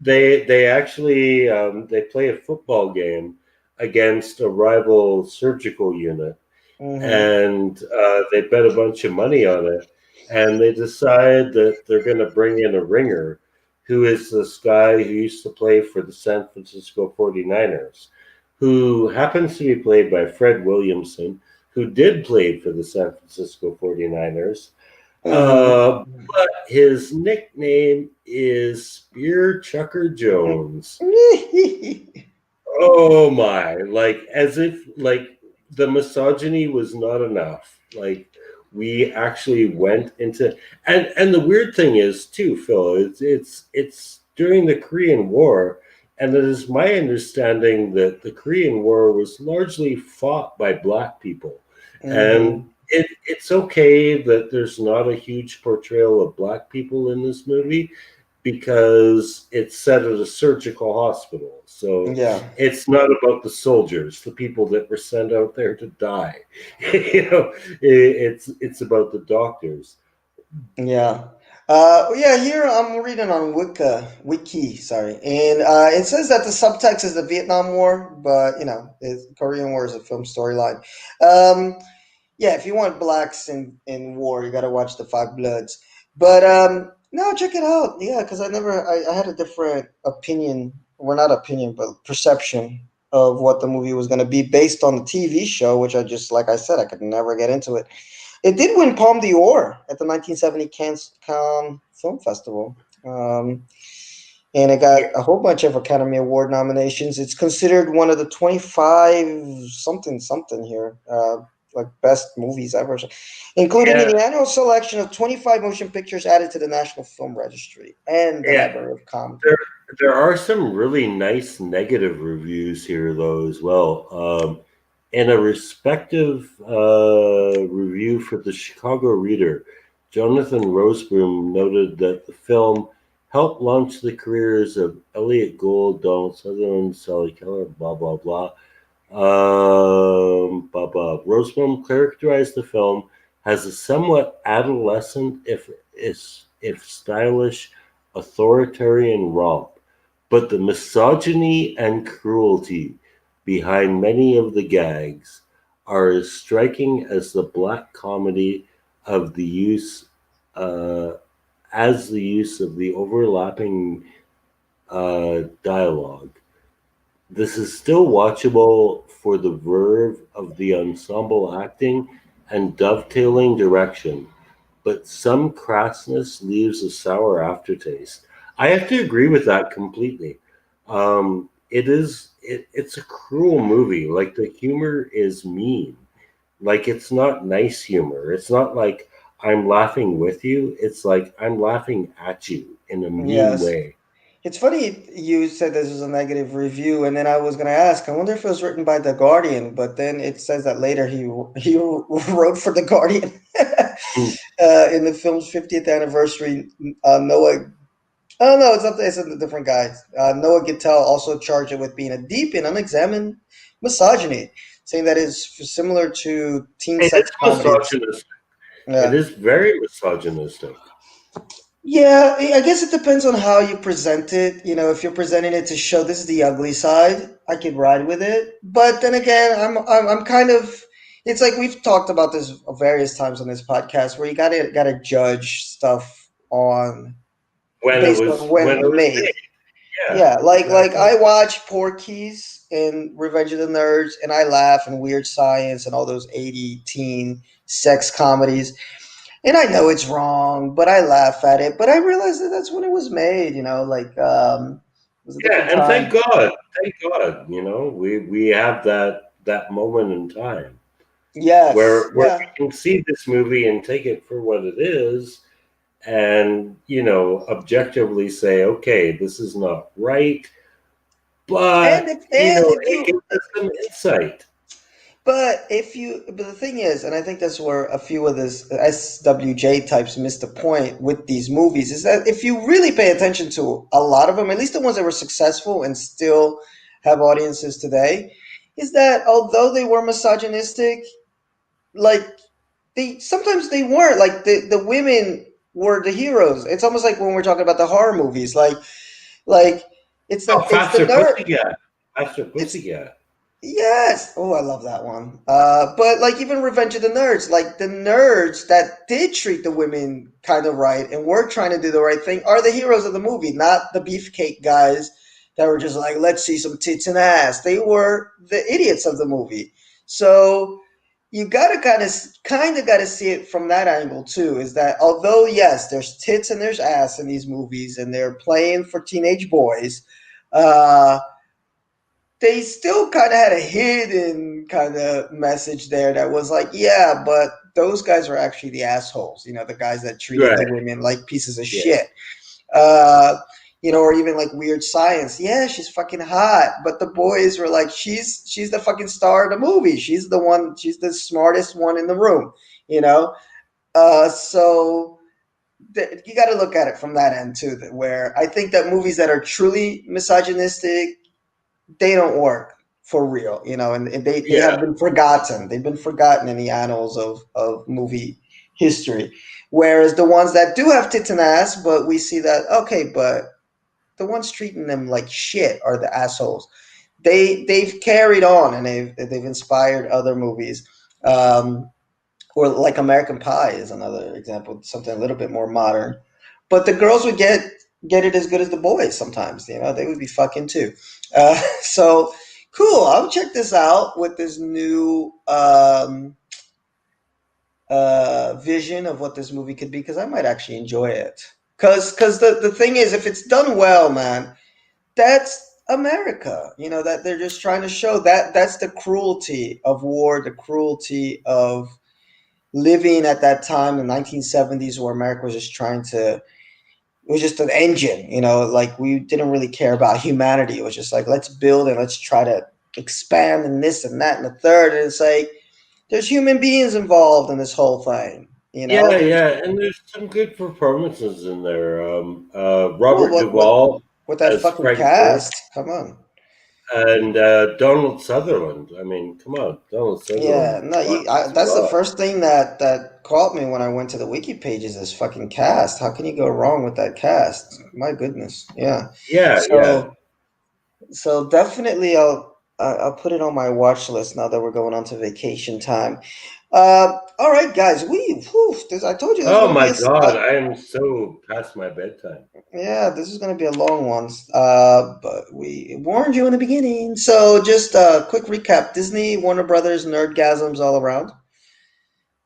they actually they play a football game against a rival surgical unit, Mm-hmm. and they bet a bunch of money on it, and they decide that they're going to bring in a ringer who is this guy who used to play for the San Francisco 49ers, who happens to be played by Fred Williamson, who did play for the San Francisco 49ers. But his nickname is Spear Chucker Jones. Mm-hmm. Oh my, like as if like the misogyny was not enough. Like we actually went into and the weird thing is too, Phil, it's during the Korean War, and it is my understanding that the Korean War was largely fought by black people. And Mm-hmm. it's okay that there's not a huge portrayal of black people in this movie because it's set at a surgical hospital. So Yeah. it's not about the soldiers, the people that were sent out there to die. It's about the doctors. Yeah. Yeah, here I'm reading on Wiki, sorry. And it says that the subtext is the Vietnam War, but, Korean War is a film storyline. Um, yeah, if you want blacks in war, you got to watch The Five Bloods. But no, check it out. Yeah, because I had a different opinion, well, not opinion, but perception of what the movie was going to be based on the TV show, which like I said, I could never get into it. It did win Palme d'Or at the 1970 Cannes Film Festival. And it got Yeah, a whole bunch of Academy Award nominations. It's considered one of the 25 something something here, like best movies ever, including in yeah, the annual selection of 25 motion pictures added to the National Film Registry and the yeah. Library of Congress. There, there are some really nice negative reviews here, though, as well. In a respective review for the Chicago Reader, Jonathan Roseboom noted that the film helped launch the careers of Elliot Gould, Donald Sutherland, Sally Keller, blah, blah, blah. Blah, blah. Roseboom characterized the film as a somewhat adolescent, if stylish, authoritarian romp, but the misogyny and cruelty behind many of the gags are as striking as the black comedy of the use uh, as the use of the overlapping dialogue. This is still watchable for the verve of the ensemble acting and dovetailing direction, but some crassness leaves a sour aftertaste. I have to agree with that completely. It's a cruel movie. Like the humor is mean. Like it's not nice humor. It's not like I'm laughing with you. It's like I'm laughing at you in a mean Yes. way. It's funny you said this was a negative review, and then I was going to ask, I wonder if it was written by The Guardian, but then it says that later he wrote for The Guardian Hmm. in the film's 50th anniversary. Noah Oh no, it's not. It's a different guy. Noah Gittell also charged it with being a deep and unexamined misogyny, saying that is similar to teen It is sex comedies. misogynistic. It Yeah. is very misogynistic. Yeah, I guess it depends on how you present it. You know, if you're presenting it to show this is the ugly side, I could ride with it. But then again, I'm kind of. It's like we've talked about this various times on this podcast, where you gotta judge stuff on based on when When it it was was made. made. Yeah, Yeah, like exactly. I watch Porky's and Revenge of the Nerds, and I laugh and Weird Science and all those 80 teen sex comedies. And I know it's wrong, but I laugh at it. But I realize that that's when it was made. It was a Yeah, different and time. thank God, we have that moment in time Yes, where we yeah. can see this movie and take it for what it is, and objectively say, okay, this is not right, And but if it you gives us some insight. but the thing is, and I think that's where a few of this SWJ types miss the point with these movies, is that if you really pay attention to a lot of them, at least the ones that were successful and still have audiences today, is that although they were misogynistic, like they sometimes they weren't. Like the women were the heroes. It's almost like when we're talking about the horror movies, like Oh, it's the faster nerd. pussycat, faster It's pussycat. Yes. Oh, I love that one. But like even Revenge of the Nerds, like the nerds that did treat the women kind of right and were trying to do the right thing are the heroes of the movie, not the beefcake guys that were just like, let's see some tits and ass. They were the idiots of the movie. So you gotta kind of gotta see it from that angle too. Is that although yes, there's tits and there's ass in these movies, and they're playing for teenage boys. Uh, they still kind of had a hidden kind of message there that was like, yeah, but those guys are actually the assholes, the guys that treated the Right. women like pieces of Yeah. shit. Uh, or even like Weird Science. Yeah, she's fucking hot, but the boys were like, she's the fucking star of the movie. She's the smartest one in the room, you know? So you got to look at it from that end too, where I think that movies that are truly misogynistic, they don't work for real, and they have Yeah. been forgotten. They've been forgotten in the annals of movie history. Whereas the ones that do have tits and ass, but we see that, okay, but the ones treating them like shit are the assholes. They've carried on and they've inspired other movies. Or like American Pie is another example, something a little bit more modern. But the girls would get it as good as the boys sometimes. They would be fucking too. So cool. I'll check this out with this new vision of what this movie could be because I might actually enjoy it. Because the thing is, if it's done well, man, that's America. That they're just trying to show that that's the cruelty of war, the cruelty of living at that time in the 1970s where America was just trying to, it was just an engine, like we didn't really care about humanity. It was just like, let's build and let's try to expand and this and that and the third. And it's like, there's human beings involved in this whole thing, Yeah, there's, yeah, and there's some good performances in there. well, Robert Duvall with that as fucking Frank Burke cast, come on. and Donald Sutherland. I mean, come on, Donald Yeah, Sutherland no, as that's the well. first thing that caught me when I went to the wiki pages is fucking cast. How can you go wrong with that cast? My goodness. Yeah. Yeah, yeah. So definitely, I'll put it on my watch list now that we're going on to vacation time. All right, guys, I told you this is Oh gonna be my God, I am so past my bedtime. yeah, this is gonna be a long one. But we warned you in the beginning. So just a quick recap: Disney, Warner Brothers, nerdgasms all around.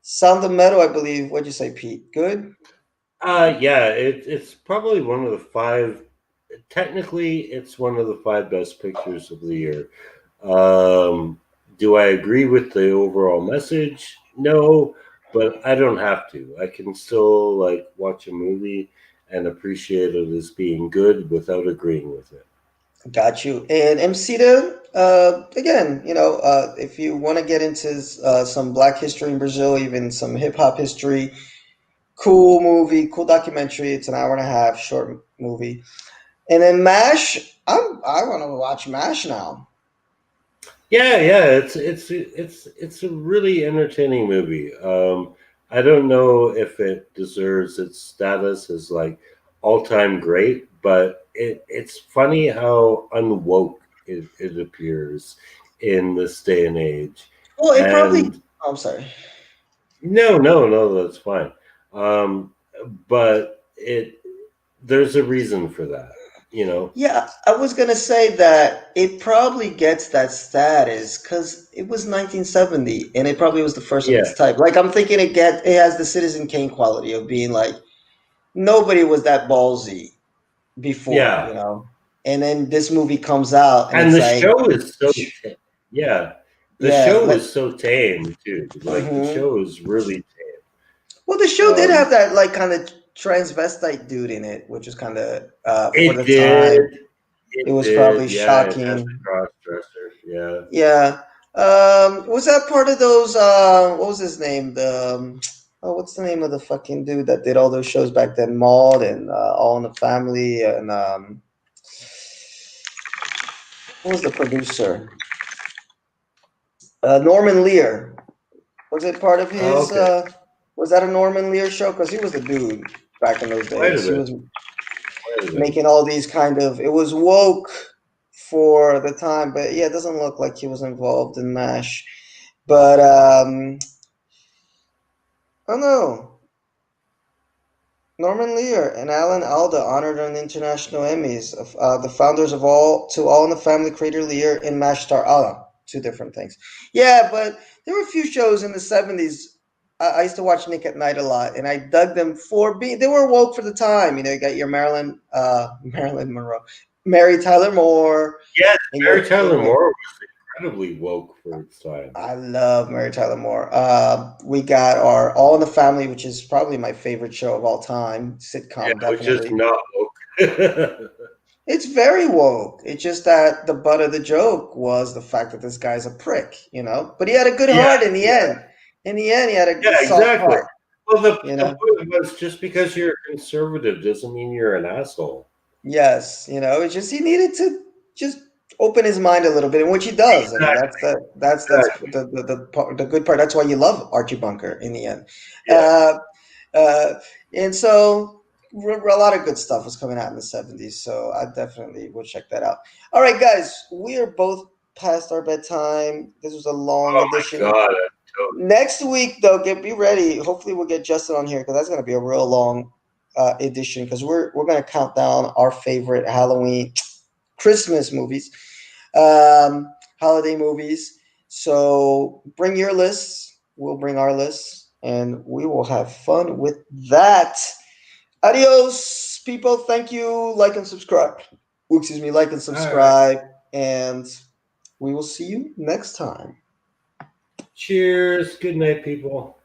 Sound of Metal, I believe. What'd you say, Pete? Good. Yeah, it's probably one of the five. Technically, it's one of the five best pictures of the year. Um, do I agree with the overall message? No, but I don't have to. I can still like watch a movie and appreciate it as being good without agreeing with it. Got you. And MCTA, again, if you want to get into some Black history in Brazil, even some hip hop history, Cool movie, cool documentary. It's an hour and a half, short movie. And then MASH. I want to watch MASH now. Yeah. It's a really entertaining movie. I don't know if it deserves its status as like all-time great, but it's funny how unwoke it appears in this day and age. Well, it probably. And Oh, I'm sorry. no, that's fine. But there's a reason for that, you know. Yeah, I was gonna say that it probably gets that status because it was 1970 and it probably was the first of Yeah, its type. Like I'm thinking it has the Citizen Kane quality of being like nobody was that ballsy before, yeah. And then this movie comes out and And it's the like, show is yeah, the yeah, show like, is so tame too. Like the hmm show is really well, the tame. show did have that like kind of transvestite dude in it, which is kind of for It the did, time, it it was probably did. Yeah, it has the shocking. cross dresser. Yeah, Yeah. Was that part of those what was his name? The oh, what's the name of the fucking dude that did all those shows back then? Maud and All in the Family and who was the producer? Norman Lear. Was it part of oh, his okay. was that a Norman Lear show? Because he was the dude back in those Quite a days. He bit. was Quite a bit. making all these kind of it was woke for the time, but yeah, it doesn't look like he was involved in MASH. But oh no. Norman Lear and Alan Alda honored on international Emmys. The founders of All in the Family, creator Lear and MASH star Allah. Two different things. Yeah, but there were a few shows in the 70s. I used to watch Nick at Night a lot, and I dug them for being. They were woke for the time. You got your Marilyn Monroe, Mary Tyler Moore, Yes, and Mary you Tyler know, Moore was incredibly woke for its time. I love Mary Tyler Moore. We got our All in the Family, which is probably my favorite show of all time, Yeah, sitcom, which is definitely. not woke. It's very woke. It's just that the butt of the joke was the fact that this guy's a prick. But he had a good Yeah, heart in the yeah. end. In the end, he had a Yeah, soft exactly. heart. Well, You the know. point was just because you're conservative doesn't mean you're an asshole. Yes. It's just he needed to just open his mind a little bit, and which he does. I mean, Exactly. that's Exactly. the good part. That's why you love Archie Bunker in the end. Yeah. Uh, Uh, and so a lot of good stuff was coming out in the 70s. So I definitely will check that out. All right, guys, we are both past our bedtime. This was a long Oh my edition. God. Next week, though, be ready. Hopefully, we'll get Justin on here because that's going to be a real long edition because we're going to count down our favorite Halloween, Christmas movies, holiday movies. So bring your lists. We'll bring our lists, and we will have fun with that. Adios, people. Thank you. Like and subscribe. Excuse me. Like and All right. subscribe, and we will see you next time. Cheers. Good night, people.